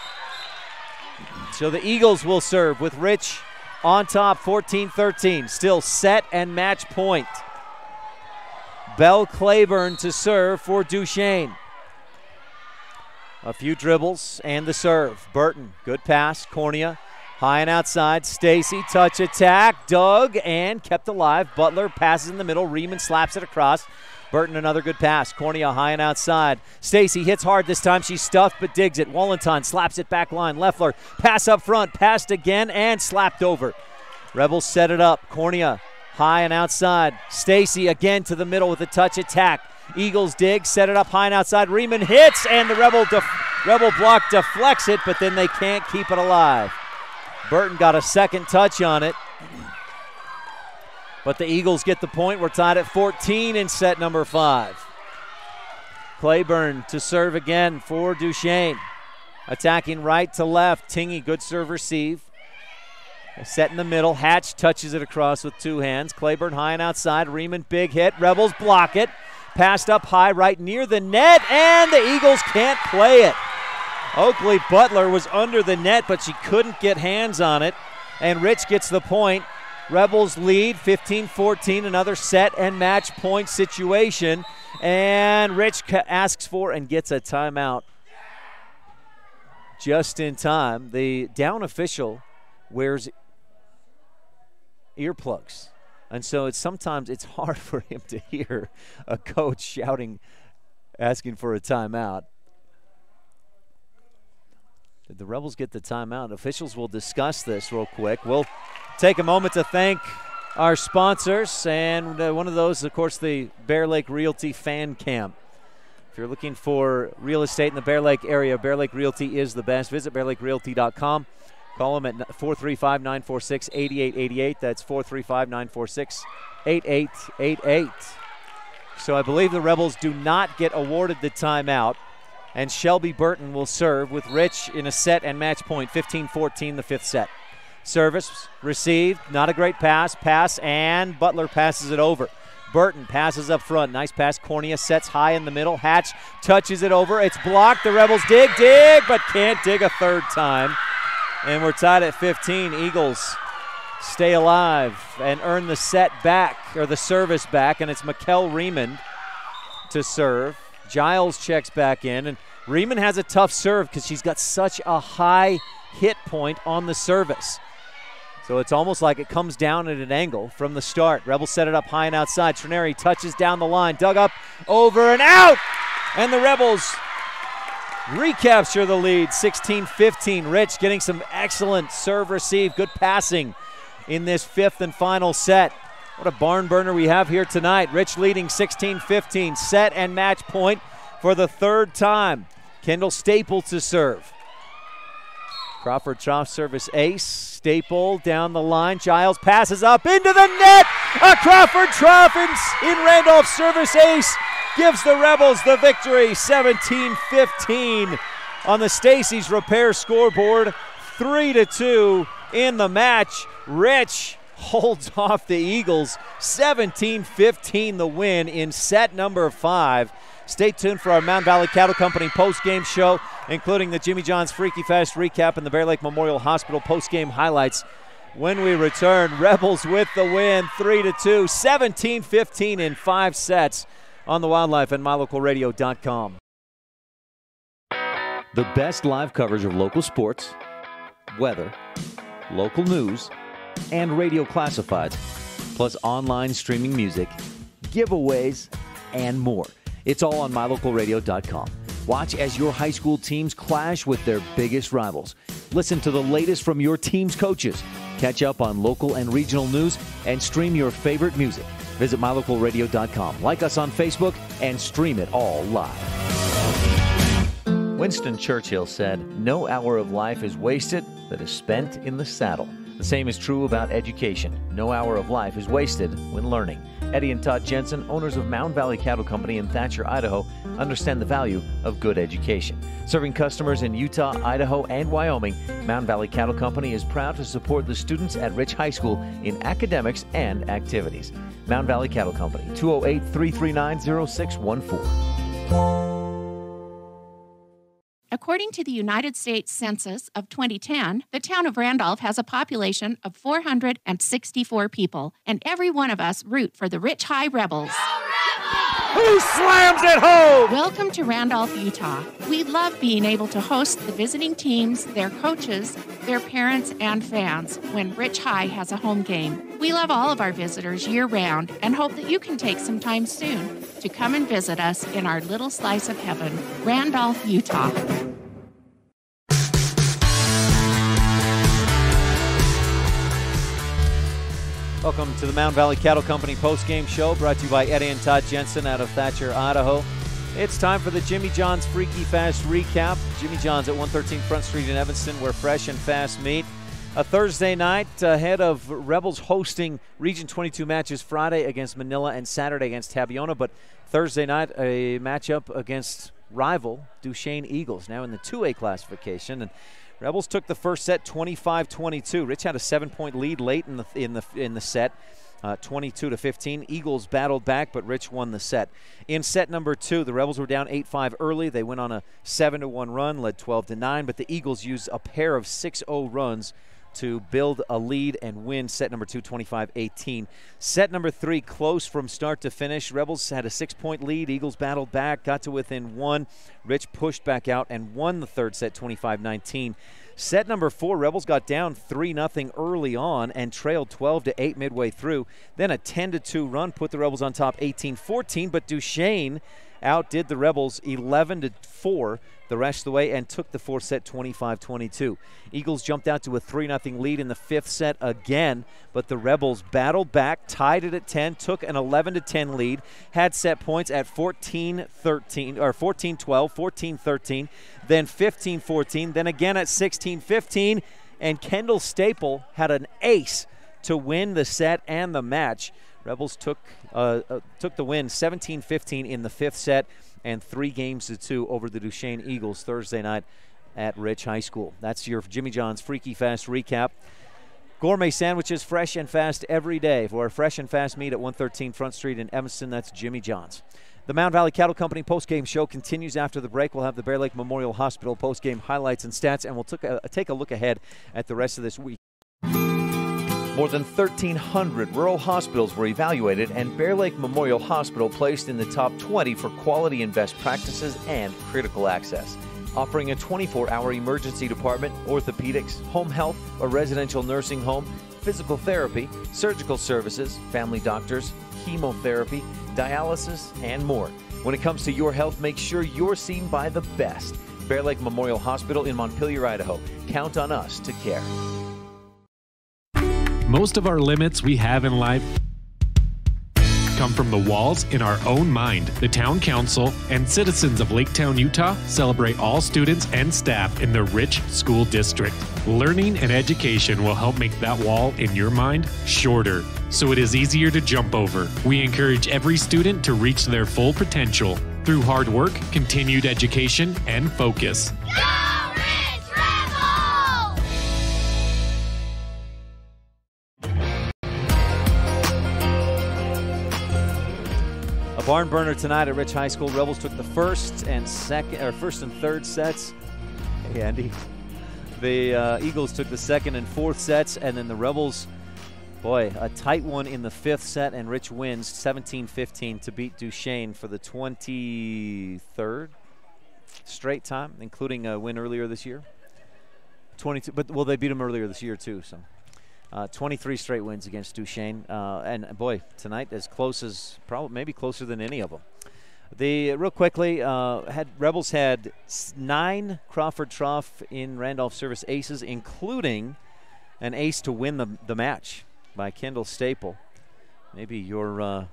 So the Eagles will serve with Rich on top, 14-13. Still set and match point. Belle Claiborne to serve for Duchesne. A few dribbles and the serve. Burton, good pass. Cornea, high and outside. Stacy, touch attack. Dug and kept alive. Butler passes in the middle. Riemann slaps it across. Burton, another good pass. Cornea high and outside. Stacy hits hard this time. She's stuffed but digs it. Wallentine slaps it back line. Leffler, pass up front. Passed again and slapped over. Rebels set it up. Cornea high and outside. Stacy again to the middle with a touch attack. Eagles dig, set it up high and outside. Riemann hits, and the Rebel block deflects it, but then they can't keep it alive. Burton got a second touch on it. But the Eagles get the point. We're tied at 14 in set number 5. Claiborne to serve again for Duchesne. Attacking right to left. Tingy, good serve receive. Set in the middle. Hatch touches it across with 2 hands. Claiborne high and outside. Riemann big hit. Rebels block it. Passed up high right near the net, and the Eagles can't play it. Oakley Butler was under the net, but she couldn't get hands on it. And Rich gets the point. Rebels lead 15-14, another set and match point situation. And Rich asks for and gets a timeout just in time. The down official wears earplugs. And so sometimes it's hard for him to hear a coach shouting, asking for a timeout. Did the Rebels get the timeout? Officials will discuss this real quick. We'll take a moment to thank our sponsors, and one of those, of course, the Bear Lake Realty Fan Camp. If you're looking for real estate in the Bear Lake area, Bear Lake Realty is the best. Visit bearlakerealty.com. Call them at 435-946-8888. That's 435-946-8888. So I believe the Rebels do not get awarded the timeout, and Shelby Burton will serve with Rich in a set and match point, 15-14, the 5th set. Service received, not a great pass, and Butler passes it over. Burton passes up front. Nice pass. Cornea sets high in the middle. Hatch touches it over. It's blocked. The Rebels dig, but can't dig a third time. And we're tied at 15. Eagles stay alive and earn the set back, or the service back, and it's Mikkel Riemann to serve. Giles checks back in, and Riemann has a tough serve because she's got such a high hit point on the service. So it's almost like it comes down at an angle from the start. Rebels set it up high and outside. Trineri touches down the line, dug up, over and out! And the Rebels recapture the lead, 16-15. Rich getting some excellent serve receive, good passing in this fifth and final set. What a barn burner we have here tonight. Rich leading 16-15, set and match point for the third time. Kendall Staple to serve. Crawford Trough service ace. Staple down the line. Giles passes up into the net. A Crawford Trough in Randolph service ace gives the Rebels the victory. 17-15 on the Stacey's Repair scoreboard. 3-2 in the match. Rich holds off the Eagles. 17-15 the win in set number 5. Stay tuned for our Mountain Valley Cattle Company post-game show, including the Jimmy John's Freaky Fast recap and the Bear Lake Memorial Hospital post-game highlights. When we return, Rebels with the win, 3-2, 17-15 in 5 sets on the Wildlife and MyLocalRadio.com. The best live coverage of local sports, weather, local news, and radio classifieds, plus online streaming music, giveaways, and more. It's all on MyLocalRadio.com. Watch as your high school teams clash with their biggest rivals. Listen to the latest from your team's coaches. Catch up on local and regional news and stream your favorite music. Visit MyLocalRadio.com. Like us on Facebook and stream it all live. Winston Churchill said, "No hour of life is wasted that is spent in the saddle." The same is true about education. No hour of life is wasted when learning. Eddie and Todd Jensen, owners of Mountain Valley Cattle Company in Thatcher, Idaho, understand the value of good education. Serving customers in Utah, Idaho, and Wyoming, Mountain Valley Cattle Company is proud to support the students at Rich High School in academics and activities. Mountain Valley Cattle Company, 208-339-0614. According to the United States Census of 2010, the town of Randolph has a population of 464 people, and every one of us root for the Rich High Rebels. Who slams it home? Welcome to Randolph, Utah. We love being able to host the visiting teams, their coaches, their parents, and fans when Rich High has a home game. We love all of our visitors year-round and hope that you can take some time soon to come and visit us in our little slice of heaven, Randolph, Utah. Welcome to the Mountain Valley Cattle Company post-game show, brought to you by Eddie and Todd Jensen out of Thatcher, Idaho. It's time for the Jimmy John's Freaky Fast recap. Jimmy John's at 113 Front Street in Evanston, where fresh and fast meet. A Thursday night ahead of Rebels hosting Region 22 matches Friday against Manila and Saturday against Tabiona, but Thursday night a matchup against rival Duchesne Eagles, now in the 2A classification. And Rebels took the first set 25-22. Rich had a 7-point lead late in the set, 22-15. Eagles battled back, but Rich won the set. In set number 2, the Rebels were down 8-5 early. They went on a 7-1 run, led 12-9, but the Eagles used a pair of 6-0 runs to build a lead and win set number 2, 25-18. Set number 3, close from start to finish. Rebels had a 6-point lead. Eagles battled back, got to within 1. Rich pushed back out and won the third set, 25-19. Set number 4, Rebels got down 3-0 early on and trailed 12-8 midway through. Then a 10-2 run put the Rebels on top 18-14, but Duchesne outdid the Rebels 11-4 the rest of the way and took the fourth set 25-22. Eagles jumped out to a 3-0 lead in the fifth set again, but the Rebels battled back, tied it at 10, took an 11-10 lead, had set points at 14-13 or 14-12, 14-13, then 15-14, then again at 16-15, and Kendall Staple had an ace to win the set and the match. Rebels took the win 17-15 in the fifth set and 3-2 over the Duchesne Eagles Thursday night at Rich High School. That's your Jimmy John's Freaky Fast recap. Gourmet sandwiches, fresh and fast every day. For our fresh and fast meat at 113 Front Street in Evanston, that's Jimmy John's. The Mountain Valley Cattle Company postgame show continues after the break. We'll have the Bear Lake Memorial Hospital postgame highlights and stats, and we'll take a look ahead at the rest of this week. More than 1,300 rural hospitals were evaluated, and Bear Lake Memorial Hospital placed in the top 20 for quality and best practices and critical access. Offering a 24-hour emergency department, orthopedics, home health, a residential nursing home, physical therapy, surgical services, family doctors, chemotherapy, dialysis, and more. When it comes to your health, make sure you're seen by the best. Bear Lake Memorial Hospital in Montpelier, Idaho. Count on us to care. Most of our limits we have in life come from the walls in our own mind. The Town Council and citizens of Laketown, Utah celebrate all students and staff in the Rich School District. Learning and education will help make that wall in your mind shorter, so it is easier to jump over. We encourage every student to reach their full potential through hard work, continued education, and focus. Go Rich Rebels! A barn burner tonight at Rich High School. Rebels took the first and third sets. Hey, Andy. The Eagles took the second and fourth sets, and then the Rebels, boy, a tight one in the fifth set, and Rich wins 17-15 to beat Duchesne for the 23rd straight time, including a win earlier this year. 22, but well, they beat them earlier this year too. So 23 straight wins against Duchesne, and boy, tonight as close as maybe closer than any of them. Real quickly, Rebels had 9 Crawford Trough in Randolph service aces, including an ace to win the match by Kendall Staple. Maybe your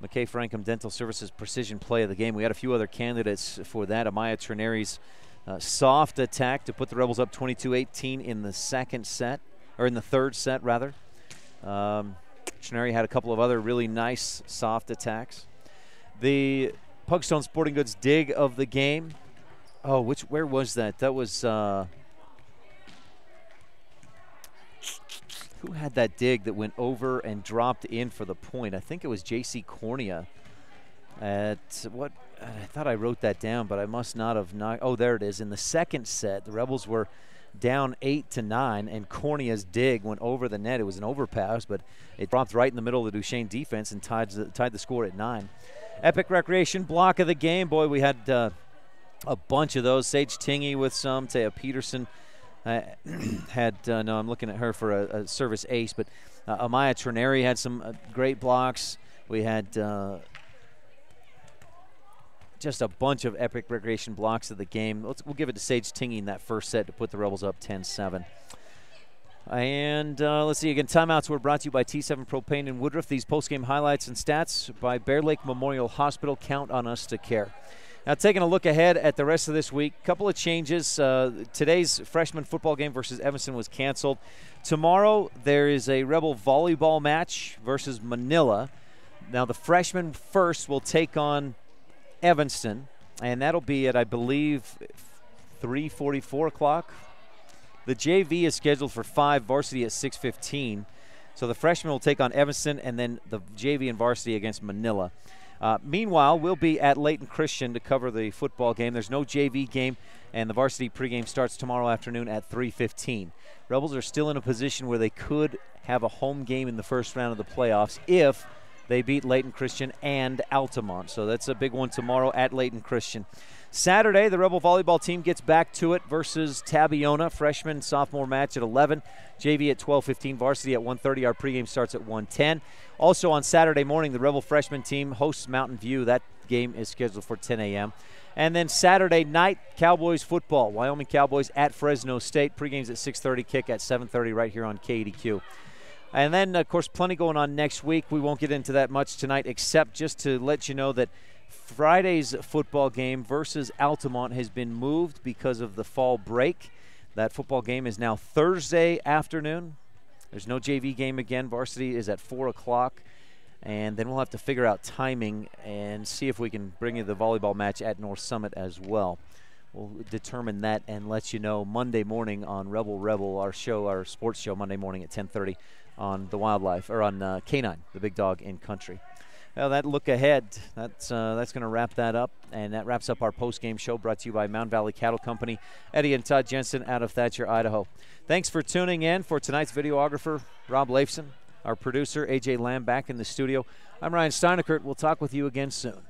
McKay Frankham Dental Services precision play of the game. We had a few other candidates for that. Amaya Trineri's soft attack to put the Rebels up 22-18 in the second set, or in the third set rather. Trineri had a couple of other really nice soft attacks. The Pugstone Sporting Goods dig of the game. Oh, where was that? That was who had that dig that went over and dropped in for the point? I think it was J.C. Cornea. I thought I wrote that down, but I must not have. Oh, there it is. In the second set, the Rebels were down 8-9, and Cornea's dig went over the net. It was an overpass, but it dropped right in the middle of the Duchesne defense and tied the score at 9. Epic Recreation block of the game. Boy, we had a bunch of those. Sage Tingy with some. Taya Peterson had, no, I'm looking at her for a service ace, but Amaya Trineri had some great blocks. We had just a bunch of Epic Recreation blocks of the game. We'll give it to Sage Tingy in that first set to put the Rebels up 10-7. And let's see, again, timeouts were brought to you by T7 Propane in Woodruff. These postgame highlights and stats by Bear Lake Memorial Hospital. Count on us to care. Now, taking a look ahead at the rest of this week, a couple of changes. Today's freshman football game versus Evanston was canceled. Tomorrow, there is a Rebel volleyball match versus Manila. Now, the freshmen first will take on Evanston, and that'll be at, I believe, 3:44 o'clock. The JV is scheduled for 5, varsity at 6:15. So the freshmen will take on Evanston, and then the JV and varsity against Manila. Meanwhile, we'll be at Layton Christian to cover the football game. There's no JV game, and the varsity pregame starts tomorrow afternoon at 3:15. Rebels are still in a position where they could have a home game in the first round of the playoffs if they beat Layton Christian and Altamont. So that's a big one tomorrow at Layton Christian. Saturday, the Rebel volleyball team gets back to it versus Tabiona. Freshman sophomore match at 11. JV at 12:15. Varsity at 1:30. Our pregame starts at 1:10. Also on Saturday morning, the Rebel freshman team hosts Mountain View. That game is scheduled for 10 a.m. And then Saturday night, Cowboys football. Wyoming Cowboys at Fresno State. Pregame's at 6:30. Kick at 7:30 right here on KADQ. And then, of course, plenty going on next week. We won't get into that much tonight, except just to let you know that Friday's football game versus Altamont has been moved because of the fall break. That football game is now Thursday afternoon. There's no JV game again. Varsity is at 4 o'clock. And then we'll have to figure out timing and see if we can bring you the volleyball match at North Summit as well. We'll determine that and let you know Monday morning on Rebel, our sports show Monday morning at 10:30 on the Wildlife, or on K9, the big dog in country. Well, that look ahead, that's going to wrap that up, and that wraps up our post-game show brought to you by Mountain Valley Cattle Company, Eddie and Todd Jensen out of Thatcher, Idaho. Thanks for tuning in. For tonight's videographer, Rob Leifson, our producer, AJ Lamb, back in the studio. I'm Ryan Steineckert. We'll talk with you again soon.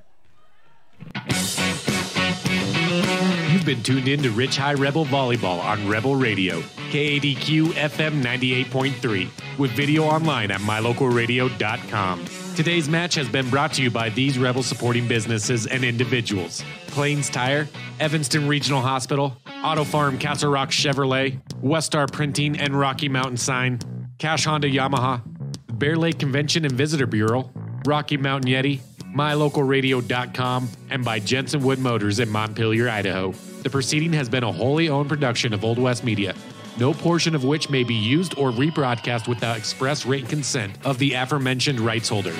You've been tuned in to Rich High Rebel Volleyball on Rebel Radio, KADQ FM 98.3, with video online at mylocalradio.com. Today's match has been brought to you by these Rebel supporting businesses and individuals: Plains Tire, Evanston Regional Hospital, Auto Farm Castle Rock Chevrolet, Westar Printing and Rocky Mountain Sign, Cash Honda Yamaha, Bear Lake Convention and Visitor Bureau, Rocky Mountain Yeti, mylocalradio.com, and by Jensen Wood Motors in Montpelier, Idaho. The proceeding has been a wholly owned production of Old West Media, no portion of which may be used or rebroadcast without express written consent of the aforementioned rights holder.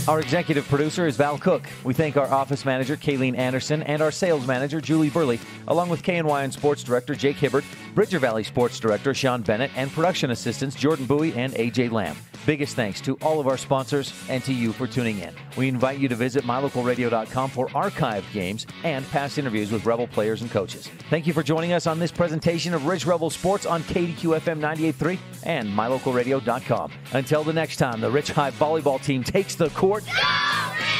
Our executive producer is Val Cook. We thank our office manager, Kayleen Anderson, and our sales manager, Julie Burley, along with KNYN Sports Director, Jake Hibbert, Bridger Valley Sports Director, Sean Bennett, and production assistants, Jordan Bowie and AJ Lamb. Biggest thanks to all of our sponsors and to you for tuning in. We invite you to visit mylocalradio.com for archived games and past interviews with Rebel players and coaches. Thank you for joining us on this presentation of Rich Rebel Sports on KDQ FM 98.3 and mylocalradio.com. Until the next time, the Rich High volleyball team takes the court. Go, Rich!